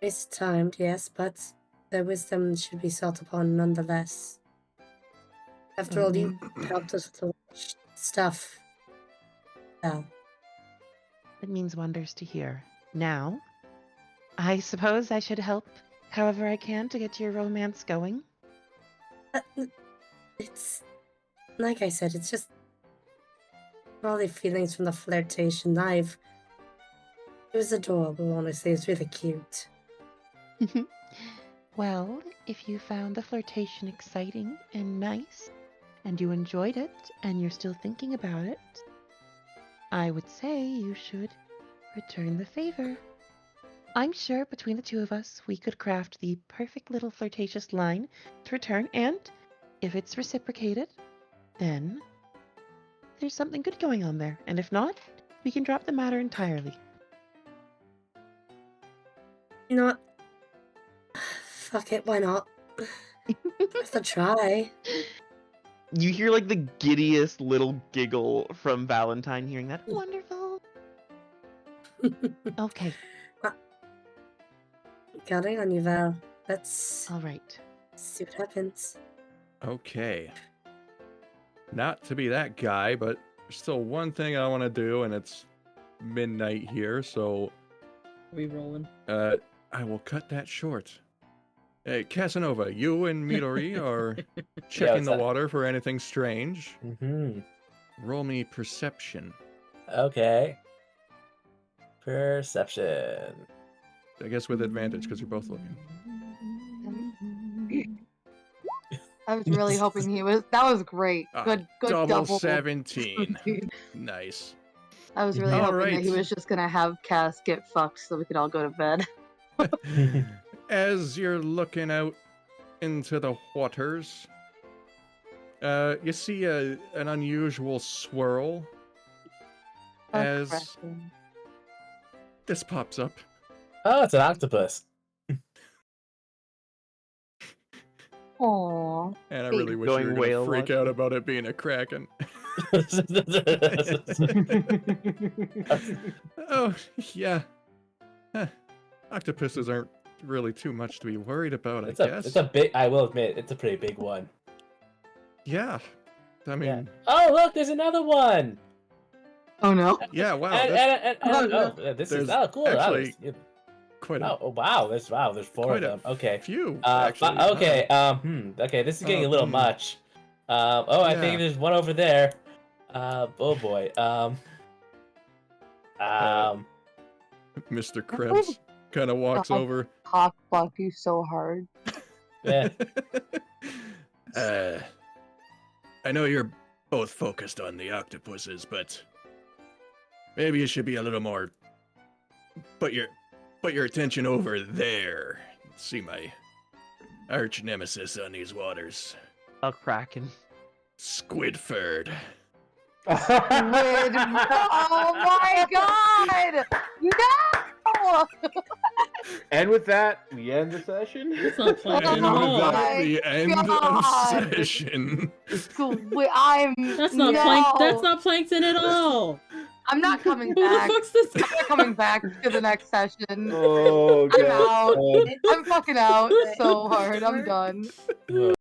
Mistimed, yes, but their wisdom should be sought upon nonetheless. After all, you helped us with the stuff. Well, It means wonders to hear. Now, I suppose I should help however I can to get your romance going. it's like I said, it's just all the feelings from the flirtation. It was adorable, honestly. It was really cute. Well, if you found the flirtation exciting and nice, and you enjoyed it, and you're still thinking about it, I would say you should return the favor. I'm sure between the two of us, we could craft the perfect little flirtatious line to return, and if it's reciprocated, then there's something good going on there. And if not, we can drop the matter entirely. You know what? Fuck it, why not? Worth a try. You hear like the giddiest little giggle from Valentine hearing that. Wonderful. Okay. Counting on you, Val. Let's All right. see what happens. Okay. not to be that guy, but there's still one thing I want to do, and it's midnight here, so We rolling. I will cut that short. Casanova, you and Midori are checking the what's up? water for anything strange. Mm-hmm. Roll me perception. Okay. Perception. I guess with advantage because you're both looking. I was really hoping he was. That was great. Good double double 17. Nice. I was really All hoping that he right. was just gonna have Cass get fucked so we could all go to bed. As you're looking out into the waters, you see an unusual swirl as Cracking. this pops up. Oh, it's an octopus. Aww. And I really wish Going you were going whale to freak watching. out about it being a kraken. Oh, yeah. Huh. Octopuses aren't really too much to be worried about, I guess. It's a big. I will admit, it's a pretty big one. Yeah. I mean, Yeah. Oh, look, there's another one. Oh no. yeah, wow. This there's is cool. actually quite a Wow, there's four quite of them. Okay. few, actually. Okay. Okay, this is getting a little much. I think Yeah. there's one over there. Oh boy. Mr. Krebs kind of walks God. over. Cock block you so hard. Yeah. I know you're both focused on the octopuses, but maybe you should be a little more. Put your attention over there. See my arch nemesis on these waters, A kraken. Squidford. Squid. Oh my god! No! And with that, we end the session. It's not playing And at with all. that, the end God. of session. Squid. I'm. That's not That's not plankton at all. I'm not coming Who the back. fuck's this I'm not coming back to the next session. Oh, I'm God. out. I'm fucking out so hard. I'm done.